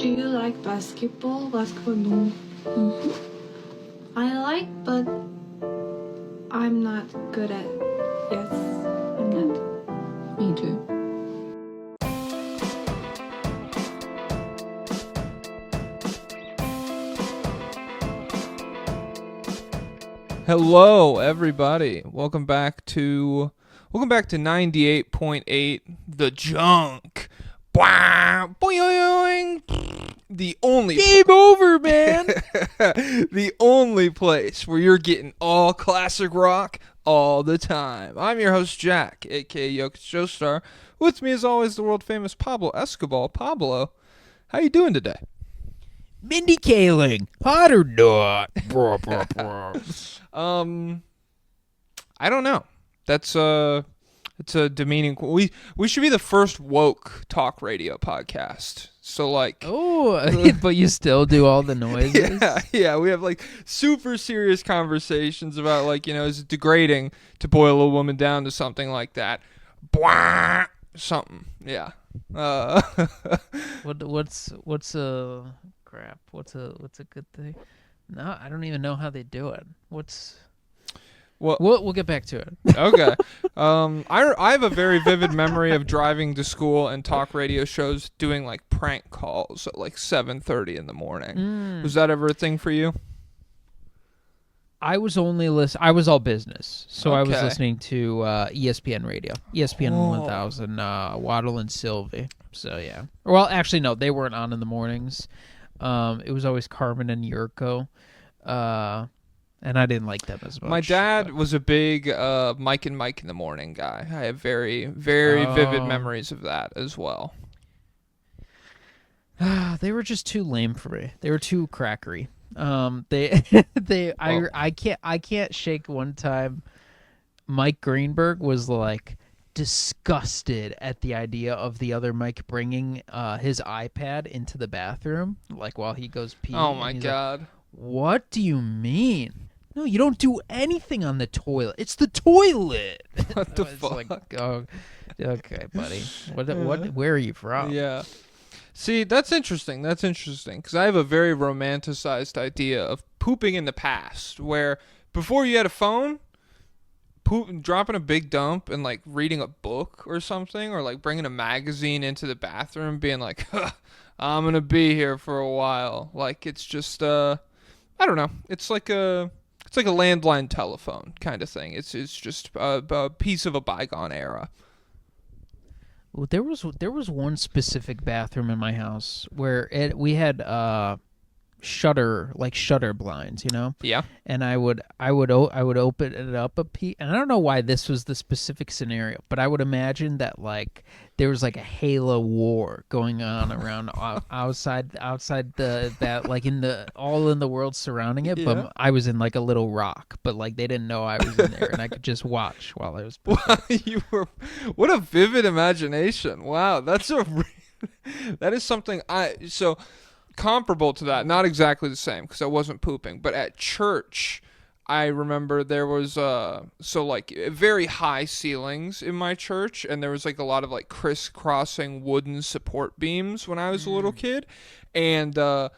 Do you like basketball? Basketball, no. I like, but I'm not good at. Yes, I'm not. Me too. Hello, everybody. Welcome back to 98.8 The Junk. Boing, boing, the only Game over, man. the only place where you're getting all classic rock all the time. I'm your host Jack, aka joestar. With me, as always, the world famous Pablo Escobar. Pablo, how you doing today? Mindy Kaling, hot or not? I don't know. It's a demeaning. We should be the first woke talk radio podcast. So like, Oh, but you still do all the noises. yeah. We have like super serious conversations about like, is it degrading to boil a woman down to something like that? Blah, something. Yeah. What's a crap? What's a good thing? No, I don't even know how they do it. We'll get back to it. Okay. I have a very vivid memory of driving to school and talk radio shows doing like prank calls at like 7:30 in the morning. Was that ever a thing for you? I was all business, so I was Okay. listening to ESPN radio, ESPN 1000, Waddle and Sylvie. So yeah. Well, actually, no, they weren't on in the mornings. It was always Carmen and Yurko. And I didn't like them as much. My dad was a big Mike and Mike in the Morning guy. I have very, very vivid memories of that as well. They were just too lame for me. They were too crackery. I can't shake one time. Mike Greenberg was like disgusted at the idea of the other Mike bringing his iPad into the bathroom, like while he goes pee. Oh my God. Like, what do you mean? No, you don't do anything on the toilet. It's the toilet. What the It's fuck? like, oh, okay, buddy. Where are you from? Yeah. See, that's interesting. Because I have a very romanticized idea of pooping in the past, where before you had a phone, dropping a big dump and like reading a book or something, or like bringing a magazine into the bathroom, being like, I'm gonna be here for a while. Like it's just I don't know. It's like a landline telephone kind of thing. It's just a piece of a bygone era. Well, there was one specific bathroom in my house where we had shutter blinds, Yeah. and I would open it up a peek, and I don't know why this was the specific scenario, but I would imagine that like there was like a Halo war going on around outside that like in the world surrounding it, Yeah. but I was in like a little rock, but like they didn't know I was in there, and I could just watch while I was. What a vivid imagination. Wow, that is something comparable to that, not exactly the same because I wasn't pooping, but at church I remember there was very high ceilings in my church, and there was like a lot of like crisscrossing wooden support beams when I was a little kid, and I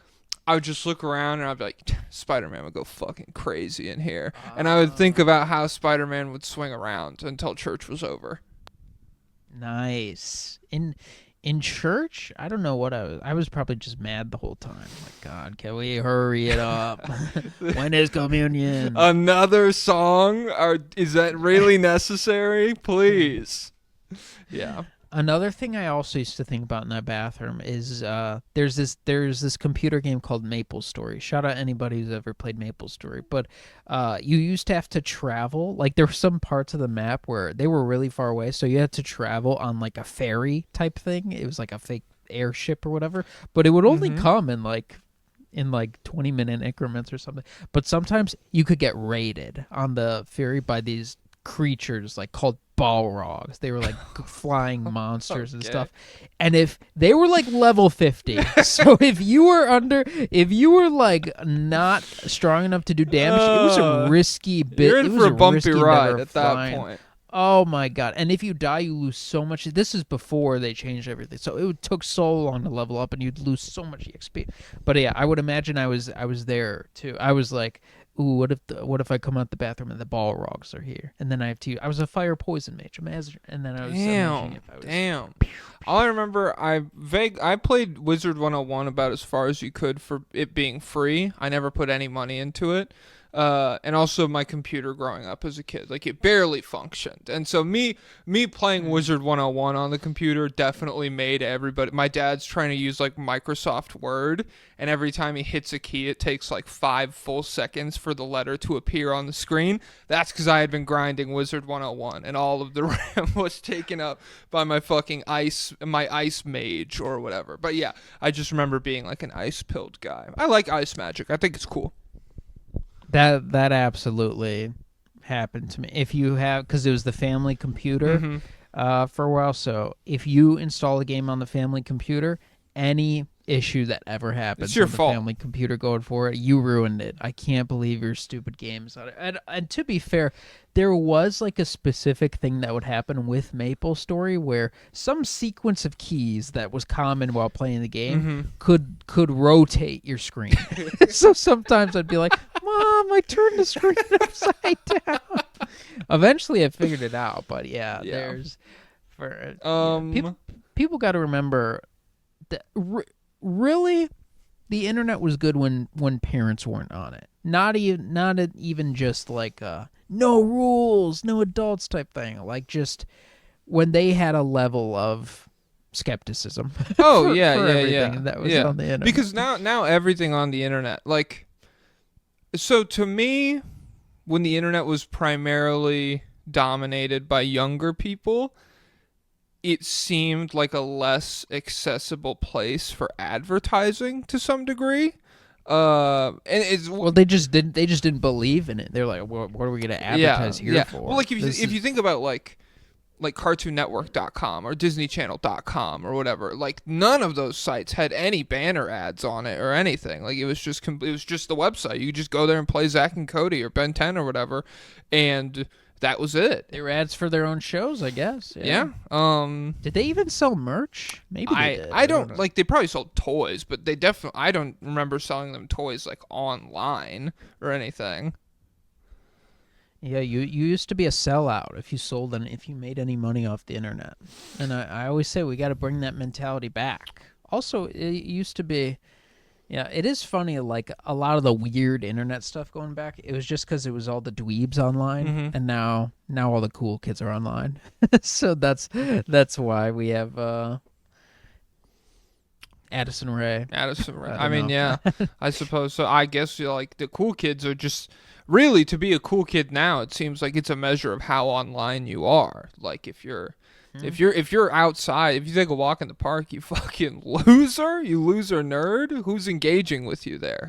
would just look around and I'd be like, Spider-Man would go fucking crazy in here, and I would think about how Spider-Man would swing around until church was over. Nice. In church, I don't know what I was probably just mad the whole time. Like, God, can we hurry it up? When is communion? Another song? Is that really necessary? Please. Yeah. Another thing I also used to think about in that bathroom is there's this computer game called MapleStory. Shout out anybody who's ever played MapleStory. But you used to have to travel. Like there were some parts of the map where they were really far away, so you had to travel on like a ferry type thing. It was like a fake airship or whatever. But it would only come in like 20-minute increments or something. But sometimes you could get raided on the ferry by these creatures like called Balrogs. They were like flying monsters and stuff. And if they were like level 50, so if you were like not strong enough to do damage, it was a risky bit. You're in for a bumpy ride at that point. Oh my god! And if you die, you lose so much. This is before they changed everything, so it took so long to level up, and you'd lose so much XP. But yeah, I would imagine I was there too. I was like, ooh, what if I come out the bathroom and the Balrogs are here, and then I have to. I was a fire poison mage, imagine, and then I was imagining if I was. Damn. All I remember, I played Wizard 101 about as far as you could for it being free. I never put any money into it. And also my computer growing up as a kid, like it barely functioned. And so me playing Wizard 101 on the computer definitely made everybody. My dad's trying to use like Microsoft Word, and every time he hits a key, it takes like 5 full seconds for the letter to appear on the screen. That's because I had been grinding Wizard 101, and all of the RAM was taken up by my fucking ice mage or whatever. But yeah, I just remember being like an ice pilled guy. I like ice magic. I think it's cool. That absolutely happened to me. If you have, because it was the family computer for a while, so if you install a game on the family computer, any issue that ever happens it's your on the fault. family computer going for it, you ruined it. I can't believe your stupid games on it. And to be fair, there was like a specific thing that would happen with MapleStory where some sequence of keys that was common while playing the game could rotate your screen. So sometimes I'd be like, Mom, I turned the screen upside down. Eventually I figured it out, but yeah. There's people got to remember that really the internet was good when parents weren't on it. Not even just like no rules, no adults type thing. Like just when they had a level of skepticism. Oh for yeah. everything that was on the internet. Because now everything on the internet, like, so to me, when the internet was primarily dominated by younger people, it seemed like a less accessible place for advertising to some degree. And it's they just didn't believe in it. They're like, what are we gonna advertise here for? Well, like if you think about like CartoonNetwork.com or DisneyChannel.com or whatever, like none of those sites had any banner ads on it or anything. Like it was just the website. You could just go there and play Zack and Cody or Ben 10 or whatever, and that was it. They were ads for their own shows, I guess. Yeah. Did they even sell merch? Maybe they did. I don't like. They probably sold toys, but they definitely. I don't remember selling them toys like online or anything. Yeah, you used to be a sellout if you made any money off the internet. And I always say we got to bring that mentality back. Also, it used to be, yeah, it is funny, like a lot of the weird internet stuff going back, it was just because it was all the dweebs online, and now all the cool kids are online. So that's why we have Addison Rae. I mean, yeah, I suppose so. I guess like the cool kids are just really, to be a cool kid now, it seems like it's a measure of how online you are. Like if you're outside, if you take a walk in the park, you fucking loser, nerd. Who's engaging with you there?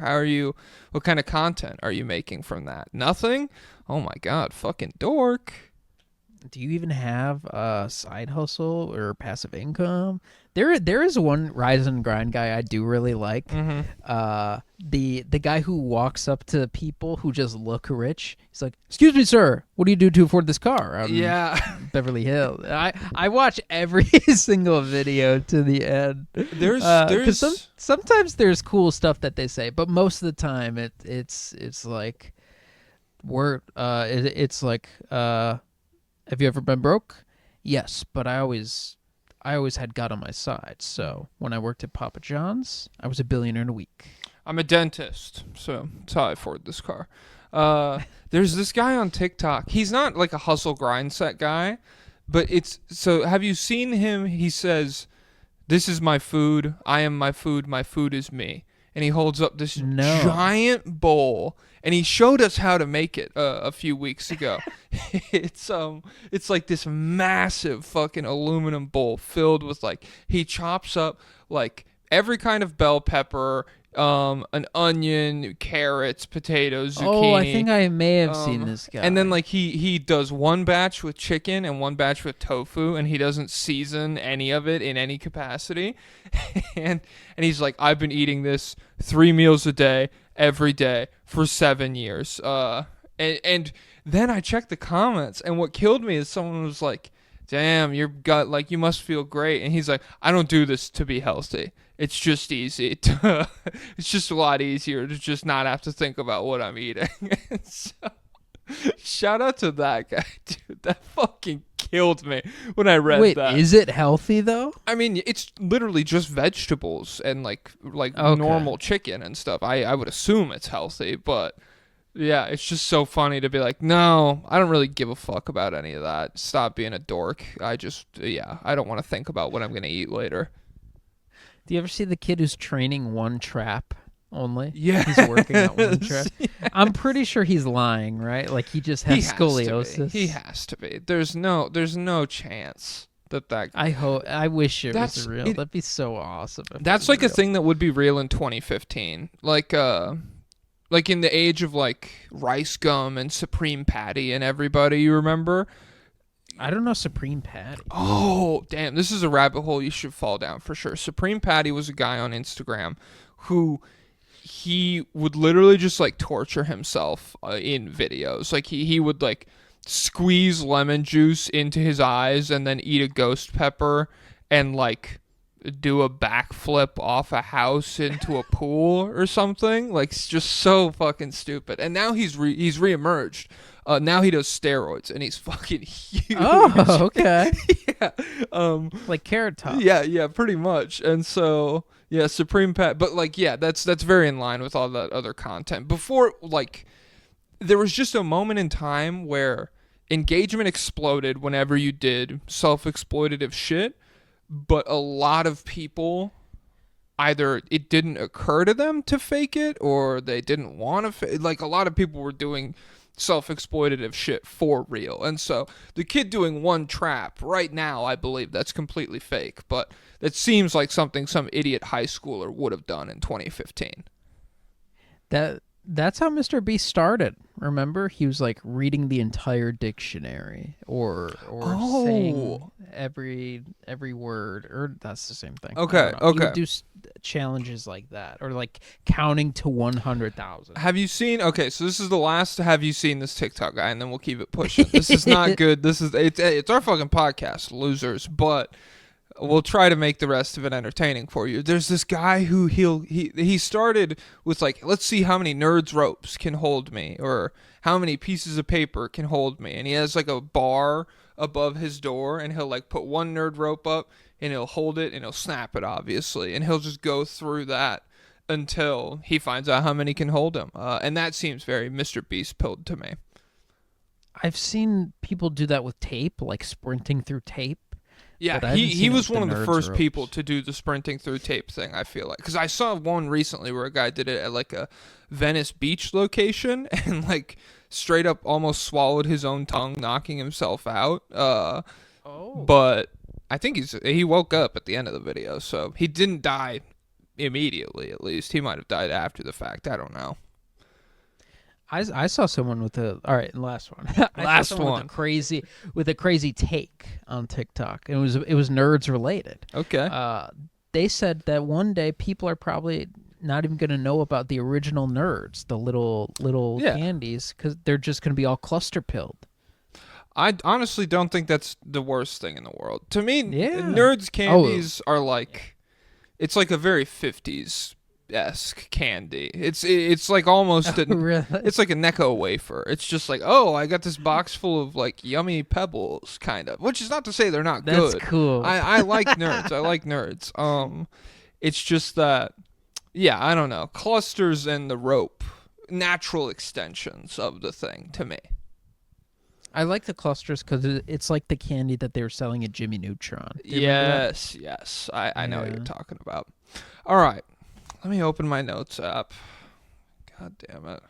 What kind of content are you making from that? Nothing? Oh my god, fucking dork. Do you even have a side hustle or passive income? There is one rise and grind guy I do really like. The guy who walks up to people who just look rich. He's like, "Excuse me, sir, what do you do to afford this car?" Out in Beverly Hills. I watch every single video to the end. There's sometimes there's cool stuff that they say, but most of the time it's like have you ever been broke? Yes, but I always had God on my side. So when I worked at Papa John's, I was a billionaire in a week. I'm a dentist, so that's how I afford this car. There's this guy on TikTok. He's not like a hustle grind set guy, but have you seen him? He says, "This is my food. I am my food. My food is me." And he holds up this giant bowl, and he showed us how to make it a few weeks ago. It's like this massive fucking aluminum bowl filled with like, he chops up like every kind of bell pepper, an onion, carrots, potatoes, zucchini. Oh, I think I may have seen this guy. And then like he does one batch with chicken and one batch with tofu, and he doesn't season any of it in any capacity. and he's like, I've been eating this 3 meals a day every day for 7 years. And then I checked the comments, and what killed me is someone was like, damn, your gut, like, you must feel great. And he's like, I don't do this to be healthy. It's just easy. It's just a lot easier to just not have to think about what I'm eating. And so, shout out to that guy, dude. That fucking killed me when I read Wait, that. is it healthy though? I mean, it's literally just vegetables and like Okay. normal chicken and stuff. I would assume it's healthy, but yeah, it's just so funny to be like, no, I don't really give a fuck about any of that. Stop being a dork. I don't want to think about what I'm going to eat later. Do you ever see the kid who's training one trap only? Yeah. He's working out one trap. I'm pretty sure he's lying, right? Like he just has scoliosis. He has to be. There's no chance that I wish it was That's- real. That'd be so awesome. If That's it was like a real. thing that would be real in 2015. Like in the age of like Rice Gum and Supreme Patty and everybody, you remember? I don't know Supreme Patty. Oh, damn. This is a rabbit hole you should fall down for sure. Supreme Patty was a guy on Instagram who he would literally just like torture himself in videos. Like he would like squeeze lemon juice into his eyes and then eat a ghost pepper and like do a backflip off a house into a pool or something. Like, it's just so fucking stupid. And now he's reemerged. Now he does steroids and he's fucking huge. Oh, okay. Yeah. Like Carrot Top. Yeah, pretty much. And so, yeah, Supreme Pat, but like, yeah, that's very in line with all that other content. Before, like, there was just a moment in time where engagement exploded whenever you did self-exploitative shit, but a lot of people either it didn't occur to them to fake it or they didn't want to like a lot of people were doing self-exploitative shit for real. And so the kid doing one trap right now, I believe that's completely fake, but that seems like something some idiot high schooler would have done in 2015. That's how Mr. Beast started. Remember, he was like reading the entire dictionary or saying every word, or that's the same thing. Okay. He would do challenges like that, or like counting to 100,000. Have you seen? Okay, so this is the last. Have you seen this TikTok guy? And then we'll keep it pushing. This is not good. It's our fucking podcast, losers. But we'll try to make the rest of it entertaining for you. There's this guy who he started with like, let's see how many nerds ropes can hold me, or how many pieces of paper can hold me, and he has like a bar above his door, and he'll like put one nerd rope up, and he'll hold it, and he'll snap it, obviously, and he'll just go through that until he finds out how many can hold him. And that seems very Mr. Beast pilled to me. I've seen people do that with tape, like sprinting through tape. Yeah, But I haven't he seen it was with one the of the nerds first ropes. people to do the sprinting through tape thing, I feel like. Because I saw one recently where a guy did it at like a Venice Beach location and like straight up almost swallowed his own tongue, knocking himself out. But I think he woke up at the end of the video, so he didn't die immediately, at least. He might have died after the fact. I don't know. I saw someone with a last one. Last one. with a crazy take on TikTok. It was nerds related. Okay. They said that one day people are probably not even going to know about the original nerds, the little Yeah. candies, because they're just going to be all cluster pilled. I honestly don't think that's the worst thing in the world. To me, Yeah. nerds candies are like, it's like a very 50s-esque candy. It's like almost Really? it's like a Necco wafer. It's just like, oh, I got this box full of like yummy pebbles, kind of. Which is not to say they're not That's good. cool. I like nerds. I like nerds. It's just that, yeah, I don't know. Clusters and the rope, natural extensions of the thing to me. I like the clusters because it's like the candy that they were selling at Jimmy Neutron. Do you remember that? Yes. I know what Yeah. you're talking about. All right. Let me open my notes app. God damn it.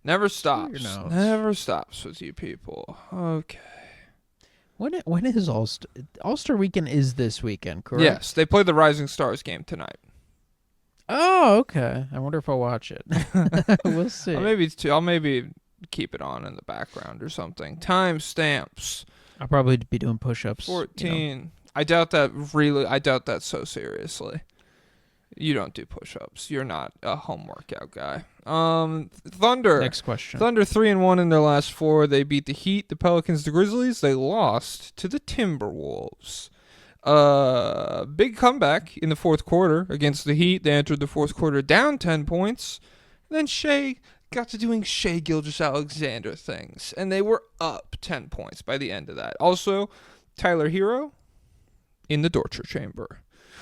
Never stops. notes. Never stops with you people. Okay. When is All-Star Weekend is this weekend, correct? Yes, they play the Rising Stars game tonight. Oh, okay. I wonder if I'll watch it. We'll see. I'll maybe keep it on in the background or something. Timestamps. I'll probably be doing push-ups. 14. I doubt that so seriously. You don't do push-ups. You're not a home workout guy. Thunder. Next question. Thunder 3-1 in their last 4. They beat the Heat, the Pelicans, the Grizzlies. They lost to the Timberwolves. Big comeback in the fourth quarter against the Heat. They entered the fourth quarter down 10 points. Then Shea got to doing Shea Gilgeous-Alexander things, and they were up 10 points by the end of that. Also, Tyler Hero in the torture chamber.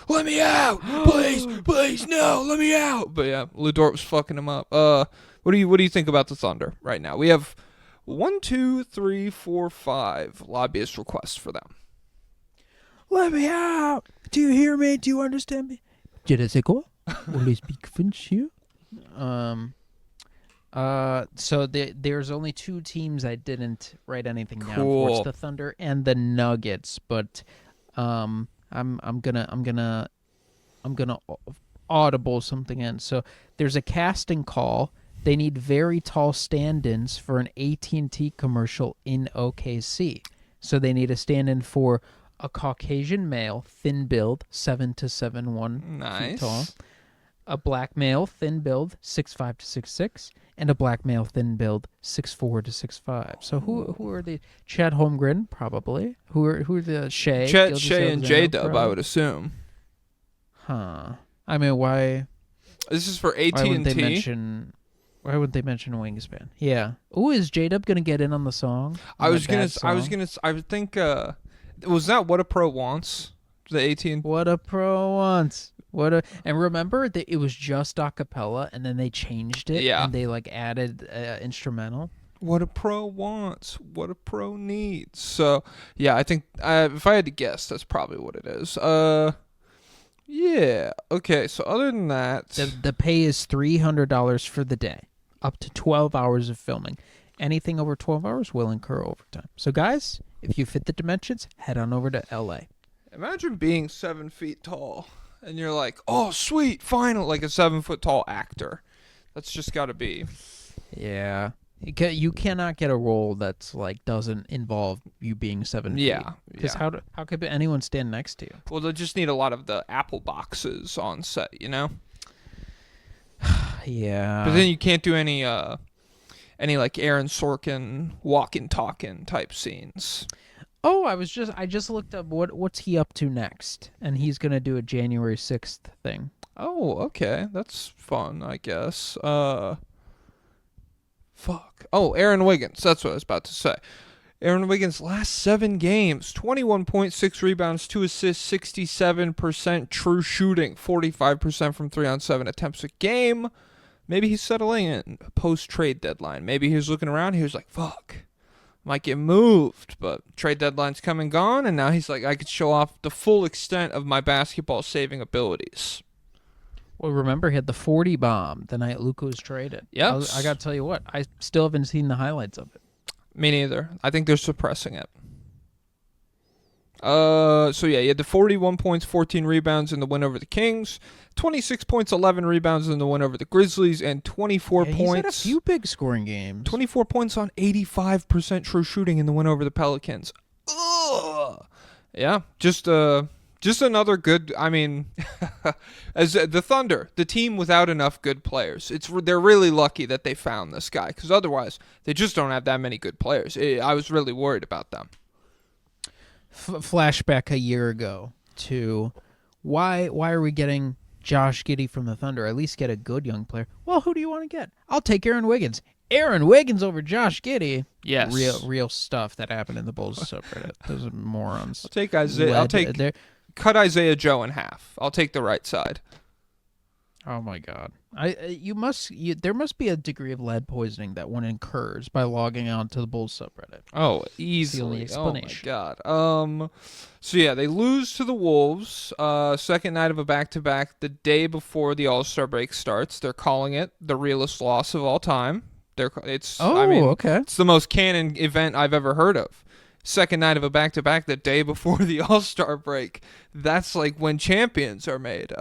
Let me out, please, no, let me out. But yeah, Lou Dort was fucking him up. What do you think about the Thunder right now? We have 1, 2, 3, 4, 5 lobbyist requests for them. Let me out. Do you hear me? Do you understand me? Je ne sais quoi? Only speak French here. So there's only 2 teams I didn't write anything down for. It's the Thunder and the Nuggets, but I'm gonna audible something in. So there's a casting call. They need very tall stand-ins for an AT&T commercial in OKC. So they need a stand-in for a Caucasian male, thin build, 7 to 7'1" feet tall. A black male, thin build, 6'5" to 6'6", and a black male, thin build, 6'4" to 6'5". So who are the Chad Holmgren probably? Who are the Shea? Chet, Shea, and J-Dub, I would assume. Huh. I mean, why? This is for AT&T. Why would they mention Wingspan? Yeah. Ooh, is J-Dub gonna get in on the song? I would think. Was that What a Pro Wants? The AT&T. What a Pro Wants. And remember that it was just a cappella, and then they changed it. Yeah. And they added instrumental. What a pro wants, what a pro needs. So yeah, I think if I had to guess, that's probably what it is. Yeah. Okay. So other than that, the pay is $300 for the day, up to 12 hours of filming. Anything over 12 hours will incur overtime. So guys, if you fit the dimensions, head on over to LA. Imagine being 7 feet tall and you're like, oh, sweet, final, like a 7 foot tall actor. That's just got to be. Yeah. You cannot get a role that's doesn't involve you being 7 feet. Yeah. Because how could anyone stand next to you? Well, they'll just need a lot of the Apple boxes on set, you know? Yeah. But then you can't do any Aaron Sorkin walking talking type scenes. Oh, I just looked up what's he up to next, and he's gonna do a January 6th thing. Oh, okay, that's fun, I guess. Fuck. Oh, Aaron Wiggins. That's what I was about to say. Aaron Wiggins' last 7 games, 21.6 rebounds, 2 assists, 67% true shooting, 45% from 3 on 7 attempts a game. Maybe he's settling in post-trade deadline. Maybe he was looking around. He was like, fuck, might get moved. But trade deadline's come and gone, and now he's like, I could show off the full extent of my basketball-saving abilities. Well, remember, he had the 40 bomb the night Luka was traded. Yeah. I got to tell you what, I still haven't seen the highlights of it. Me neither. I think they're suppressing it. So yeah, he had the 41 points, 14 rebounds in the win over the Kings, 26 points, 11 rebounds in the win over the Grizzlies, and 24 points. He's had a few big scoring games. 24 points on 85% true shooting in the win over the Pelicans. Ugh. Yeah, just another good. I mean, as the Thunder, the team without enough good players. They're really lucky that they found this guy, because otherwise they just don't have that many good players. I was really worried about them. Flashback a year ago to why are we getting Josh Giddey from the Thunder? At least get a good young player. Well, who do you want to get? I'll take Aaron Wiggins. Aaron Wiggins over Josh Giddey. Yes, real stuff that happened in the Bulls subreddit. Those are morons. I'll take Isaiah. Cut Isaiah Joe in half. I'll take the right side. Oh my God! There must be a degree of lead poisoning that one incurs by logging on to the Bulls subreddit. Oh, easily. Oh my God. So yeah, they lose to the Wolves. Second night of a back-to-back, the day before the All-Star break starts. They're calling it the realest loss of all time. Okay. It's the most canon event I've ever heard of. Second night of a back-to-back, the day before the All-Star break. That's like when champions are made.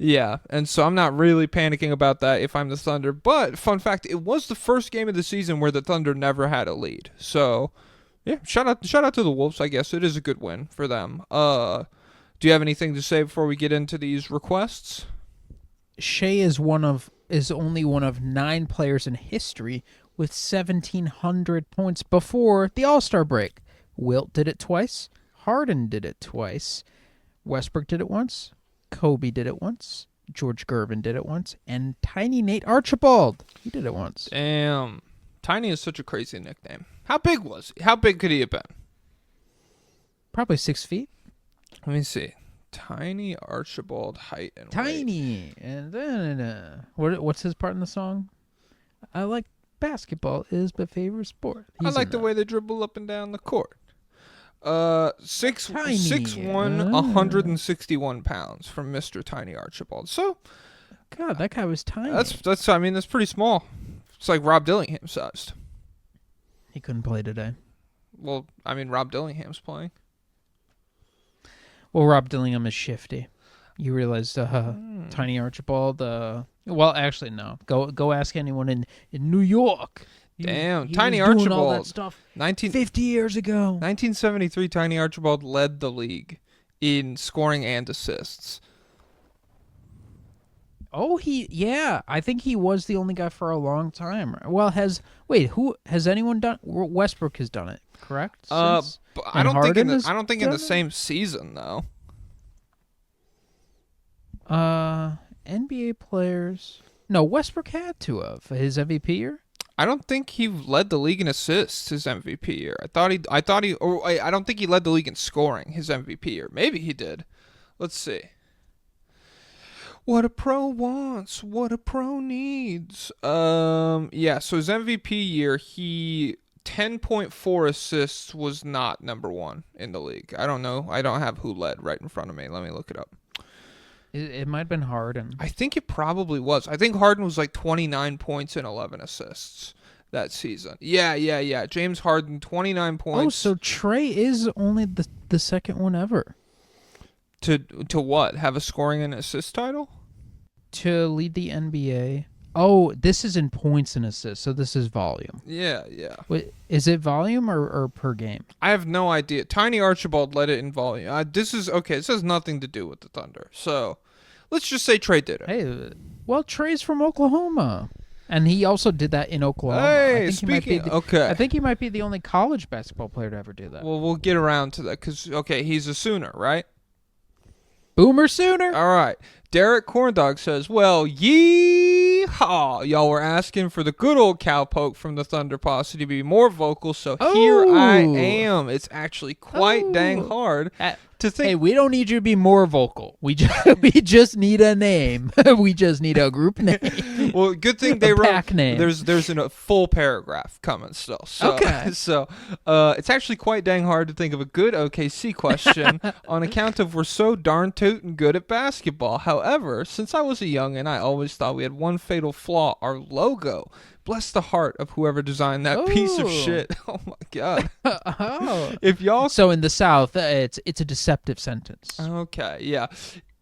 Yeah, and so I'm not really panicking about that if I'm the Thunder. But, fun fact, it was the first game of the season where the Thunder never had a lead. So, yeah, shout out to the Wolves, I guess. It is a good win for them. Do you have anything to say before we get into these requests? Shea is only one of 9 players in history with 1,700 points before the All-Star break. Wilt did it twice. Harden did it twice. Westbrook did it once. Kobe did it once. George Gervin did it once. And Tiny Nate Archibald, he did it once. Damn. Tiny is such a crazy nickname. How big was he? How big could he have been? Probably 6 feet. Let me see. Tiny Archibald height and weight. Tiny. And then, what's his part in the song? I like basketball is my favorite sport. I He's like in the that. way they dribble up and down the court. Tiny. 6'1", 161 pounds from Mr. Tiny Archibald. So God, that guy was tiny. that's I mean, that's pretty small. It's like Rob Dillingham sized. He couldn't play today. Well, I mean, Rob Dillingham's playing. Well, Rob Dillingham is shifty. You realize Tiny Archibald. Well, actually, no. Go ask anyone in New York. Damn, He Tiny was doing all that Archibald. stuff 19, 50 years ago. 1973, Tiny Archibald led the league in scoring and assists. Oh, yeah. I think he was the only guy for a long time. Well, who has anyone done? Westbrook has done it, correct? But I And don't think Harden has in the done it? same season though. NBA players. No, Westbrook had to have his MVP year. I don't think he led the league in assists his MVP year. I don't think he led the league in scoring his MVP year. Maybe he did. Let's see. What a pro wants, what a pro needs. Yeah, so his MVP year, 10.4 assists was not number 1 in the league. I don't know. I don't have who led right in front of me. Let me look it up. It might have been Harden. I think it probably was. I think Harden was like 29 points and 11 assists that season. Yeah. James Harden, 29 points. Oh, so Trey is only the second one ever To what? Have a scoring and assist title? to lead the NBA. Oh, this is in points and assists, so this is volume. Yeah. Wait, is it volume or per game? I have no idea. Tiny Archibald led it in volume. This has nothing to do with the Thunder. So let's just say Trey did it. Hey, well, Trey's from Oklahoma, and he also did that in Oklahoma. Hey, I think okay. I think he might be the only college basketball player to ever do that. Well, we'll get around to that because, okay, he's a Sooner, right? Boomer Sooner. All right. Derek Corndog says, well, yee-haw. Y'all were asking for the good old cowpoke from the Thunder Posse to be more vocal, so here I am. It's actually quite dang hard to think. Hey, we don't need you to be more vocal. We just need a name. We just need a group name. Well, good thing they wrote. Pack name. There's a full paragraph coming still. So, Okay. So it's actually quite dang hard to think of a good OKC question on account of we're so darn tootin' good at basketball. However, since I was a youngin', I always thought we had one fatal flaw: our logo. Bless the heart of whoever designed that piece of shit. Oh my god. Oh. If y'all So in the South, it's a deceptive sentence. Okay, yeah.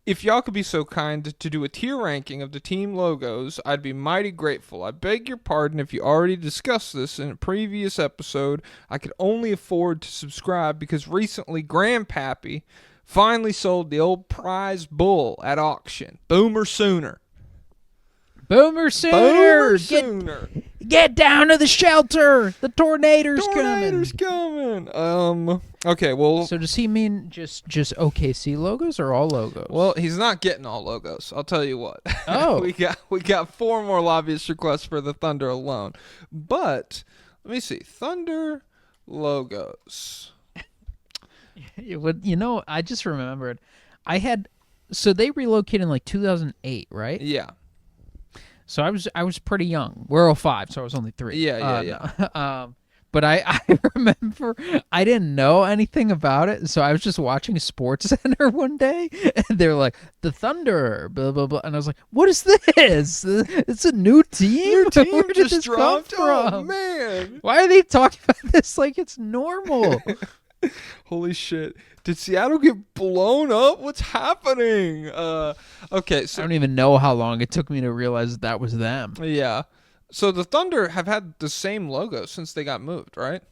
If y'all could be so kind to do a tier ranking of the team logos, I'd be mighty grateful. I beg your pardon if you already discussed this in a previous episode. I could only afford to subscribe because recently Grandpappy finally sold the old prize bull at auction. Boomer Sooner. Boomer Sooner! Boomer Sooner. Get down to the shelter! The tornado's Tornado's coming. Okay, well... So does he mean just OKC logos or all logos? Well, he's not getting all logos. I'll tell you what. Oh. we got 4 more lobbyist requests for the Thunder alone. But let me see. Thunder logos. You know, I just remembered. So they relocated in like 2008, right? Yeah. So I was pretty young. We're 05, so I was only 3. Yeah. But I remember I didn't know anything about it, so I was just watching Sports Center one day, and they're like, the Thunder, blah, blah, blah. And I was like, what is this? It's a new team? Your team Where did just this dropped. come from? Oh, man. Why are they talking about this like it's normal? Holy shit. Did Seattle get blown up? What's happening? Okay, I so... don't even know how long it took me to realize that was them. Yeah. So the Thunder have had the same logo since they got moved, right?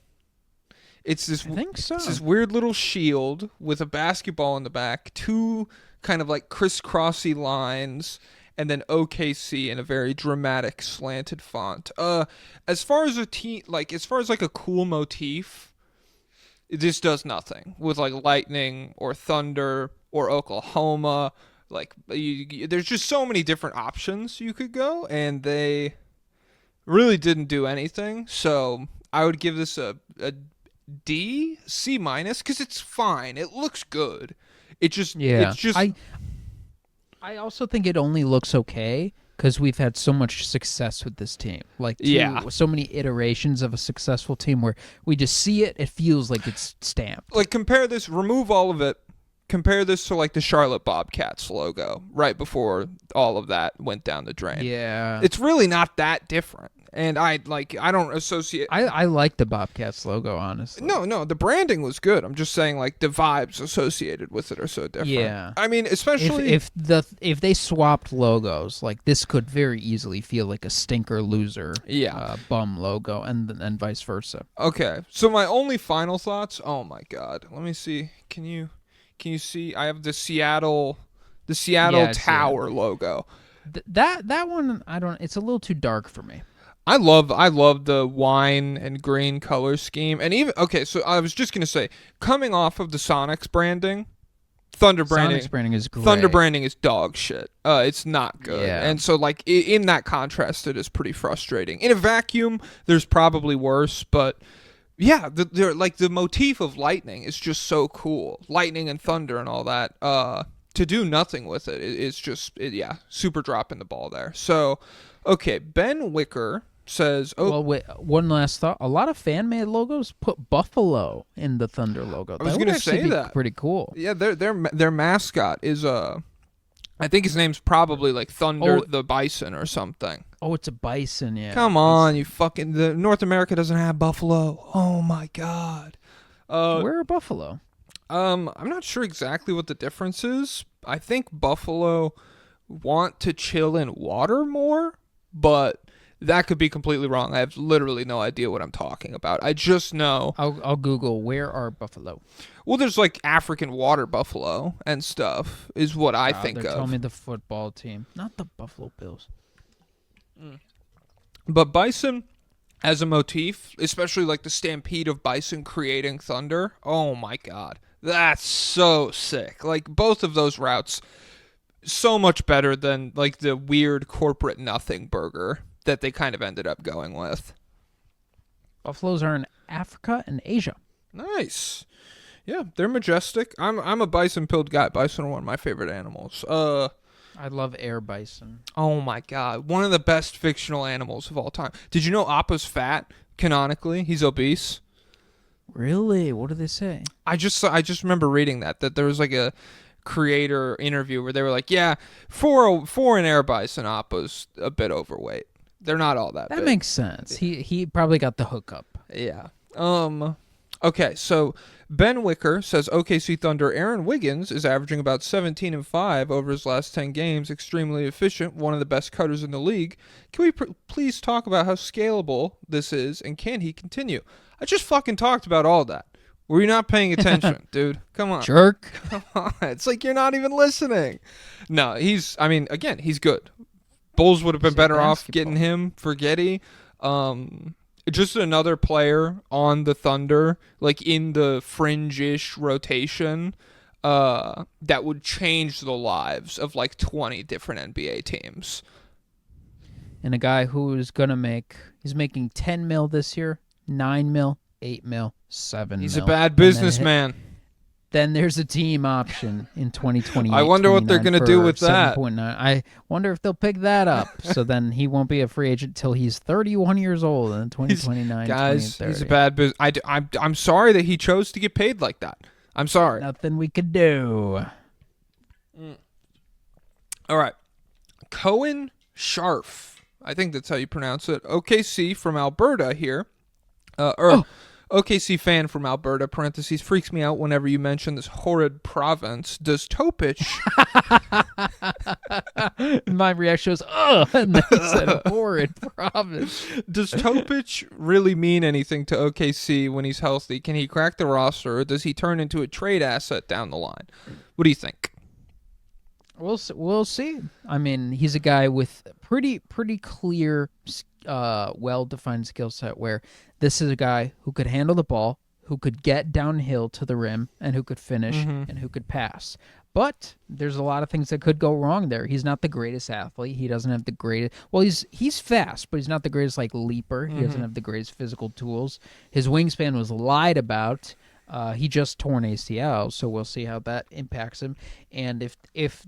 It's this. I think so. It's this weird little shield with a basketball in the back, 2 kind of like crisscrossy lines, and then OKC in a very dramatic slanted font. As far as a cool motif, this does nothing with like lightning or thunder or Oklahoma. Like there's just so many different options you could go, and they really didn't do anything. So I would give this a D, C minus, because it's fine. It looks good. I also think it only looks okay because we've had so much success with this team. Like, so many iterations of a successful team where we just see it, it feels like it's stamped. Like, compare this, remove all of it, compare this to, like, the Charlotte Bobcats logo right before all of that went down the drain. Yeah. It's really not that different. And I don't associate... I like the Bobcats logo, honestly. No, the branding was good. I'm just saying, like, the vibes associated with it are so different. Yeah. I mean, especially... If they swapped logos, like, this could very easily feel like a stinker loser bum logo, and vice versa. Okay, so my only final thoughts... Oh, my God. Let me see. Can you see? I have the Seattle Tower logo. That one, I don't... It's a little too dark for me. I love the wine and green color scheme, and even so I was just gonna say, coming off of the Sonics branding, Sonics branding is great. Thunder branding is dog shit. It's not good, Yeah. and so like in that contrast, it is pretty frustrating. In a vacuum, there's probably worse, but yeah, the motif of lightning is just so cool, lightning and thunder and all that. To do nothing with it is just super dropping the ball there. So, okay, Ben Wicker says, well, wait, one last thought. A lot of fan-made logos put buffalo in the Thunder logo. I was going to say that. Pretty cool. Yeah, their mascot is I think his name's probably like Thunder the Bison or something. Oh, it's a bison, yeah. Come on, North America doesn't have buffalo. Oh my God. Where are buffalo? I'm not sure exactly what the difference is. I think buffalo want to chill in water more, but that could be completely wrong. I have literally no idea what I'm talking about. I just know. I'll Google where are buffalo. Well, there's like African water buffalo and stuff is what I think they're of. telling me the football team, not the Buffalo Bills. But bison as a motif, especially like the stampede of bison creating thunder. Oh my God. That's so sick. Like both of those routes, so much better than like the weird corporate nothing burger that they kind of ended up going with. Buffaloes are in Africa and Asia. Nice. Yeah, they're majestic. I'm a bison-pilled guy. Bison are one of my favorite animals. I love air bison. Oh my God, one of the best fictional animals of all time. Did you know Appa's fat? Canonically, he's obese. Really? What do they say? I just remember reading that there was like a creator interview where they were like, yeah, for an air bison, Appa's a bit overweight. They're not all that big. That makes sense. He probably got the hookup. Yeah. Okay, so Ben Wicker says OKC Thunder Aaron Wiggins is averaging about 17 and 5 over his last 10 games, extremely efficient, one of the best cutters in the league. Can we please talk about how scalable this is, and can he continue? I just fucking talked about all that. Were you not paying attention, dude? Come on. Jerk. Come on. It's like you're not even listening. No, he's good. Bulls would have been better off getting him for Getty. Just another player on the Thunder, like in the fringe-ish rotation, that would change the lives of like 20 different NBA teams. And a guy who is he's making 10 mil this year, 9 mil, 8 mil, 7 He's mil. a bad businessman. Then there's a team option in 2028. I wonder what they're going to do with that. 7.9. I wonder if they'll pick that up. So then he won't be a free agent till he's 31 years old in 2029. Guys, he's a bad business. I'm sorry that he chose to get paid like that. I'm sorry. Nothing we could do. All right. Cohen Sharf. I think that's how you pronounce it. OKC from Alberta here. OKC fan from Alberta, parentheses, freaks me out whenever you mention this horrid province. Does Topic... My reaction was, ugh, and then he said horrid province. Does Topic really mean anything to OKC when he's healthy? Can he crack the roster, or does he turn into a trade asset down the line? What do you think? We'll see. I mean, he's a guy with pretty clear, well-defined skill set. Where this is a guy who could handle the ball, who could get downhill to the rim, and who could finish and who could pass. But there's a lot of things that could go wrong there. He's not the greatest athlete. He doesn't have the greatest. Well, he's fast, but he's not the greatest leaper. He doesn't have the greatest physical tools. His wingspan was lied about. He just tore an ACL, so we'll see how that impacts him. And if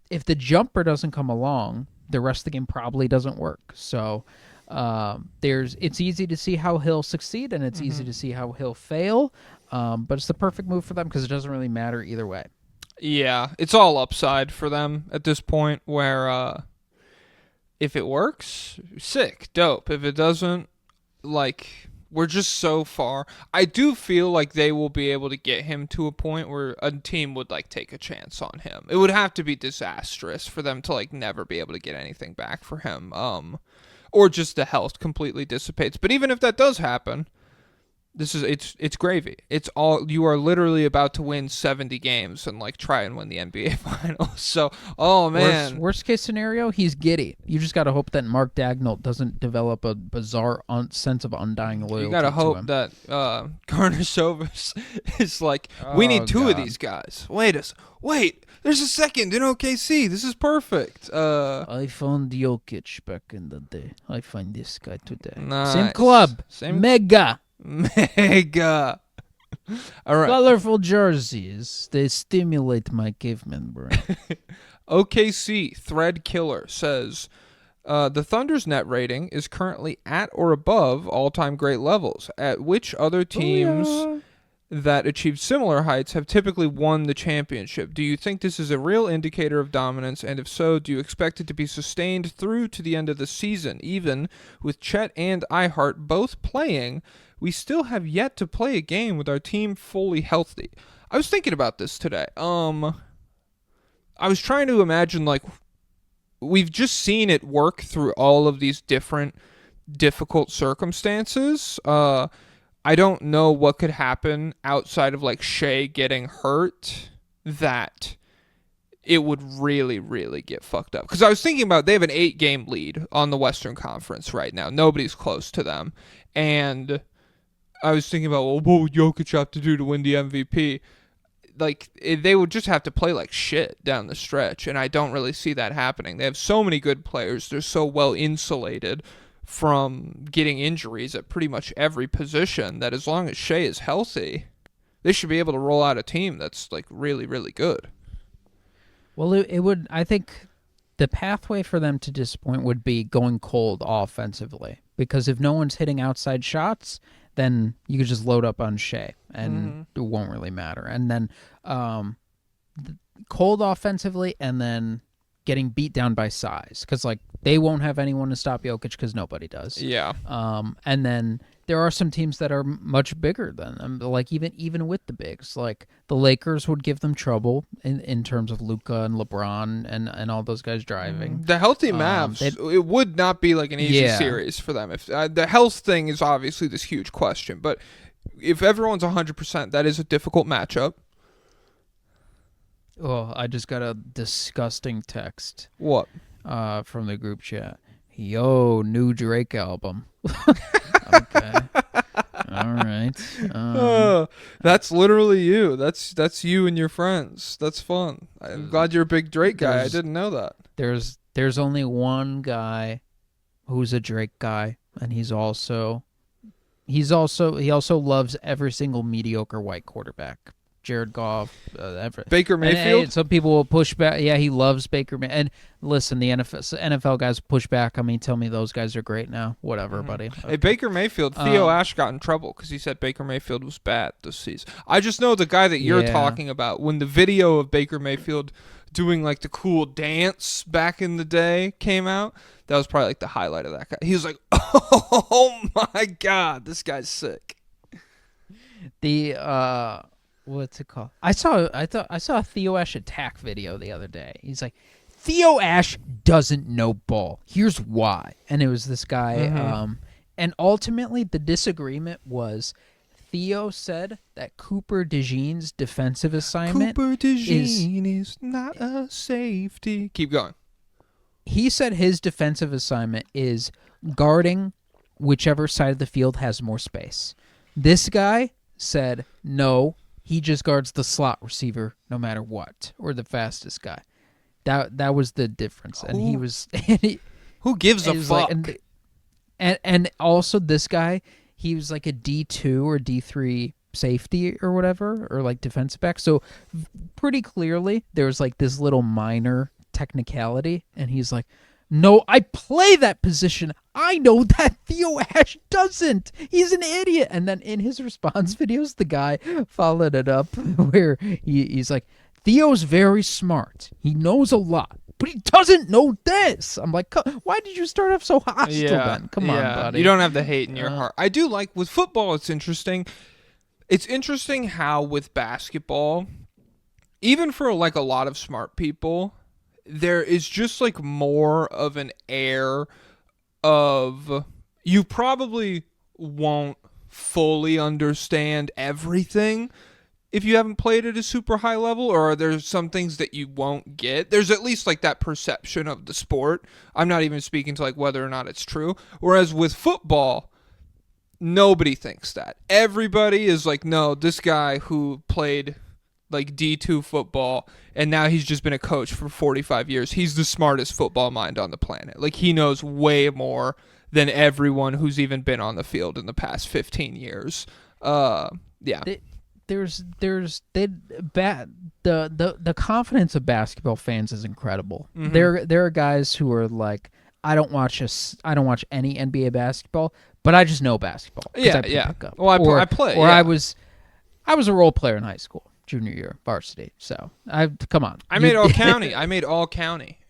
the jumper doesn't come along, the rest of the game probably doesn't work. So it's easy to see how he'll succeed, and it's easy to see how he'll fail. But it's the perfect move for them because it doesn't really matter either way. Yeah, it's all upside for them at this point, where if it works, sick, dope. If it doesn't, we're just so far. I do feel like they will be able to get him to a point where a team would take a chance on him. It would have to be disastrous for them to never be able to get anything back for him, or just the health completely dissipates. But even if that does happen, it's gravy. It's all, you are literally about to win 70 games and try and win the NBA Finals. So, oh man, worst case scenario, he's giddy. You just got to hope that Mark Dagnall doesn't develop a bizarre sense of undying loyalty. You got to hope that Garner Sovas is we need two of these guys. Wait, there's a second in OKC. This is perfect. I found Jokic back in the day. I find this guy today. Nice. Same club. Mega. All right. Colorful jerseys. They stimulate my caveman brain. OKC Thread Killer says the Thunder's net rating is currently at or above all-time great levels, at which other teams that achieve similar heights have typically won the championship. Do you think this is a real indicator of dominance, and if so, do you expect it to be sustained through to the end of the season? Even with Chet and Ihart both playing, we still have yet to play a game with our team fully healthy. I was thinking about this today. I was trying to imagine, we've just seen it work through all of these different difficult circumstances. I don't know what could happen outside of Shea getting hurt that it would really, really get fucked up. Because I was thinking about, they have an 8-game lead on the Western Conference right now. Nobody's close to them. And I was thinking about, well, what would Jokic have to do to win the MVP? They would just have to play like shit down the stretch, and I don't really see that happening. They have so many good players. They're so well insulated from getting injuries at pretty much every position that as long as Shea is healthy, they should be able to roll out a team that's really, really good. Well, it would. I think the pathway for them to disappoint would be going cold offensively, because if no one's hitting outside shots, then you could just load up on Shea, and it won't really matter. And then cold offensively, and then getting beat down by size, because they won't have anyone to stop Jokic because nobody does. Yeah. And then there are some teams that are much bigger than them, even with the bigs. The Lakers would give them trouble in terms of Luka and LeBron and all those guys driving. The healthy Mavs, it would not be an easy series for them. If the health thing is obviously this huge question, but if everyone's 100%, that is a difficult matchup. Oh, I just got a disgusting text. What? From the group chat. Yo, new Drake album. Okay. All right. That's literally you. That's you and your friends. That's fun. I'm glad you're a big Drake guy. I didn't know that. There's only one guy who's a Drake guy, and he also loves every single mediocre white quarterback. Jared Goff, Baker Mayfield. And some people will push back. Yeah, he loves Baker. And listen, the NFL guys push back. Tell me those guys are great now. Whatever, buddy. Hey, Baker Mayfield. Theo Ash got in trouble because he said Baker Mayfield was bad this season. I just know the guy that you're talking about. When the video of Baker Mayfield doing the cool dance back in the day came out, that was probably the highlight of that guy. He was like, "Oh my God, this guy's sick." What's it called? I saw a Theo Ash attack video the other day. He's like, Theo Ash doesn't know ball. Here's why. And it was this guy. And ultimately, the disagreement was Theo said that Cooper DeJean's defensive assignment Cooper DeJean is not a safety. Keep going. He said his defensive assignment is guarding whichever side of the field has more space. This guy said no, he just guards the slot receiver no matter what, or the fastest guy. That was the difference. And he was Who gives a fuck? like, and also this guy, he was like a D2 or D3 safety or whatever, or like defensive back. So pretty clearly there was like this little minor technicality, and he's like, no, I play that position. I know that Theo Ash doesn't. He's an idiot. And then in his response videos, the guy followed it up where he's like, Theo's very smart. He knows a lot, but he doesn't know this. I'm like, why did you start off so hostile then? Come on, buddy. You don't have the hate in your heart. I do like, with football, it's interesting. It's interesting how with basketball, even for like a lot of smart people, there is just like more of an air of, you probably won't fully understand everything if you haven't played at a super high level, or are there some things that you won't get? There's at least like that perception of the sport. I'm not even speaking to like whether or not it's true. Whereas with football, nobody thinks that. Everybody is like, no, this guy who played like D2 football and now he's just been a coach for 45 years. He's the smartest football mind on the planet. Like, he knows way more than everyone who's even been on the field in the past 15 years. Yeah. The confidence of basketball fans is incredible. Mm-hmm. There are guys who are like, I don't watch any NBA basketball, but I just know basketball. Yeah, I play yeah. pickup. Well, I play. Or yeah. I was a role player in high school, junior year, varsity. So come on. I made all county.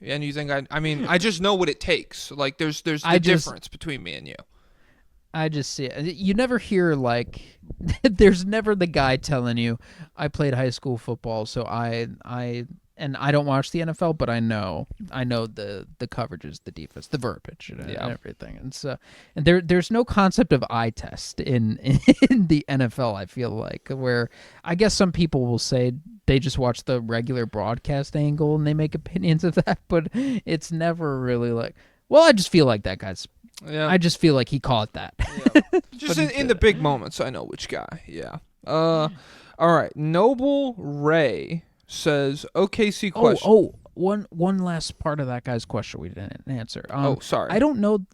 And you think I just know what it takes. Like, there's the difference between me and you. I just see it. You never hear like, there's never the guy telling you, I played high school football, so I don't watch the NFL, but I know the coverages, the defense, the verbiage, and everything. And so, and there's no concept of eye test in the NFL. I feel like, where I guess some people will say they just watch the regular broadcast angle and they make opinions of that, but it's never really like, well, I just feel like that guy's. Yeah. I just feel like he caught that. Yeah. Just in the big moments, I know which guy. Yeah. All right. Noble Ray says OKC question. One last part of that guy's question we didn't answer. Sorry. I don't know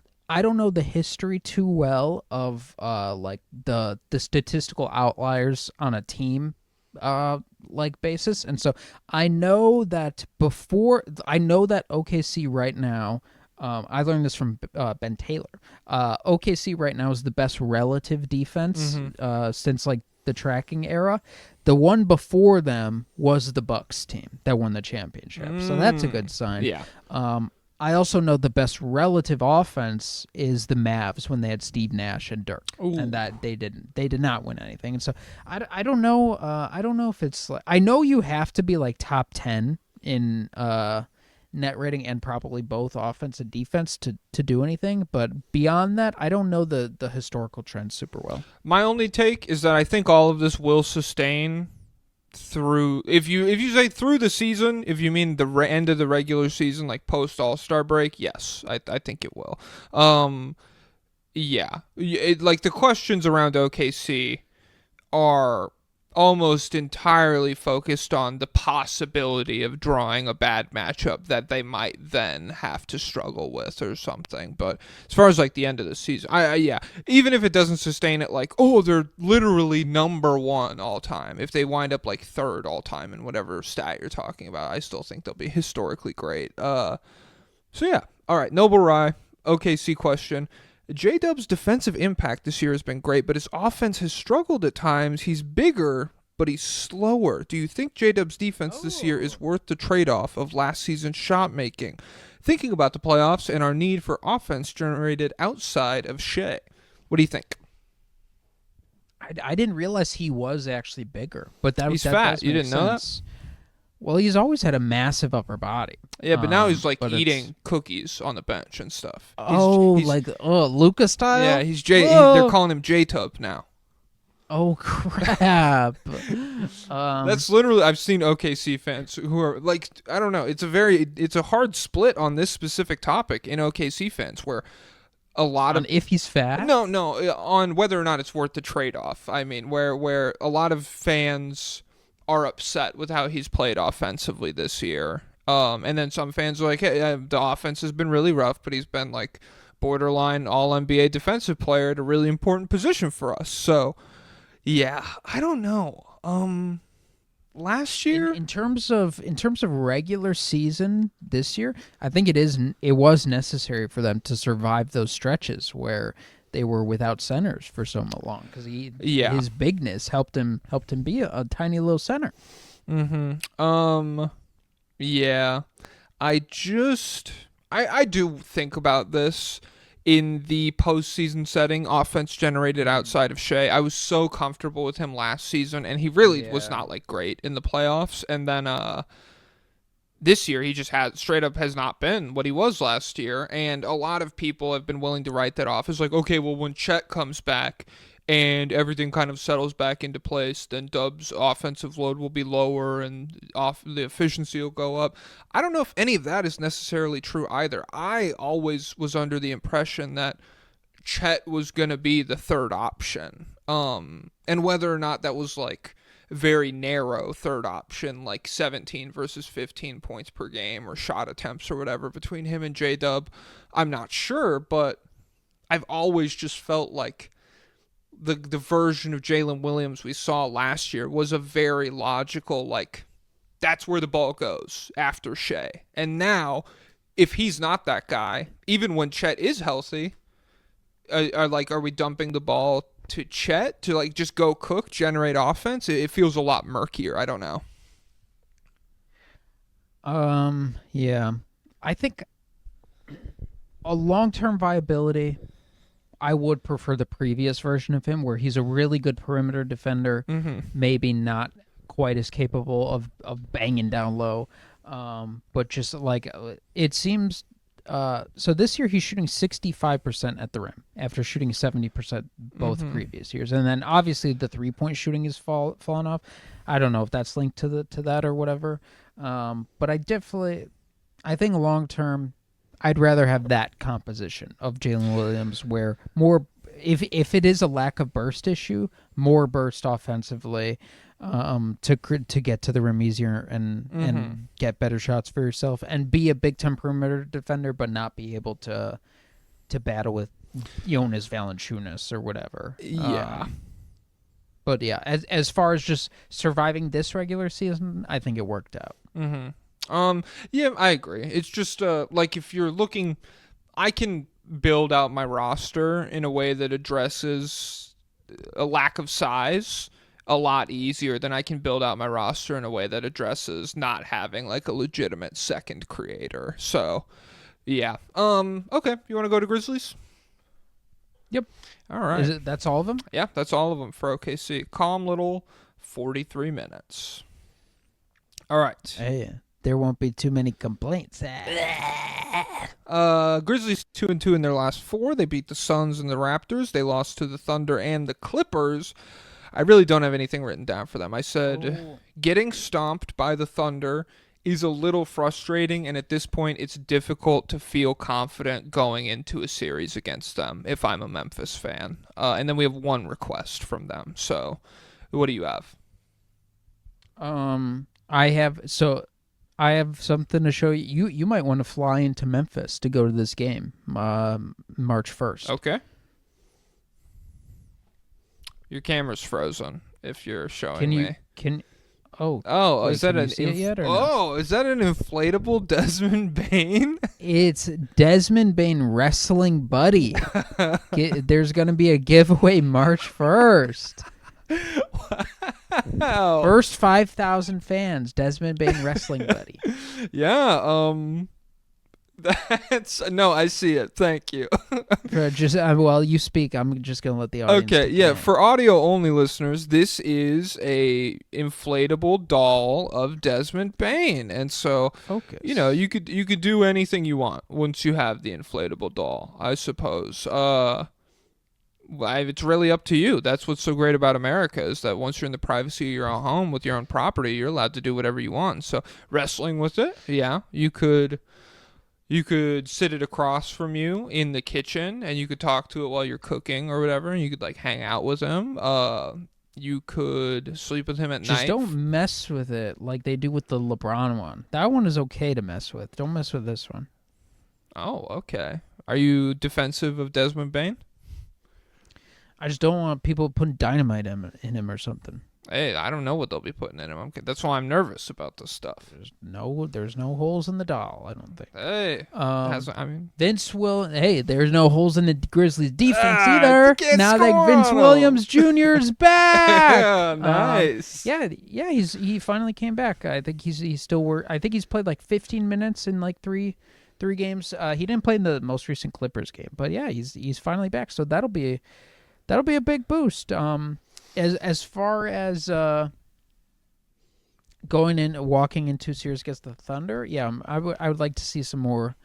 the history too well of like the statistical outliers on a team like basis, and so I know that OKC right now. I learned this from Ben Taylor. OKC right now is the best relative defense since like the tracking era. The one before them was the Bucks team that won the championship, so that's a good sign. Yeah. I also know the best relative offense is the Mavs when they had Steve Nash and Dirk, and that they did not win anything. And so I don't know. I don't know if it's like, I know you have to be like top 10 in net rating and probably both offense and defense to do anything, but beyond that, I don't know the historical trends super well. My only take is that I think all of this will sustain through, if you say through the season, if you mean the end of the regular season, like post All-Star break, yes, I think it will. Yeah, like the questions around OKC are almost entirely focused on the possibility of drawing a bad matchup that they might then have to struggle with or something. But as far as like the end of the season, yeah, even if it doesn't sustain it, like, oh, they're literally number one all time. If they wind up like third all time in whatever stat you're talking about, I still think they'll be historically great. So yeah, all right, Noble Rye, OKC question. J-Dub's defensive impact this year has been great, but his offense has struggled at times. He's bigger, but he's slower. Do you think J-Dub's defense this year is worth the trade-off of last season's shot making? Thinking about the playoffs and our need for offense generated outside of Shea. What do you think? I didn't realize he was actually bigger, but he's that fat. does You make didn't know sense. Well, he's always had a massive upper body. Yeah, but now he's like but eating cookies on the bench and stuff. Luca style. Yeah, he's J. They're calling him J-Tub now. Oh crap! That's literally, I've seen OKC fans who are like, I don't know. It's a hard split on this specific topic in OKC fans where a lot on of if he's fat. no on whether or not it's worth the trade off. I mean, where a lot of fans are upset with how he's played offensively this year. And then some fans are like, hey, the offense has been really rough, but he's been like borderline all NBA defensive player at a really important position for us. So yeah, I don't know. Last year, In terms of regular season this year, I think it was necessary for them to survive those stretches where they were without centers for so long because his bigness helped him be a tiny little center. Yeah, I do think about this in the postseason setting, offense generated outside of Shea. I was so comfortable with him last season, and he really was not like great in the playoffs. And then this year, he just has not been what he was last year. And a lot of people have been willing to write that off as like, okay, well, when Chet comes back and everything kind of settles back into place, then Dub's offensive load will be lower and the efficiency will go up. I don't know if any of that is necessarily true either. I always was under the impression that Chet was going to be the third option. And whether or not that was like very narrow third option, like 17 versus 15 points per game or shot attempts or whatever between him and J-Dub, I'm not sure, but I've always just felt like the version of Jalen Williams we saw last year was a very logical, like, that's where the ball goes after Shea. And now, if he's not that guy, even when Chet is healthy, are we dumping the ball to Chet to, like, just go cook, generate offense? It feels a lot murkier. I don't know. Yeah. I think a long-term viability, I would prefer the previous version of him where he's a really good perimeter defender, maybe not quite as capable of banging down low, but just like it seems. So this year he's shooting 65% at the rim after shooting 70% both previous years, and then obviously the 3-point shooting is fallen off. I don't know if that's linked to that or whatever, but I think long term, I'd rather have that composition of Jalen Williams where more, if it is a lack of burst issue, more burst offensively, to get to the rim easier and get better shots for yourself and be a big time perimeter defender, but not be able to battle with Jonas Valanciunas or whatever. Yeah. But yeah, as far as just surviving this regular season, I think it worked out. Yeah, I agree. It's just like if you're looking, I can build out my roster in a way that addresses a lack of size a lot easier than I can build out my roster in a way that addresses not having like a legitimate second creator. So, yeah. Okay, you want to go to Grizzlies? Yep. All right. That's all of them? Yeah, that's all of them for OKC. Calm little 43 minutes. All right. Hey, there won't be too many complaints. Grizzlies 2-2 in their last 4. They beat the Suns and the Raptors. They lost to the Thunder and the Clippers. I really don't have anything written down for them. I said getting stomped by the Thunder is a little frustrating, and at this point it's difficult to feel confident going into a series against them if I'm a Memphis fan. And then we have one request from them. So what do you have? I have something to show you. You might want to fly into Memphis to go to this game, March 1st. Okay. Your camera's frozen if you're showing me. Wait, is that is that an inflatable Desmond Bane? It's Desmond Bane Wrestling Buddy. There's going to be a giveaway March 1st. Wow. First 5,000 fans, Desmond Bane Wrestling Buddy. Yeah, I see it. Thank you. While you speak, I'm just going to let the audience. Okay, yeah, for audio only listeners, this is a inflatable doll of Desmond Bane. And so, Focus. You could do anything you want once you have the inflatable doll, I suppose. It's really up to you. That's what's so great about America is that once you're in the privacy of your own home with your own property, you're allowed to do whatever you want. So wrestling with it, yeah, you could sit it across from you in the kitchen and you could talk to it while you're cooking or whatever, and you could like hang out with him. You could sleep with him at night. Just don't mess with it like they do with the LeBron one. That one is okay to mess with. Don't mess with this one. Oh, okay. Are you defensive of Desmond Bain? I just don't want people putting dynamite in him or something. Hey, I don't know what they'll be putting in him. That's why I'm nervous about this stuff. There's no holes in the doll, I don't think. Hey, Vince will. Hey, there's no holes in the Grizzlies defense either. Now that Vince him. Williams Jr. is back. Yeah, nice. Yeah. He finally came back. I think he's still I think he's played like 15 minutes in like three games. He didn't play in the most recent Clippers game, but yeah, he's finally back. So that'll be a big boost. As far as walking into a series against the Thunder, yeah, I would like to see some more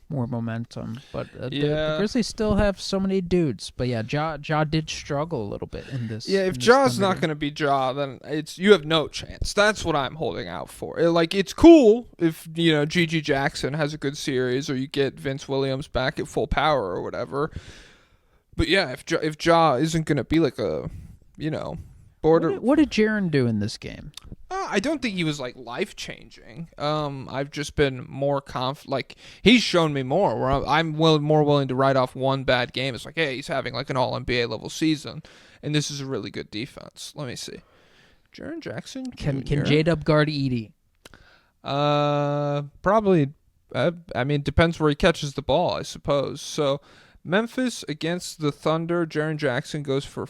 momentum. But the Grizzlies still have so many dudes. But yeah, Ja did struggle a little bit in this. Yeah, if Ja's not going to be Ja, then you have no chance. That's what I'm holding out for. It's cool if Gigi Jackson has a good series or you get Vince Williams back at full power or whatever. But yeah, if Ja isn't going to be like a border. What did Jaren do in this game? I don't think he was like life changing. I've just been more he's shown me more. Where I'm more willing to write off one bad game. It's like, hey, he's having like an All NBA level season, and this is a really good defense. Let me see. Jaren Jackson Can J-Dub guard Edey? Probably. I mean, depends where he catches the ball, I suppose. So. Memphis against the Thunder, Jaren Jackson goes for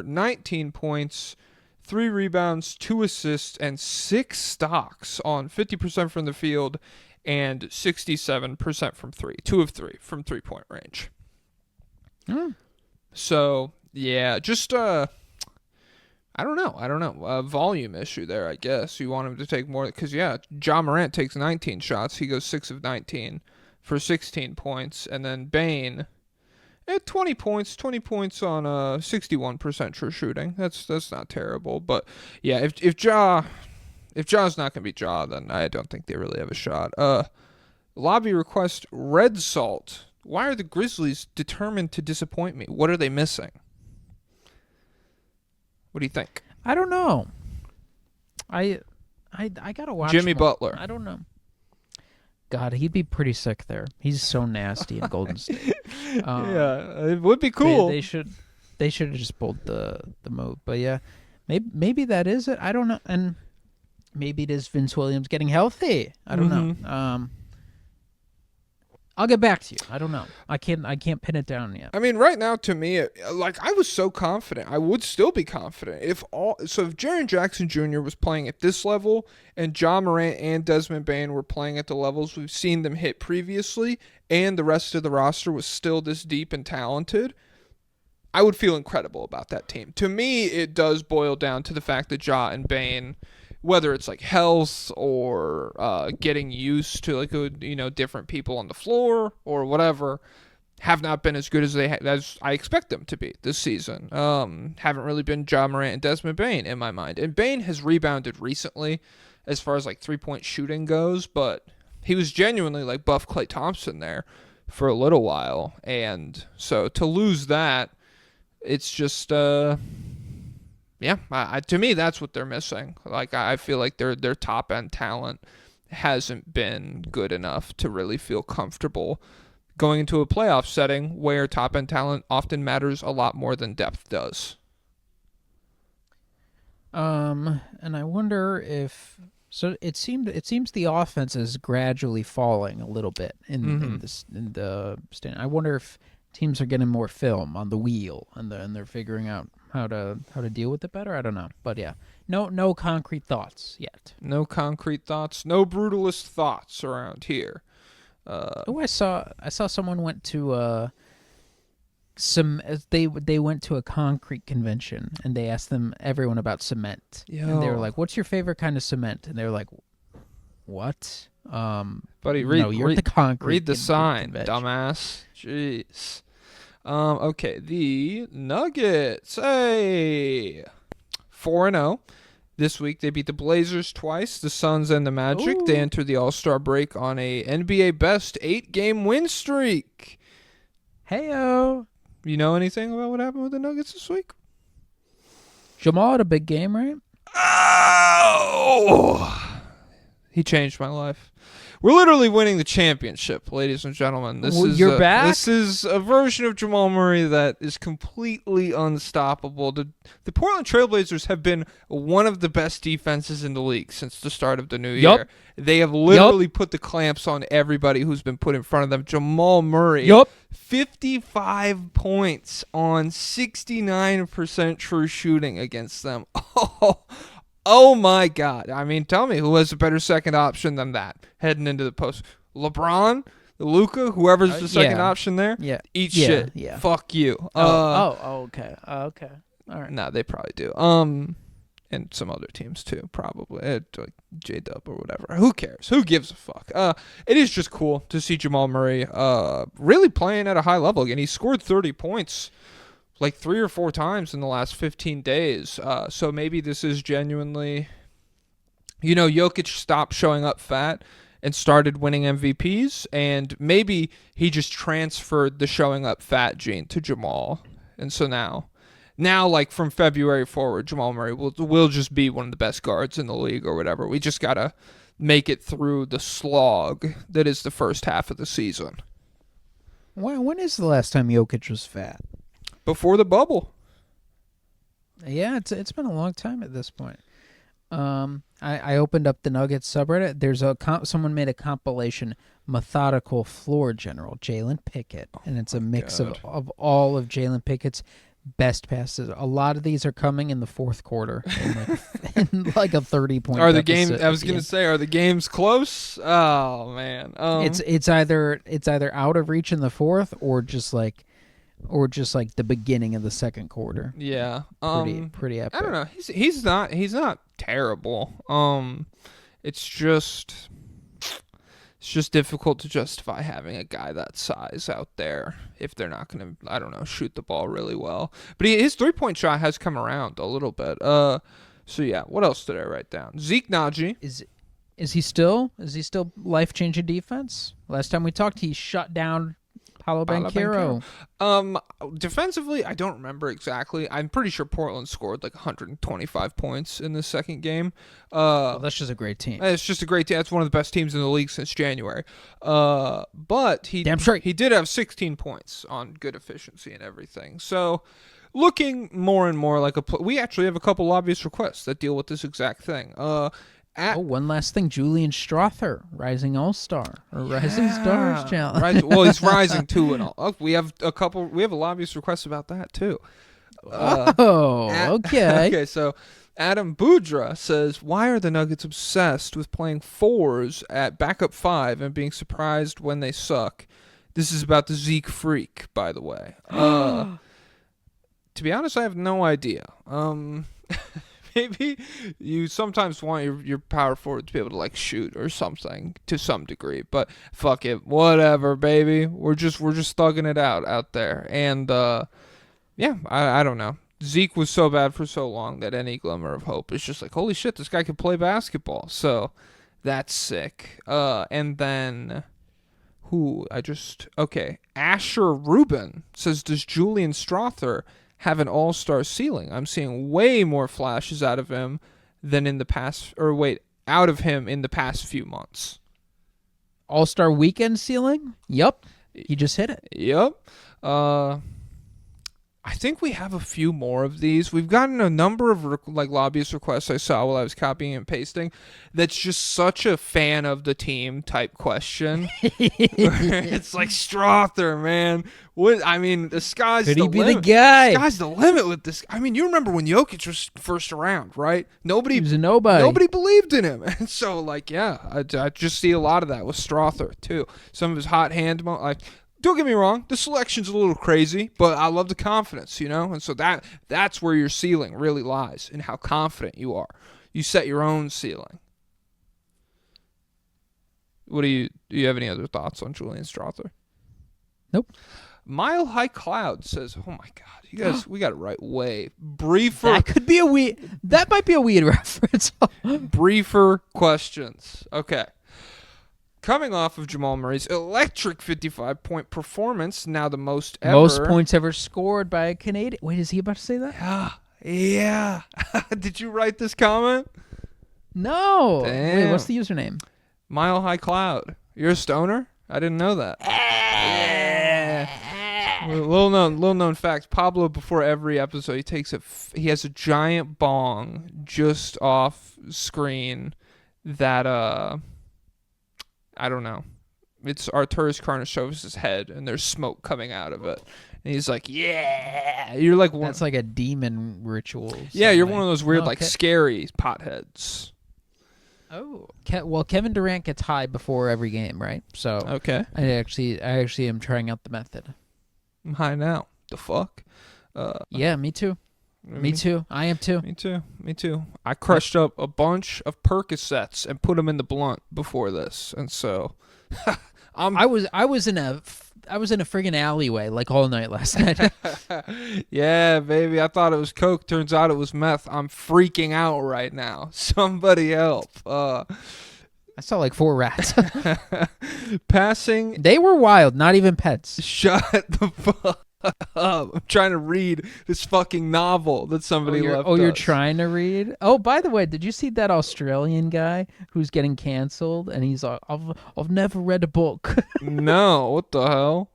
19 points, 3 rebounds, 2 assists, and 6 stocks on 50% from the field and 67% from 3. 2 of 3 from 3-point range. So, yeah, just I don't know. A volume issue there, I guess. You want him to take more because Ja Morant takes 19 shots. He goes 6 of 19. For 16 points, and then Bane at 20 points on 61% true shooting. That's not terrible, but yeah, if Ja's not gonna be Ja, then I don't think they really have a shot. Lobby request Red Salt. Why are the Grizzlies determined to disappoint me? What are they missing? What do you think? I don't know. I gotta watch Jimmy more. Butler. I don't know. God, he'd be pretty sick there. He's so nasty in Golden State. Yeah, it would be cool. They should have just pulled the move. But yeah, maybe that is it. I don't know. And maybe it is Vince Williams getting healthy. I don't know. I'll get back to you. I don't know. I can't pin it down yet. I mean, right now, to me, I was so confident. I would still be confident if Jaren Jackson Jr. was playing at this level, and Ja Morant and Desmond Bain were playing at the levels we've seen them hit previously, and the rest of the roster was still this deep and talented, I would feel incredible about that team. To me, it does boil down to the fact that Ja and Bain, whether it's like health or getting used to different people on the floor or whatever, have not been as good as as I expect them to be this season. Haven't really been Ja Morant and Desmond Bain in my mind. And Bain has rebounded recently as far as like 3-point shooting goes, but he was genuinely like buff Klay Thompson there for a little while. And so to lose that, it's just yeah, to me, that's what they're missing. Like, I feel like their top end talent hasn't been good enough to really feel comfortable going into a playoff setting where top end talent often matters a lot more than depth does. And I wonder if it seems the offense is gradually falling a little bit in the stand. I wonder if teams are getting more film on the wheel and they're figuring out how to deal with it better. I don't know, but yeah, no concrete thoughts yet. No concrete thoughts. No brutalist thoughts around here. I saw someone went to they went to a concrete convention and they asked everyone about cement. And they were like, "What's your favorite kind of cement?" And they were like, "What?" Buddy, you're at the concrete. Read the sign, convention. dumbass. Jeez. Okay, the Nuggets. Hey, 4-0. This week they beat the Blazers twice, the Suns and the Magic. Ooh. They enter the All-Star break on a NBA best 8-game win streak. Heyo. You know anything about what happened with the Nuggets this week? Jamal had a big game, right? Oh, he changed my life. We're literally winning the championship, ladies and gentlemen. You're back? This is a version of Jamal Murray that is completely unstoppable. The Portland Trailblazers have been one of the best defenses in the league since the start of the new year. They have literally put the clamps on everybody who's been put in front of them. Jamal Murray, 55 points on 69% true shooting against them. Oh my God. I mean, tell me who has a better second option than that heading into the post. LeBron, Luka, whoever's the second option there. Yeah. Eat shit. Yeah. Fuck you. Okay. Okay. All right. No, they probably do. And some other teams too, probably. Like J-Dub or whatever. Who cares? Who gives a fuck? It is just cool to see Jamal Murray really playing at a high level again. He scored 30 points like 3 or 4 times in the last 15 days. So maybe this is genuinely, Jokic stopped showing up fat and started winning MVPs, and maybe he just transferred the showing up fat gene to Jamal. And so now like from February forward, Jamal Murray will just be one of the best guards in the league or whatever. We just got to make it through the slog that is the first half of the season. When is the last time Jokic was fat? Before the bubble. Yeah, it's been a long time at this point. I opened up the Nuggets subreddit. There's someone made a compilation, Methodical Floor General, Jalen Pickett, and it's a mix of all of Jalen Pickett's best passes. A lot of these are coming in the fourth quarter in like a 30-point. Are the games? I was gonna say, are the games close? Oh man, it's either out of reach in the fourth or just like the beginning of the second quarter. Yeah. Pretty epic. I don't know. He's not terrible. It's just difficult to justify having a guy that size out there if they're not going to, I don't know, shoot the ball really well. But his 3-point shot has come around a little bit. So yeah, what else did I write down? Zeke Naji. Is he still life-changing defense? Last time we talked, he shut down Paolo Banchero. Defensively, I don't remember exactly. I'm pretty sure Portland scored like 125 points in the second game. Well, that's just a great team. It's just a great team. That's one of the best teams in the league since January. But he did have 16 points on good efficiency and everything. So looking more and more like we actually have a couple obvious requests that deal with this exact thing. One last thing, Julian Strother, Rising All-Star or Rising Stars challenge. Well, he's rising too and all. We have a lobbyist request about that too. Okay. Okay, so Adam Boudra says, why are the Nuggets obsessed with playing 4s at backup 5 and being surprised when they suck? This is about the Zeke freak, by the way. To be honest, I have no idea. Maybe you sometimes want your power forward to be able to like shoot or something to some degree, but fuck it, whatever, baby. We're just thugging it out there, and yeah, I don't know. Zeke was so bad for so long that any glimmer of hope is just like, holy shit, this guy can play basketball. So that's sick. And then Asher Rubin says, does Julian Strother have an all-star ceiling? I'm seeing way more flashes out of him than in the past few months. All-star weekend ceiling? Yup. You just hit it. Yup. I think we have a few more of these. We've gotten a number of lobbyist requests I saw while I was copying and pasting. That's just such a fan of the team type question. It's like Strother, man. The sky's Could the he be limit. the guy? The sky's the limit with this. I mean, you remember when Jokic was first around, right? He was a nobody. Nobody believed in him, and so I just see a lot of that with Strother too. Some of his hot hand, don't get me wrong, the selection's a little crazy, but I love the confidence, and so that's where your ceiling really lies, in how confident you are. You set your own ceiling. What do you have any other thoughts on Julian Strother? Nope. Mile High Cloud says, "Oh my God, you guys, we got it right way briefer." That could be a weird. That might be a weird reference. Briefer questions. Okay. Coming off of Jamal Murray's electric 55-point performance, now the most ever. Most points ever scored by a Canadian. Wait, is he about to say that? Yeah. Did you write this comment? No. Damn. Wait, what's the username? Mile High Cloud. You're a stoner? I didn't know that. Yeah. Little known fact. Pablo, before every episode, he has a giant bong just off screen that I don't know. It's Arturus Carnosaurus' head, and there's smoke coming out of it. And he's like, yeah. You're like one. That's like a demon ritual. Yeah, you're one of those weird, like, Okay. scary potheads. Oh. Well, Kevin Durant gets high before every game, right? So Okay. I actually am trying out the method. I'm high now. The fuck? Yeah, me too. Me too. I am too. Me too. I crushed up a bunch of Percocets and put them in the blunt before this, and so I was in a friggin' alleyway like all night last night. yeah, baby. I thought it was coke. Turns out it was meth. I'm freaking out right now. Somebody help. I saw like 4 rats. Passing. They were wild, not even pets. Shut the fuck up. I'm trying to read this fucking novel that somebody left you're us. trying to read? Oh, by the way, did you see that Australian guy who's getting canceled? And he's like, I've never read a book. No, what the hell?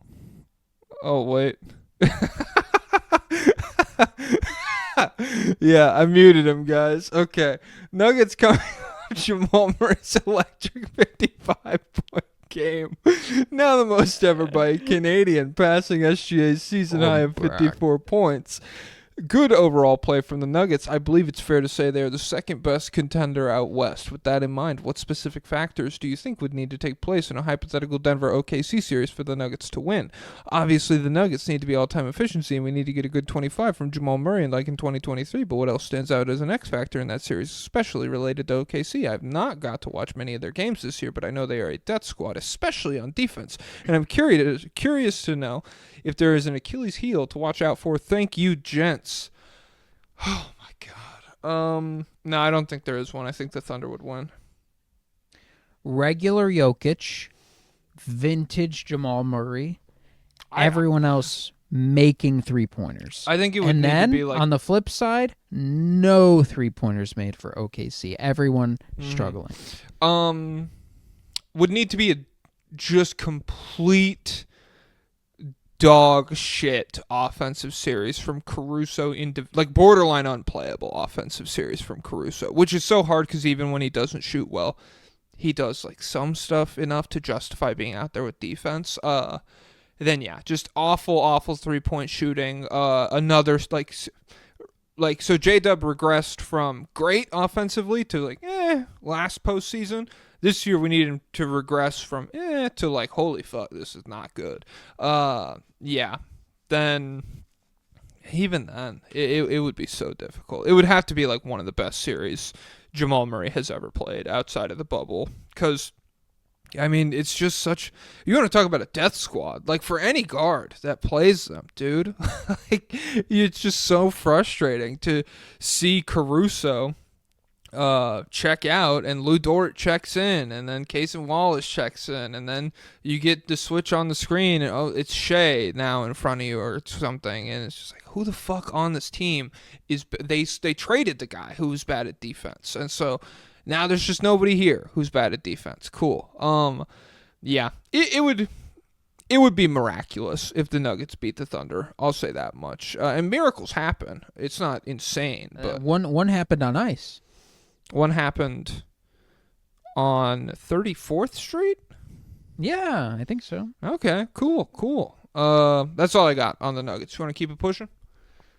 Oh, wait. Yeah, I muted him, guys. Okay. Nuggets coming off Jamal Murray's electric 55-point game. Now the most ever by a Canadian, passing SGA's season high of 54 points. Good overall play from the Nuggets. I believe it's fair to say they are the second best contender out west. With that in mind, what specific factors do you think would need to take place in a hypothetical Denver OKC series for the Nuggets to win? Obviously, the Nuggets need to be all-time efficiency, and we need to get a good 25 from Jamal Murray like in 2023. But what else stands out as an X factor in that series, especially related to OKC? I've not got to watch many of their games this year, but I know they are a death squad, especially on defense. And I'm curious to know if there is an Achilles heel to watch out for. Thank you, gents. Oh my God. No, I don't think there is one. I think the Thunder would win. Regular Jokic, vintage Jamal Murray, everyone else making 3-pointers. I think it would and need then, to be like on the flip side, no 3-pointers made for OKC. Everyone struggling. Would need to be a just complete dog shit offensive series from Caruso into like borderline unplayable offensive series from Caruso, which is so hard because even when he doesn't shoot well, he does like some stuff enough to justify being out there with defense. Then yeah, just awful 3-point shooting. Another so J-Dub regressed from great offensively to like last postseason. This year we need him to regress from to like holy fuck, this is not good. Yeah. Then even then it would be so difficult. It would have to be like one of the best series Jamal Murray has ever played outside of the bubble, cuz I mean, it's just such. You want to talk about a death squad? Like for any guard that plays them, dude. Like it's just so frustrating to see Caruso check out and Lou Dort checks in, and then Cason Wallace checks in, and then you get the switch on the screen, and it's Shea now in front of you or something, and it's just like, who the fuck on this team is? They traded the guy who was bad at defense, and so. Now there's just nobody here who's bad at defense. Cool. Yeah. It would be miraculous if the Nuggets beat the Thunder. I'll say that much. And miracles happen. It's not insane, but One happened on ice. one happened on 34th Street? Yeah, I think so. Okay, cool. That's all I got on the Nuggets. You want to keep it pushing?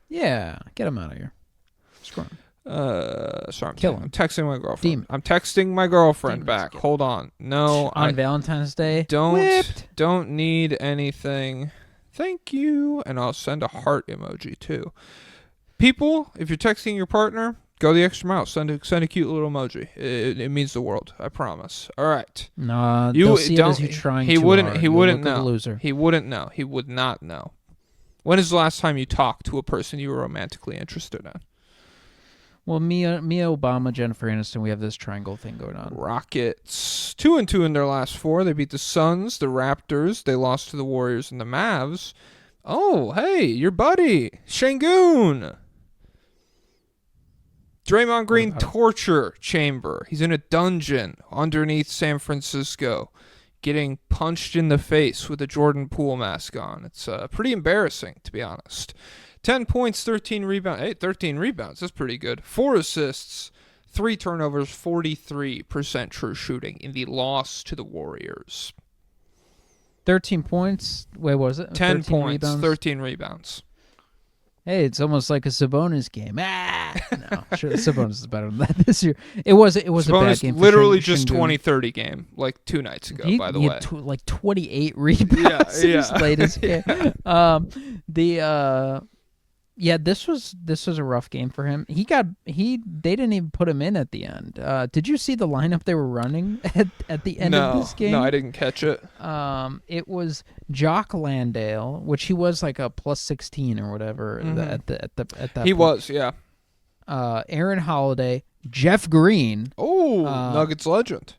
Yeah, get him out of here. Screw him. Sorry, Kill him. I'm texting my girlfriend. Demon. I'm texting my girlfriend Demons, back. kill him. Hold on. No, On Valentine's Day. Don't need anything. Thank you. And I'll send a heart emoji too. People, if you're texting your partner, Go the extra mile. Send a cute little emoji. It means the world. I promise. All right. No, they'll see it as you trying he too wouldn't. hard. He You'll wouldn't look like know. a loser. He wouldn't know. He would not know. When is the last time you talked to a person you were romantically interested in? Well, Mia Obama, Jennifer Aniston, we have this triangle thing going on. Rockets 2-2 in their last 4. They beat the Suns, the Raptors. They lost to the Warriors and the Mavs. Oh, hey, your buddy, Şengün. Draymond Green torture chamber. He's in a dungeon underneath San Francisco, getting punched in the face with a Jordan Poole mask on. It's pretty embarrassing, to be honest. 10 points, 13 rebounds. Hey, 13 rebounds. That's pretty good. 4 assists, 3 turnovers, 43% true shooting in the loss to the Warriors. 13 points. Wait, what was it? 10 points, rebounds? 13 rebounds. Hey, it's almost like a Sabonis game. No, sure, Sabonis is better than that this year. It was a bad game. Literally for just Şengün. 20-30 game, like 2 nights ago, by the He way. had like 28 rebounds in his latest game. This was a rough game for him. They didn't even put him in at the end. Did you see the lineup they were running at the end of this game? No, I didn't catch it. It was Jock Landale, which he was like a plus 16 or whatever at that He point. was, yeah. Aaron Holiday, Jeff Green. Oh, Nuggets legend.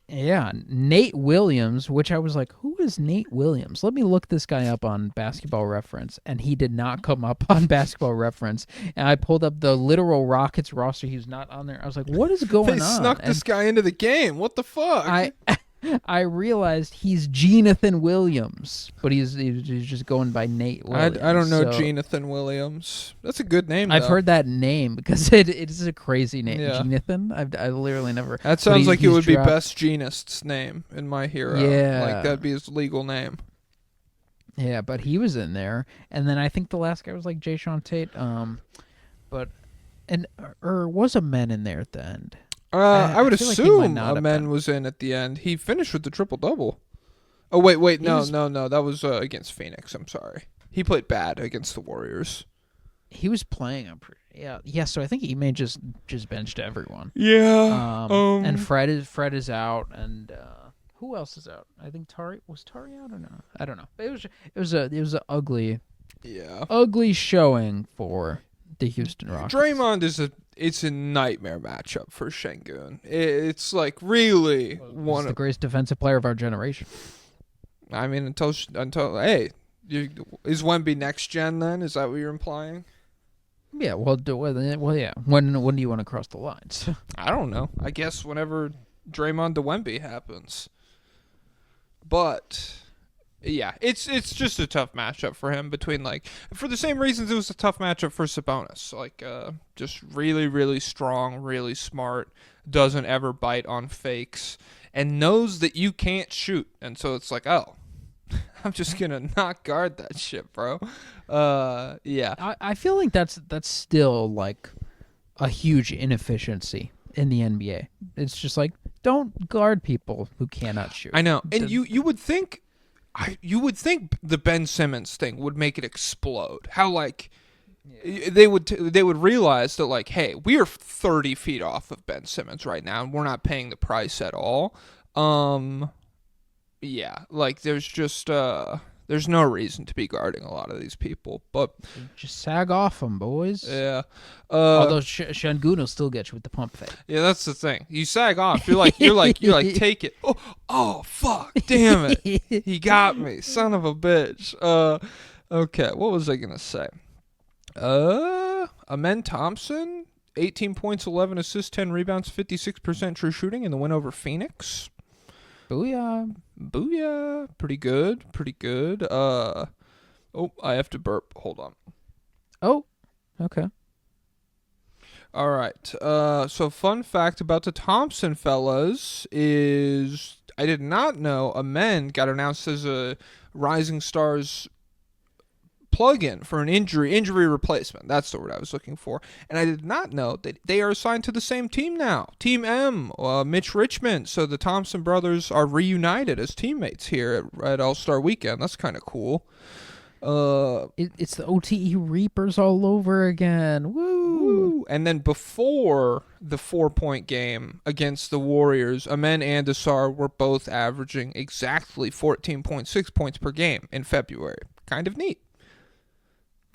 Yeah, Nate Williams, which I was like, who is Nate Williams? Let me look this guy up on Basketball Reference, and he did not come up on Basketball Reference. And I pulled up the literal Rockets roster. He was not on there. I was like, what is going on? They snuck this guy into the game. What the fuck? I realized he's Jonathan Williams, but he's just going by Nate Williams. I don't know so Jonathan Williams. That's a good name, I've though. heard that name because it is a crazy name. Yeah. Jonathan? I literally never... That sounds like it would be dropped- Best Jeanist's name in My Hero. Yeah. Like, that'd be his legal name. Yeah, but he was in there. And then I think the last guy was like Jay Sean Tate. Or was a Men in there at the end? I would feel like he might assume not a have man been. was in at the end. He finished with the triple-double. Oh, wait. No. was- That was against Phoenix. I'm sorry. He played bad against the Warriors. He was playing. Yeah. So I think he may just benched everyone. Yeah. And Fred is out, and who else is out? I think Tari out or no? I don't know. But it was an ugly showing for the Houston Rockets. Draymond it's a nightmare matchup for Şengün. It's like really He's the greatest defensive player of our generation. I mean, until hey, is Wemby next gen? Then is that what you're implying? Yeah. Well, yeah. When do you want to cross the lines? I don't know. I guess whenever Draymond to Wemby happens. But yeah, it's just a tough matchup for him between, like, for the same reasons it was a tough matchup for Sabonis. Like, just really, really strong, really smart, doesn't ever bite on fakes, and knows that you can't shoot. And so it's like, oh, I'm just gonna not guard that shit, bro. Yeah. I feel like that's still like a huge inefficiency in the NBA. It's just like, don't guard people who cannot shoot. I know, and you would think. You would think the Ben Simmons thing would make it explode. How, like, they would realize that, like, hey, we are 30 feet off of Ben Simmons right now, and we're not paying the price at all. Yeah, like, there's just there's no reason to be guarding a lot of these people, but just sag off them, boys. yeah. Although Şengün will still get you with the pump fake. Yeah, that's the thing. You sag off. You're like take it. Oh fuck, damn it. He got me, son of a bitch. Okay, what was I gonna say? Amen Thompson, 18 points, 11 assists, 10 rebounds, 56% true shooting in the win over Phoenix. Booyah. Pretty good. I have to burp. Hold on. Oh, okay. All right. So fun fact about the Thompson fellas is I did not know Amen got announced as a Rising Stars plug-in for an injury replacement. That's the word I was looking for. And I did not know that they are assigned to the same team now. Team M, Mitch Richmond. So the Thompson brothers are reunited as teammates here at All-Star Weekend. That's kind of cool. It's the OTE Reapers all over again. Woo! And then before the 4-point game against the Warriors, Amen and Asar were both averaging exactly 14.6 points per game in February. Kind of neat.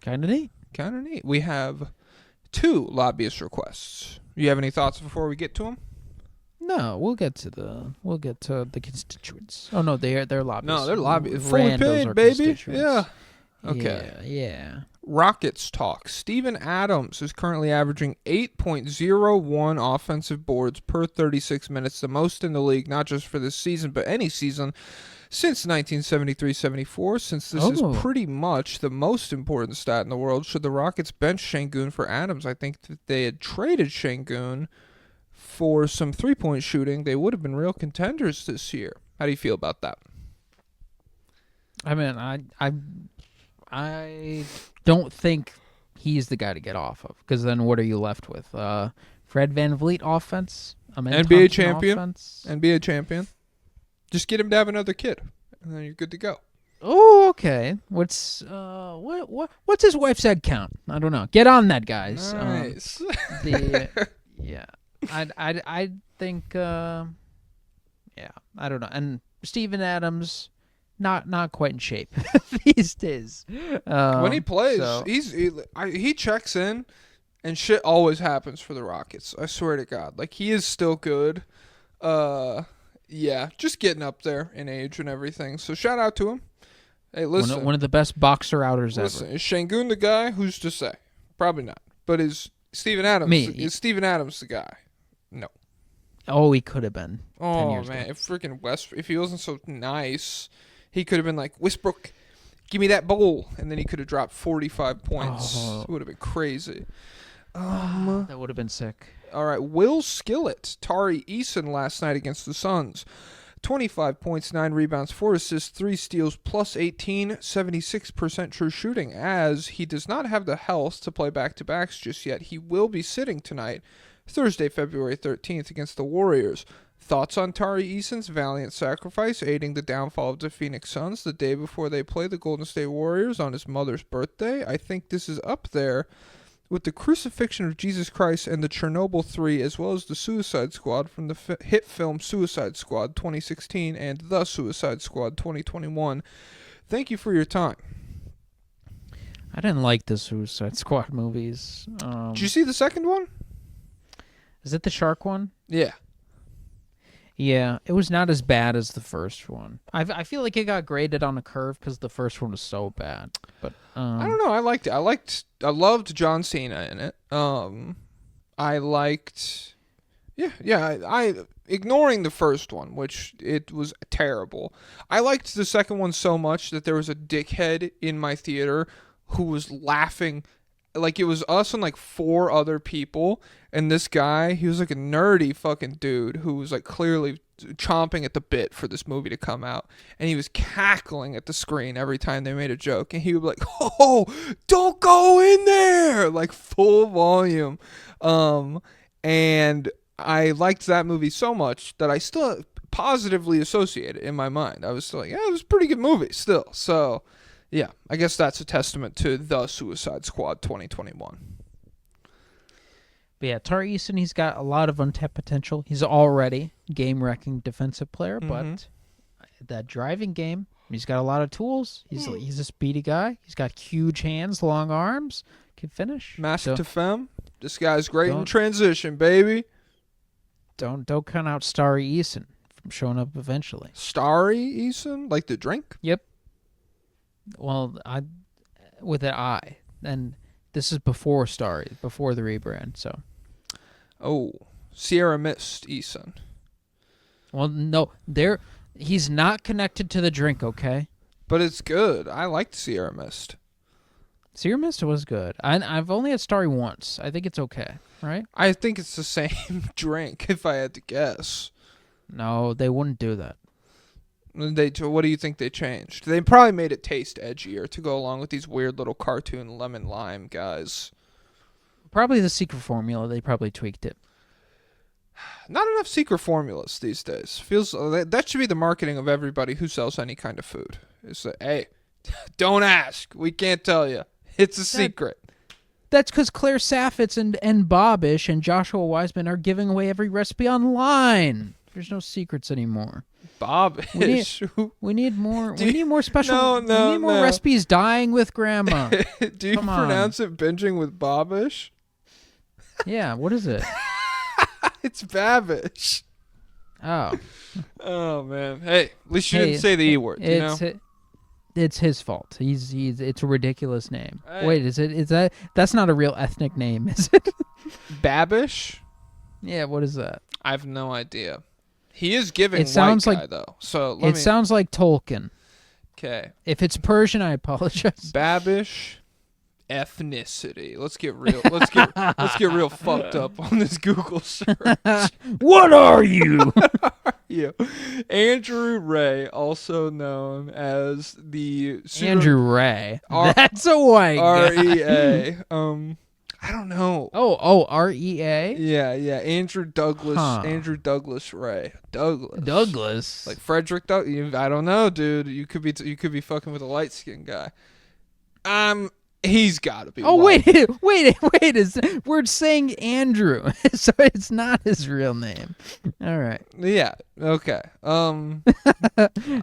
Kind of neat. Kind of neat. We have 2 lobbyist requests. You have any thoughts before we get to them? No, we'll get to the constituents. Oh no, they're lobbyists. No, they're lobbyists. Randos Fully paid, are baby. constituents. Yeah. Okay. Yeah. Rockets talk. Steven Adams is currently averaging 8.01 offensive boards per 36 minutes, the most in the league, not just for this season, but any season since 1973-74. Since this is pretty much the most important stat in the world, should the Rockets bench Şengün for Adams? I think that they had traded Şengün for some three-point shooting. They would have been real contenders this year. How do you feel about that? I mean, I don't think he's the guy to get off of, because then what are you left with? Fred VanVleet offense? NBA champion. Offense? NBA champion. Just get him to have another kid, and then you're good to go. Oh, okay. What's his wife's head count? I don't know. Get on that, guys. Nice. Yeah. I think yeah. I don't know. And Steven Adams, not quite in shape these days. When he plays, he checks in, and shit always happens for the Rockets. I swear to God, like he is still good. Yeah, just getting up there in age and everything. So shout out to him. Hey, listen, one of the best boxer outers ever. Is Şengün the guy? Who's to say? Probably not. But is Steven Adams? Is Steven Adams the guy? No. Oh, he could have been. 10 Oh years man, ago. if he wasn't so nice, he could have been like, Westbrook, give me that bowl, and then he could have dropped 45 points. Oh. It would have been crazy. That would have been sick. All right, Will Skillett, Tari Eason last night against the Suns. 25 points, 9 rebounds, 4 assists, 3 steals, plus 18, 76% true shooting. As he does not have the health to play back-to-backs just yet, he will be sitting tonight, Thursday, February 13th, against the Warriors. Thoughts on Tari Eason's valiant sacrifice, aiding the downfall of the Phoenix Suns the day before they play the Golden State Warriors on his mother's birthday? I think this is up there with the crucifixion of Jesus Christ and the Chernobyl 3, as well as the Suicide Squad from the hit film Suicide Squad 2016 and The Suicide Squad 2021. Thank you for your time. I didn't like the Suicide Squad movies. Did you see the second one? Is it the shark one? Yeah. Yeah, it was not as bad as the first one. I feel like it got graded on a curve because the first one was so bad. But I don't know. I liked it. I loved John Cena in it. I liked. I ignoring the first one, which it was terrible. I liked the second one so much that there was a dickhead in my theater who was laughing. Like, it was us and like 4 other people, and this guy, he was like a nerdy fucking dude who was like clearly chomping at the bit for this movie to come out, and he was cackling at the screen every time they made a joke, and he would be like, "Oh, don't go in there!" like full volume. And I liked that movie so much that I still positively associate it in my mind. I was still like, yeah, it was a pretty good movie still. So yeah, I guess that's a testament to The Suicide Squad 2021. yeah, Tari Eason, he's got a lot of untapped potential. He's already game-wrecking defensive player, but that driving game, he's got a lot of tools. He's a speedy guy. He's got huge hands, long arms, can finish. Master to Femme, this guy's great in transition, baby. Don't count out Starry Eason from showing up eventually. Starry Eason, like the drink? Yep. Well, with an I, and this is before Starry, before the rebrand. So. Oh, Sierra Mist Eason. Well, no, he's not connected to the drink, okay? But it's good. I liked Sierra Mist. Sierra Mist was good. I've only had Starry once. I think it's okay, right? I think it's the same drink, if I had to guess. No, they wouldn't do that. What do you think they changed? They probably made it taste edgier to go along with these weird little cartoon lemon lime guys. Probably the secret formula. They probably tweaked it. Not enough secret formulas these days. Feels that should be the marketing of everybody who sells any kind of food. Is that, hey, Don't ask. We can't tell you. It's a secret. That's because Claire Saffitz and Bobish and Joshua Wiseman are giving away every recipe online. There's no secrets anymore. Bobish. We need more. We need more special. No, we need more recipes. Dying with Grandma. Do you pronounce it binging with Bobish? Yeah. What is it? It's Babish. Oh. Oh man. Hey, at least you didn't say the E word. You know? It's his fault. He's it's a ridiculous name. Hey. Wait, is that's not a real ethnic name, is it? Babish? Yeah, what is that? I have no idea. He is giving It sounds white guy like though. So sounds like Tolkien. Okay. If it's Persian, I apologize. Babish ethnicity. Let's get real. Let's get real fucked up on this Google search. What are you? Yeah. Andrew Ray, also known as the Andrew Ray. That's a white guy. REA. I don't know. Oh, REA? Yeah. Andrew Douglas. Huh. Andrew Douglas Ray. Douglas. Like Frederick Douglas. I don't know, dude. You could be fucking with a light skinned guy. He's got to be. Oh, white. wait. We're saying Andrew, so it's not his real name. All right. Yeah. Okay.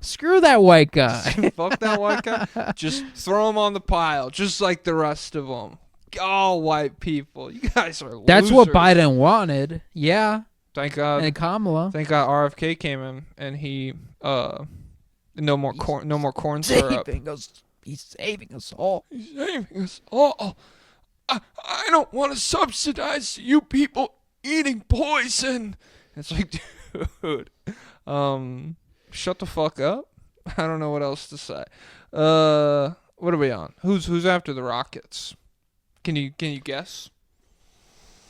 Screw that white guy. Fuck that white guy. Just throw him on the pile, just like the rest of them. All white people. You guys are losers. That's what Biden wanted. Yeah. Thank God. And Kamala. Thank God RFK came in and he no more corn syrup. He's saving us all. He's saving us all. I don't want to subsidize you people eating poison. It's like, dude, shut the fuck up. I don't know what else to say. What are we on? Who's after the Rockets? Can you guess?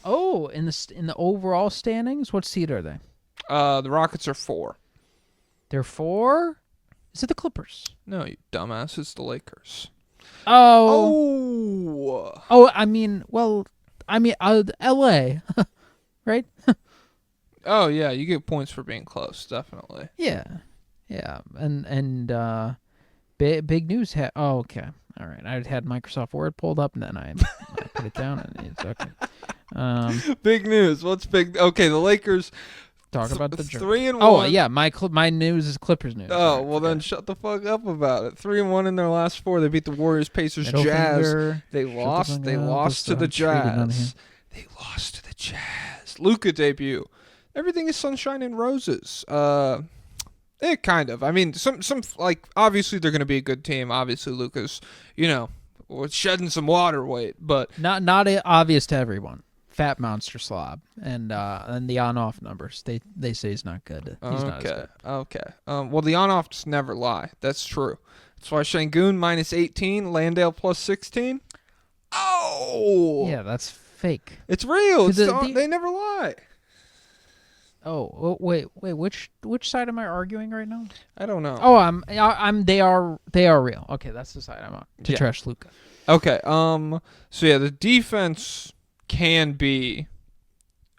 Oh, in the overall standings, what seed are they? The Rockets are 4. They're 4? Is it the Clippers? No, you dumbass. It's the Lakers. Oh. Oh, I mean, L.A., right? Oh, yeah. You get points for being close, definitely. Yeah. And big news. Oh, okay. All right. I had Microsoft Word pulled up, and then I put it down, and it's okay. Big news. What's big? Okay, the Lakers. Talk about the 3-1. Oh yeah, my news is Clippers news. Oh well, then shut the fuck up about it. 3-1 in their last 4. They beat the Warriors, Pacers, Middle Jazz. finger. They lost. They lost to the Jazz. They lost to the Jazz. Luka debut. Everything is sunshine and roses. Kind of. I mean, some like obviously they're gonna be a good team. Obviously Luka's, shedding some water weight, but not obvious to everyone. Fat monster slob, and the on-off numbers. They say he's not good. He's not as good. Okay. Well, the on-offs never lie. That's true. That's why Şengün -18, Landale +16. Oh. Yeah, that's fake. It's real. They never lie. Oh, wait. Which side am I arguing right now? I don't know. Oh, I'm. They are real. Okay, that's the side I'm on. To trash Luka. Okay. So yeah, the defense can be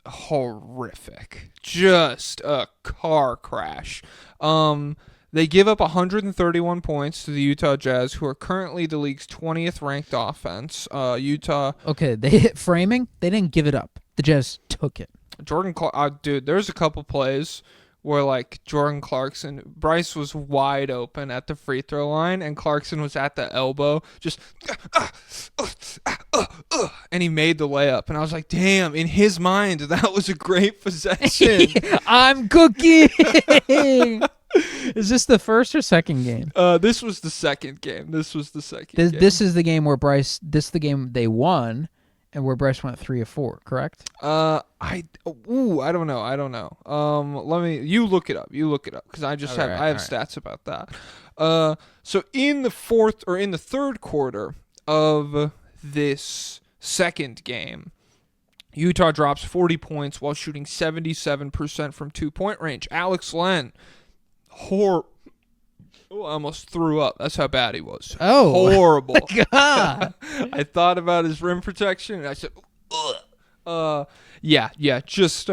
horrific. Just a car crash. They give up 131 points to the Utah Jazz, who are currently the league's 20th ranked offense. Utah. Okay, they hit framing. They didn't give it up. The Jazz took it. Jordan Clark, dude, there's a couple plays where like Jordan Clarkson, Bryce was wide open at the free throw line, and Clarkson was at the elbow, just and he made the layup, and I was like, damn, in his mind, that was a great possession. I'm cooking. Is this the first or second game? This was the second game. This game. This is the game where Bryce. This is the game they won. And where Bryce went 3 of 4, correct? I don't know. You look it up because I have stats about that. So in the third quarter of this second game, Utah drops 40 points while shooting 77% from 2-point range. Alex Len, I almost threw up. That's how bad he was. Oh, horrible! God, I thought about his rim protection, and I said, "Ugh." Just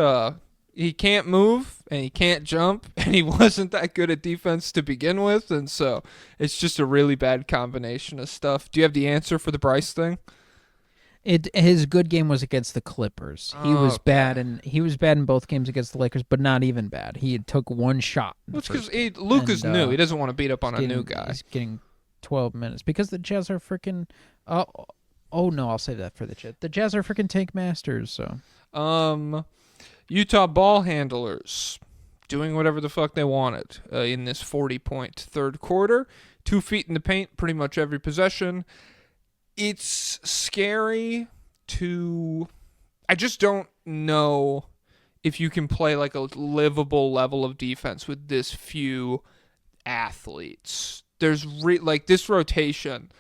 he can't move and he can't jump and he wasn't that good at defense to begin with, and so it's just a really bad combination of stuff. Do you have the answer for the Bryce thing? His good game was against the Clippers. He was Okay. bad, and he was bad in both games against the Lakers, but not even bad. He had took one shot. Well, it's because Luka's And, new. He doesn't want to beat up on a new guy. He's getting 12 minutes because the Jazz are freaking. Oh no, I'll save that for the Jazz. The Jazz are freaking tank masters. So Utah ball handlers doing whatever the fuck they wanted in this 40-point third quarter. 2 feet in the paint pretty much every possession. It's scary to... I just don't know if you can play like a livable level of defense with this few athletes. There's like this rotation.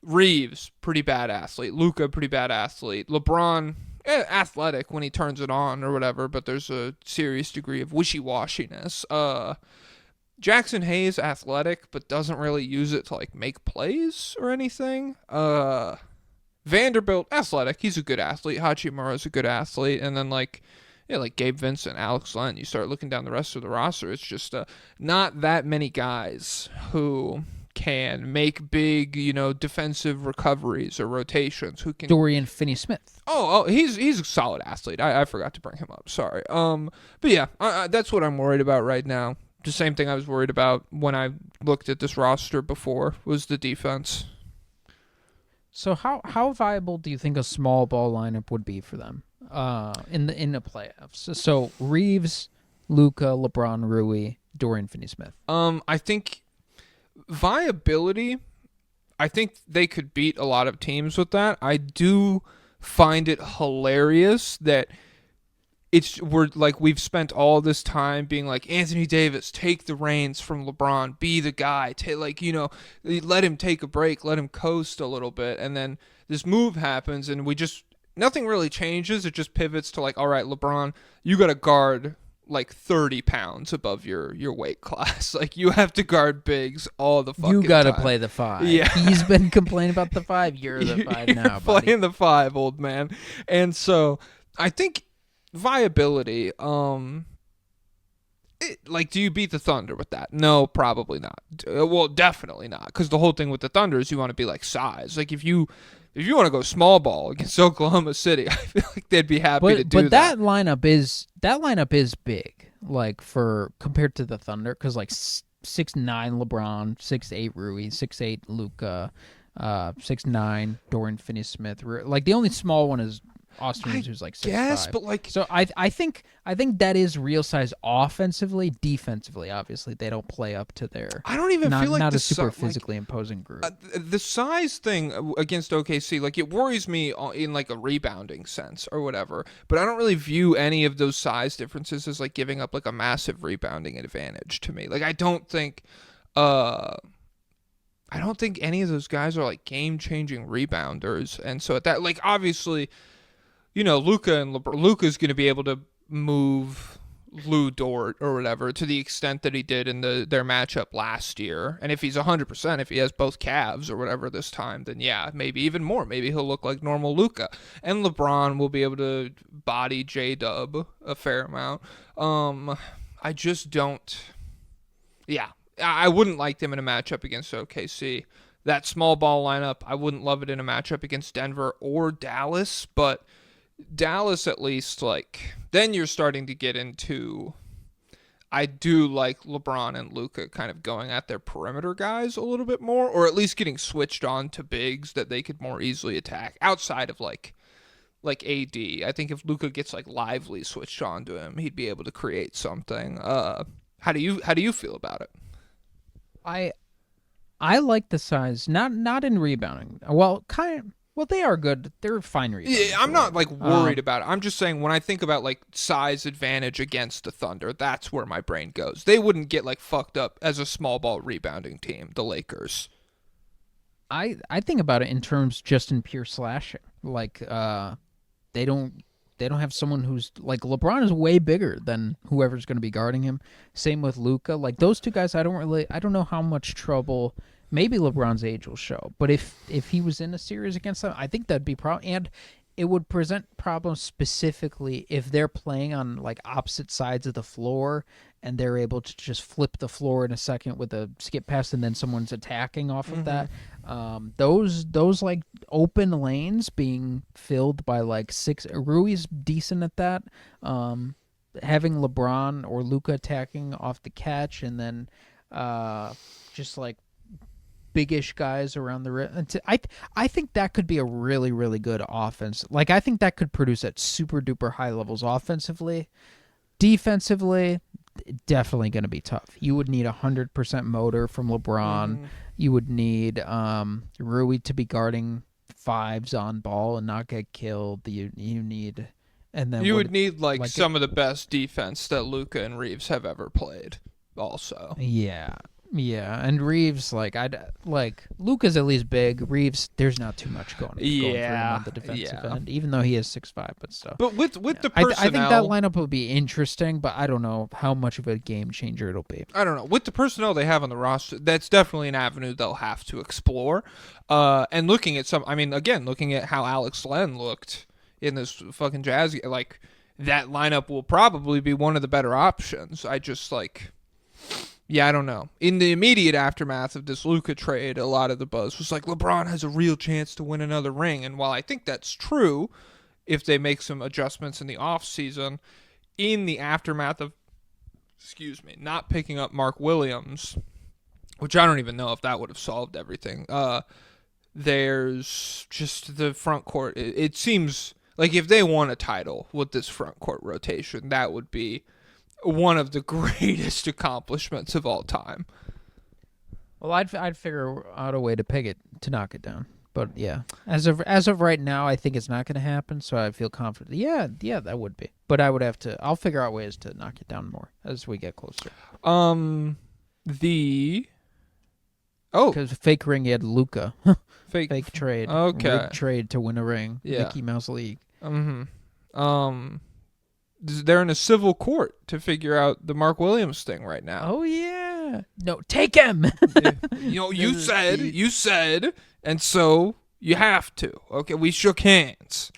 Reeves, pretty bad athlete. Luka, pretty bad athlete. LeBron, athletic when he turns it on or whatever, but there's a serious degree of wishy-washiness. Jackson Hayes, athletic, but doesn't really use it to like make plays or anything. Vanderbilt, athletic. He's a good athlete. Hachimura's a good athlete. And then like Gabe Vincent, Alex Len, you start looking down the rest of the roster, it's just not that many guys who can make big, defensive recoveries or rotations. Who can Dorian Finney-Smith. Oh, he's a solid athlete. I forgot to bring him up. Sorry. But yeah, that's what I'm worried about right now. The same thing I was worried about when I looked at this roster before was the defense. So how viable do you think a small ball lineup would be for them in the playoffs? So Reeves, Luka, LeBron, Rui, Dorian Finney-Smith. I think viability, I think they could beat a lot of teams with that. I do find it hilarious that we've spent all this time being like, Anthony Davis, take the reins from LeBron, be the guy, let him take a break, let him coast a little bit, and then this move happens and nothing really changes. It just pivots to like, all right, LeBron, you got to guard like 30 pounds above your weight class. Like, you have to guard bigs all the fucking time. You gotta play the 5. Yeah. He's been complaining about the 5. You're the 5 You're now, buddy. playing the 5, old man. And so I think viability, do you beat the Thunder with that? No, probably not. Well, definitely not, because the whole thing with the Thunder is you want to be like size. Like, if you want to go small ball against Oklahoma City, I feel like they'd be happy to do that. But that lineup is big, like, for compared to the Thunder, because like 6'9" LeBron, 6'8" Rui, 6'8" Luka, 6'9" Dorian Finney-Smith. Like, the only small one is Austin Reeves, who's like 6'5". Yes, but like, so I think that is real size offensively. Defensively, obviously, they don't play up to their. I don't even feel like not the a super physically imposing group. The size thing against OKC, like, it worries me in like a rebounding sense or whatever. But I don't really view any of those size differences as like giving up like a massive rebounding advantage to me. Like, I don't think any of those guys are like game-changing rebounders, and so at that, like, obviously, Luka's going to be able to move Lou Dort or whatever to the extent that he did in their matchup last year. And if he's 100%, if he has both calves or whatever this time, then yeah, maybe even more. Maybe he'll look like normal Luka. And LeBron will be able to body J-Dub a fair amount. I just don't... Yeah, I wouldn't like them in a matchup against OKC. That small ball lineup, I wouldn't love it in a matchup against Denver or Dallas, but Dallas, at least, like, then you're starting to get into, I do like LeBron and Luka kind of going at their perimeter guys a little bit more, or at least getting switched on to bigs that they could more easily attack outside of like AD. I think if Luka gets like Lively switched on to him, he'd be able to create something. How do you feel about it? I like the size, not in rebounding. Well, they are good. They're fine rebounders. Yeah, I'm not like worried about it. I'm just saying, when I think about like size advantage against the Thunder, that's where my brain goes. They wouldn't get like fucked up as a small ball rebounding team, the Lakers. I think about it in terms just in pure slashing. Like, they don't have someone who's like, LeBron is way bigger than whoever's going to be guarding him. Same with Luka. Like, those two guys, I don't know how much trouble. Maybe LeBron's age will show, but if he was in a series against them, I think that'd be problem. And it would present problems specifically if they're playing on like opposite sides of the floor and they're able to just flip the floor in a second with a skip pass and then someone's attacking off of that. Those like open lanes being filled by like six. Rui's decent at that. Having LeBron or Luka attacking off the catch and then just like biggish guys around the rim. I think that could be a really, really good offense. Like, I think that could produce at super duper high levels offensively. Defensively, definitely going to be tough. You would need 100% motor from LeBron. You would need Rui to be guarding fives on ball and not get killed. You need, and then you would need like some of the best defense that Luka and Reeves have ever played. Also, yeah, and Reeves, like Luka's at least big. Reeves, there's not too much going for him on the defensive end, even though he is 6'5", but still. But with the personnel, I think that lineup will be interesting, but I don't know how much of a game changer it'll be. I don't know. With the personnel they have on the roster, that's definitely an avenue they'll have to explore. And looking at looking at how Alex Len looked in this fucking Jazz, like that lineup will probably be one of the better options. I just like. Yeah, I don't know. In the immediate aftermath of this Luka trade, a lot of the buzz was like, LeBron has a real chance to win another ring. And while I think that's true, if they make some adjustments in the offseason, in the aftermath of, not picking up Mark Williams, which I don't even know if that would have solved everything, there's just the front court. It seems like if they won a title with this front court rotation, that would be one of the greatest accomplishments of all time. Well, I'd figure out a way to knock it down. But yeah, as of right now, I think it's not going to happen. So I feel confident. Yeah, that would be. But I'll figure out ways to knock it down more as we get closer. Because fake ring, you had Luka. fake trade. Okay. Rigged trade to win a ring. Yeah. Mickey Mouse League. They're in a civil court to figure out the Mark Williams thing right now. Oh yeah. No, take him. You said, and so you have to. Okay, we shook hands.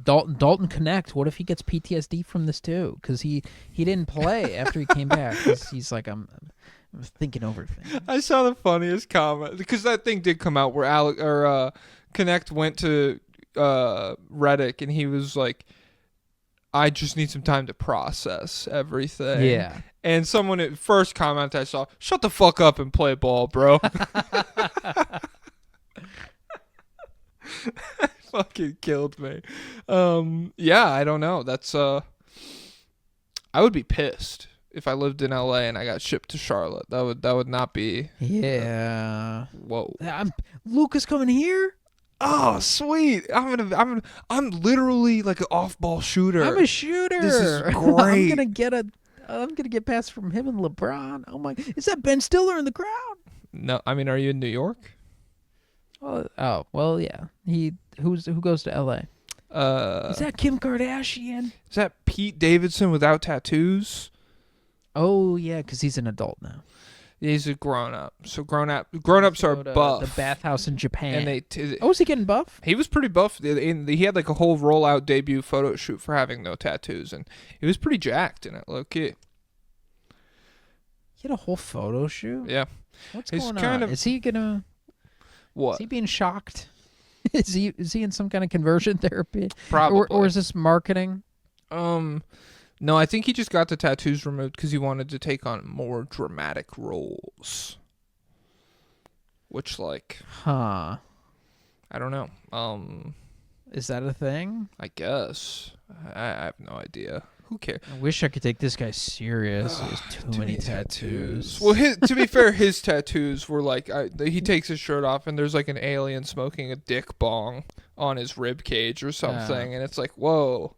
Dalton Connect. What if he gets PTSD from this too? Because he didn't play after he came back. He's like, I'm thinking over things. I saw the funniest comment because that thing did come out where Connect went to Reddick and he was like, I just need some time to process everything. Yeah. And someone at first comment I saw, shut the fuck up and play ball, bro. Fucking killed me. Yeah, I don't know. That's I would be pissed if I lived in LA and I got shipped to Charlotte. That would not be. Yeah. Whoa. Luka's coming here. Oh, sweet! I'm literally like an off-ball shooter. I'm a shooter. This is great. I'm gonna get past from him and LeBron. Oh my! Is that Ben Stiller in the crowd? No, I mean, are you in New York? Oh, well, yeah. Who goes to L.A.? Is that Kim Kardashian? Is that Pete Davidson without tattoos? Oh yeah, because he's an adult now. He's a grown-up. So grown-ups are buff. The bathhouse in Japan. And is he getting buff? He was pretty buff. He had like a whole rollout debut photo shoot for having no tattoos, and he was pretty jacked in it, low-key. He had a whole photo shoot? Yeah. What's going on? Is he gonna... What? Is he being shocked? Is he in some kind of conversion therapy? Probably. Or is this marketing? No, I think he just got the tattoos removed because he wanted to take on more dramatic roles. Which, like... Huh. I don't know. Is that a thing? I guess. I have no idea. Who cares? I wish I could take this guy serious. He has too many tattoos. Well, to be fair, his tattoos were like... he takes his shirt off and there's like an alien smoking a dick bong on his rib cage or something. And it's like, whoa...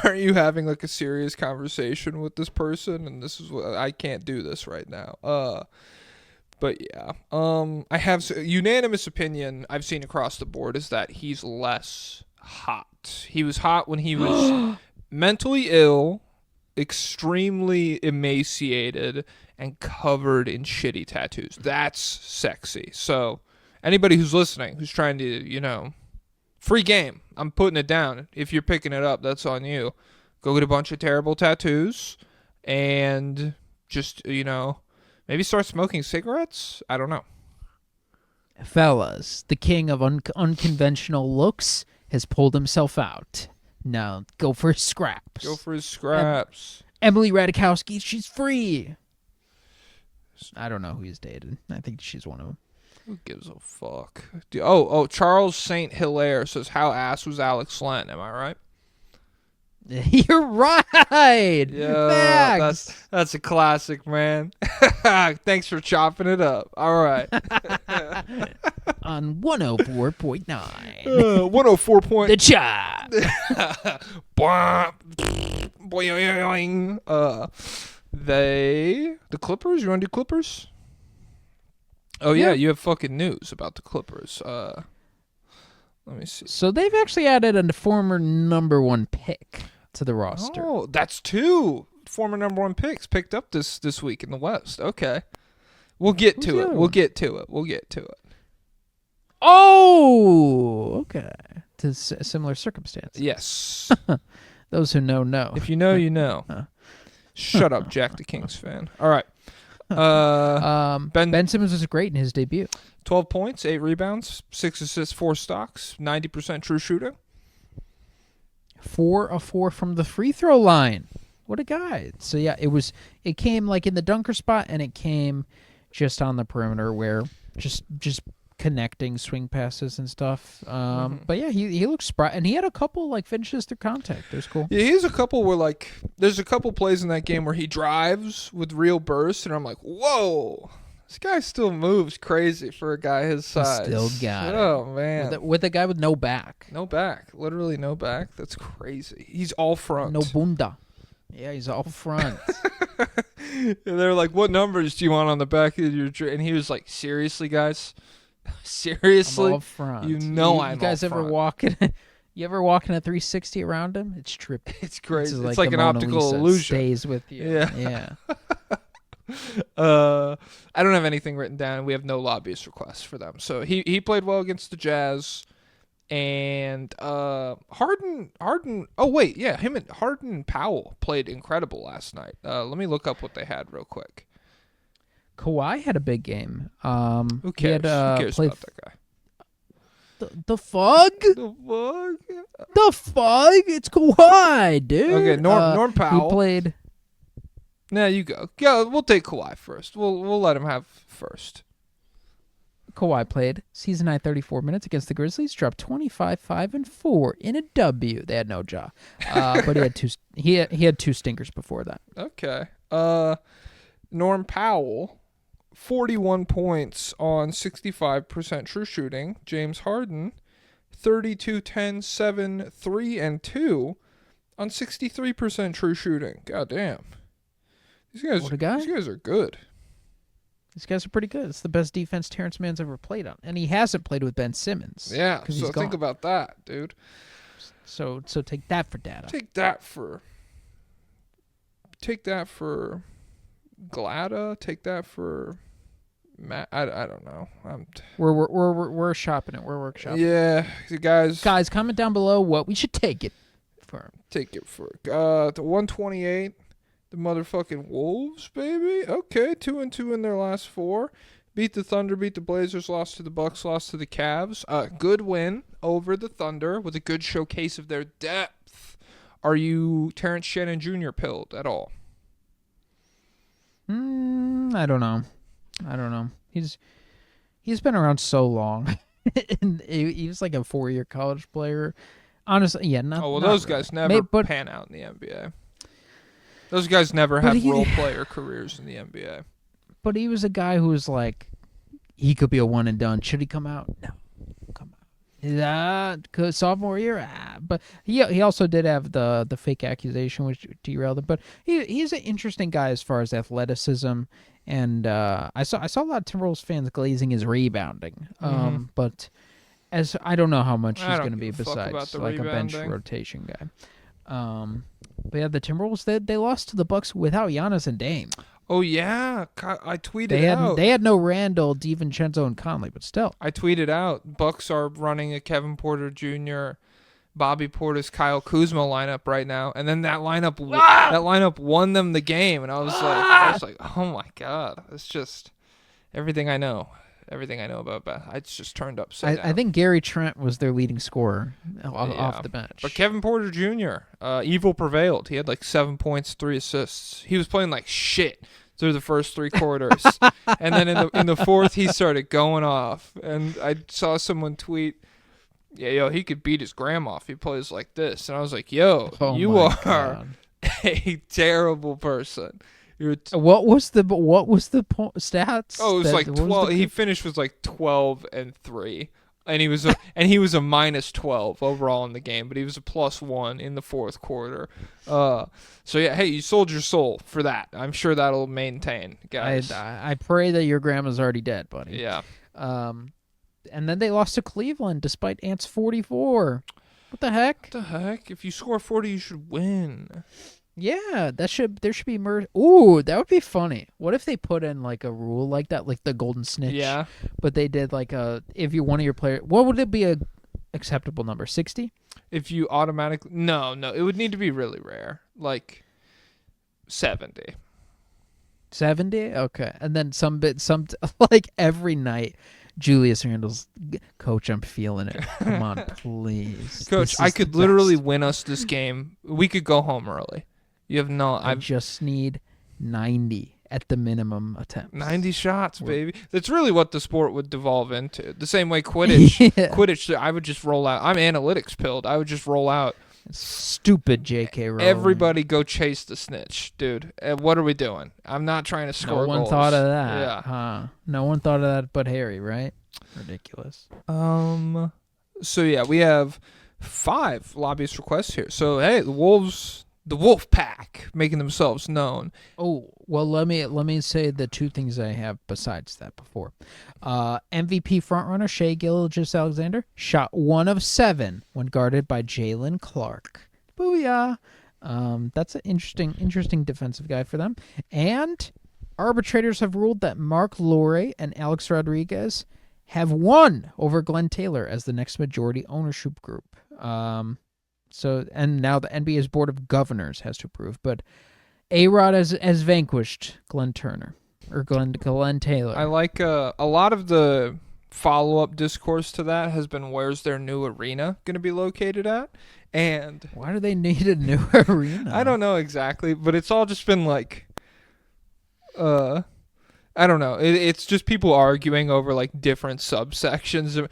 Are you having like a serious conversation with this person? And this is what I can't do this right now. But yeah, I have unanimous opinion I've seen across the board is that he's less hot. He was hot when he was mentally ill, extremely emaciated, and covered in shitty tattoos. That's sexy. So anybody who's listening, who's trying to, Free game. I'm putting it down. If you're picking it up, that's on you. Go get a bunch of terrible tattoos and just, maybe start smoking cigarettes? I don't know. Fellas, the king of unconventional looks has pulled himself out. Now, go for his scraps. Go for his scraps. Emily Ratajkowski, she's free. I don't know who he's dated. I think she's one of them. Who gives a fuck? Charles St. Hilaire says, how ass was Alex Len? Am I right? You're right. Yeah, Facts. that's a classic, man. Thanks for chopping it up. All right. On 104.9. 104 point. The Chop. The Clippers? You want to do Clippers? Oh, yeah, you have fucking news about the Clippers. Let me see. So they've actually added a former number 1 pick to the roster. Oh, that's 2 former number 1 picks picked up this week in the West. Okay. We'll get to it. We'll get to it. Oh, okay. To a similar circumstance. Yes. Those who know. If you know, you know. Shut up, Jack the Kings fan. All right. Ben Simmons was great in his debut. 12 points, 8 rebounds, 6 assists, 4 stocks, 90% true shooting. 4 of 4 from the free throw line. What a guy. So yeah, it came like in the dunker spot, and it came just on the perimeter where just connecting swing passes and stuff. But yeah, he looks spry, and he had a couple like finishes through contact. It was cool. Yeah, he has a couple where there's a couple plays in that game where he drives with real bursts, and I'm like, whoa, this guy still moves crazy for a guy his size. Still got it. Oh man, with a guy with no back. No back, literally no back. That's crazy. He's all front. No bunda. Yeah, he's all front. And they're like, what numbers do you want on the back of your jersey? And he was like, seriously, guys? Seriously? I'm all front. You You guys ever walk in? You ever walk in a 360 around him? It's trippy. It's crazy. It's like the an Mona optical Lisa illusion. Stays with you. Yeah. I don't have anything written down. We have no lobbyist requests for them. So he played well against the Jazz. And Harden. Oh wait, yeah, him and Harden and Powell played incredible last night. Let me look up what they had real quick. Kawhi had a big game. Who cares? Who cares about that guy? The fug? The fuck? The fug? It's Kawhi, dude. Okay, Norm Powell. He played. Nah, you go. Yeah, we'll take Kawhi first. We'll let him have first. Kawhi played season high 34 minutes against the Grizzlies, dropped 25, 5, and 4 in a W. They had no jaw, but he had 2 stinkers before that. Okay. Norm Powell, 41 points on 65% true shooting. James Harden, 32, 10, 7, 3, and 2 on 63% true shooting. God damn. These guys are good. These guys are pretty good. It's the best defense Terrence Mann's ever played on. And he hasn't played with Ben Simmons. Yeah, so think about that, dude. So take that for data. Take that for Glada. Take that for Matt. I don't know. We're shopping it. We're workshopping. Yeah, the guys, comment down below what we should take it for. Take it for the 128. The motherfucking Wolves, baby. Okay, 2-2 in their last 4. Beat the Thunder, beat the Blazers, lost to the Bucks, lost to the Cavs. Good win over the Thunder with a good showcase of their depth. Are you Terrence Shannon Jr. pilled at all? I don't know. He's been around so long. And he was like a 4-year college player. Honestly, yeah. Those guys never pan out in the NBA. Those guys never have role player careers in the NBA. But he was a guy who was like, he could be a one and done. Should he come out? No, come out. Sophomore year, but he also did have the fake accusation, which derailed him. But he's an interesting guy as far as athleticism, and I saw a lot of Timberwolves fans glazing his rebounding. But as I don't know how much he's going to be besides like a bench rotation guy. But yeah, the Timberwolves they lost to the Bucks without Giannis and Dame. Oh yeah, I tweeted They had out. they had no Randall, DiVincenzo, and Conley, but still. I tweeted out. Bucks are running a Kevin Porter Jr., Bobby Portis, Kyle Kuzma lineup right now, and then that lineup won them the game, and I was like, oh my god, it's just everything I know. Everything I know about it's just turned upside down. I think Gary Trent was their leading scorer off the bench. But Kevin Porter Jr., evil prevailed. He had like 7 points, 3 assists. He was playing like shit through the first 3 quarters, and then in the fourth he started going off. And I saw someone tweet, "Yeah, yo, he could beat his grandma if he plays like this." And I was like, "Yo, you are God. a terrible person." What was the stats? Oh, it was like 12. He finished with like 12 and 3, and he was a minus 12 overall in the game, but he was a +1 in the fourth quarter. So yeah, hey, you sold your soul for that. I'm sure that'll maintain, guys. I pray that your grandma's already dead, buddy. Yeah. And then they lost to Cleveland despite Ant's 44. What the heck? What the heck? If you score 40, you should win. Yeah, there should be Ooh, that would be funny. What if they put in like a rule like that, like the golden snitch? Yeah. But they did like if you one of your players, what would it be a acceptable number? 60? If you automatically no, it would need to be really rare, like 70. 70? Okay, and then some like every night. Julius Randle's, Coach, I'm feeling it. Come on, please. Coach, I could literally win us this game. We could go home early. You have no... I just need 90 at the minimum attempts. 90 shots, baby. That's really what the sport would devolve into. The same way Quidditch. Yeah. Quidditch, I would just roll out. I'm analytics pilled. I would just roll out. Stupid J.K. Rowling. Everybody go chase the snitch, dude. What are we doing? I'm not trying to score No one goals. thought of that. Yeah. Huh? No one thought of that but Harry, right? Ridiculous. So yeah, we have 5 lobbyist requests here. So hey, the Wolf Pack, making themselves known. Oh, well, let me say the 2 things I have besides that before. MVP frontrunner Shai Gilgeous-Alexander shot 1 of 7 when guarded by Jalen Clark. Booyah! That's an interesting defensive guy for them. And arbitrators have ruled that Mark Lowry and Alex Rodriguez have won over Glenn Taylor as the next majority ownership group. So, and now the NBA's Board of Governors has to approve, but A-Rod has vanquished Glenn Taylor. I like a lot of the follow-up discourse to that has been, where's their new arena going to be located at? And why do they need a new arena? I don't know exactly, but it's all just been like, I don't know. It's just people arguing over like different subsections.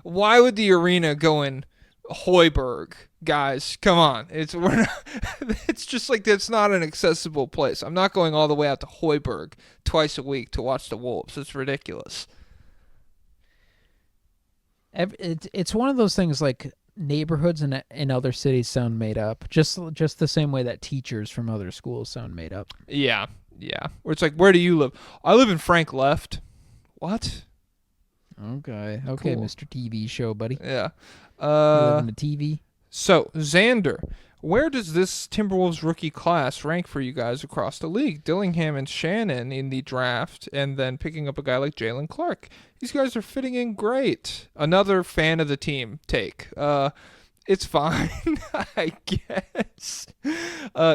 Why would the arena go in Hoiberg? Guys, come on. It's just like it's not an accessible place. I'm not going all the way out to Hoiberg twice a week to watch the Wolves. It's ridiculous. It's one of those things like neighborhoods in other cities sound made up, just the same way that teachers from other schools sound made up. Yeah. Where it's like, where do you live? I live in Frank Left. What? Okay, Cool. Mr. TV show, buddy. Yeah. You live in the TV. So, Xander, where does this Timberwolves rookie class rank for you guys across the league? Dillingham and Shannon in the draft, and then picking up a guy like Jalen Clark. These guys are fitting in great. Another fan of the team take. It's fine, I guess.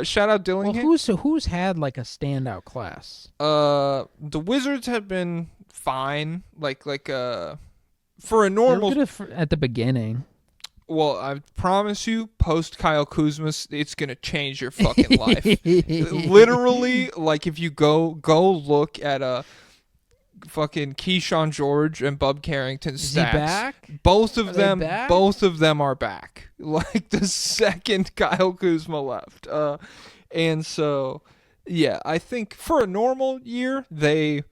Shout out Dillingham. Well, who's had like a standout class? The Wizards have been fine. Like for a normal. They're good at the beginning. Well, I promise you, post Kyle Kuzma, it's gonna change your fucking life. Literally, like if you go look at fucking Keyshawn George and Bub Carrington's Is stats. he back? Both of them are back. Like the second Kyle Kuzma left. And so yeah, I think for a normal year it'd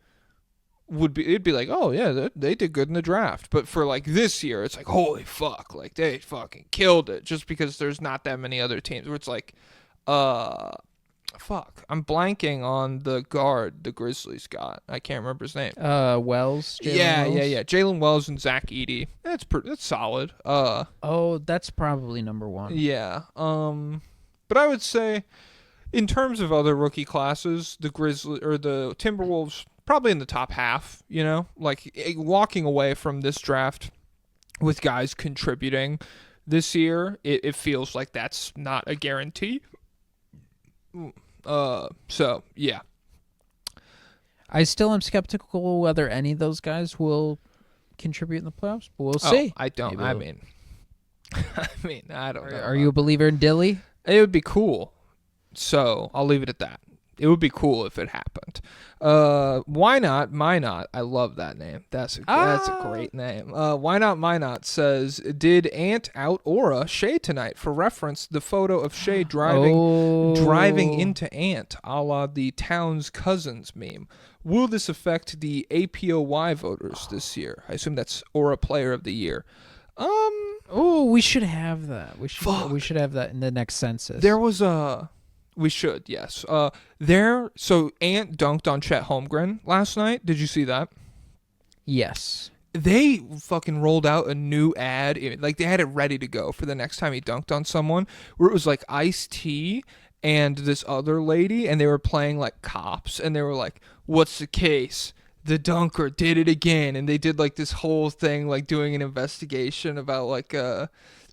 be like, oh yeah, they did good in the draft. But for like this year, it's like, holy fuck, like they fucking killed it, just because there's not that many other teams where it's like, fuck, I'm blanking on the guard the Grizzlies got. I can't remember his name. Wells. Yeah. Jalen Wells and Zach Edey. That's solid. Oh, that's probably number 1. Yeah. But I would say, in terms of other rookie classes, the Timberwolves probably in the top half. You know, like walking away from this draft with guys contributing this year, it feels like that's not a guarantee. So yeah. I still am skeptical whether any of those guys will contribute in the playoffs, but we'll see. I don't. Maybe I they'll- mean, I don't know. Are you a believer in Dilly? It would be cool. So I'll leave it at that. It would be cool if it happened. Why not? My not. I love that name. That's a great name. Why not? My not says, did Ant out Aura Shay tonight? For reference, the photo of Shay driving into Ant, a la the Towns Cousins meme. Will this affect the APOY voters this year? I assume that's Aura Player of the Year. Oh, we should have that. We should have that in the next census. There was we should, yes. So Ant dunked on Chet Holmgren last night. Did you see that? Yes. They fucking rolled out a new ad. Like, they had it ready to go for the next time he dunked on someone, where it was like Ice-T and this other lady, and they were playing like cops, and they were like, what's the case? The dunker did it again. And they did like this whole thing, like doing an investigation about like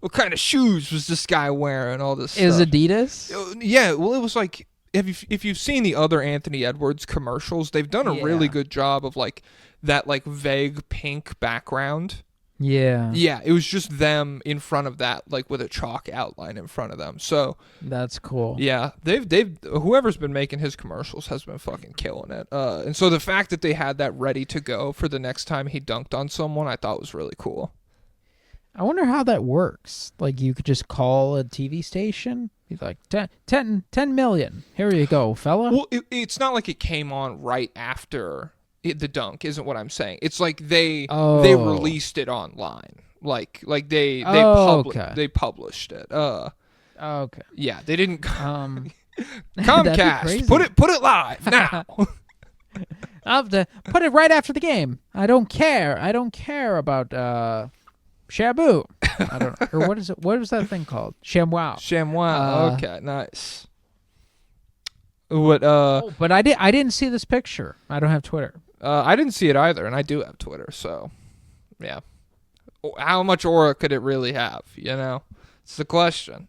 what kind of shoes was this guy wearing, all this Is stuff. Adidas? Yeah, well, it was like, if you've seen the other Anthony Edwards commercials, they've done a really good job of like that like vague pink background. Yeah. Yeah, it was just them in front of that, like with a chalk outline in front of them. So That's cool. yeah, they've whoever's been making his commercials has been fucking killing it. And so the fact that they had that ready to go for the next time he dunked on someone, I thought was really cool. I wonder how that works. Like, you could just call a TV station, be like, 10 million. Here you go, fella. Well, it's not like it came on right after the dunk, isn't what I'm saying. It's like they released it online. Like they published it. Okay. Yeah, they didn't. That'd be Comcast, crazy. put it live now. I'll have to put it right after the game. I don't care. I don't care about Shabu. I don't know. Or what is it? What is that thing called? ShamWow. ShamWow. Okay, nice. What? But I didn't see this picture. I don't have Twitter. I didn't see it either, and I do have Twitter, so yeah. How much aura could it really have? You know, it's the question.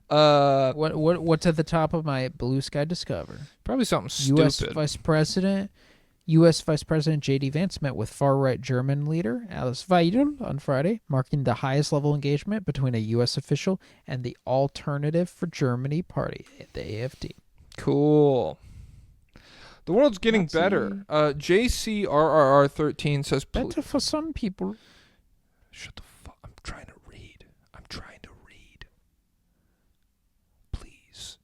What's at the top of my Blue Sky Discover? Probably something stupid. U.S. Vice President J.D. Vance met with far-right German leader Alice Weidel on Friday, marking the highest level engagement between a U.S. official and the Alternative for Germany party, the AfD. Cool. The world's getting better. JCRRR13 says... Better for some people. Shut the fuck. I'm trying to read. Please.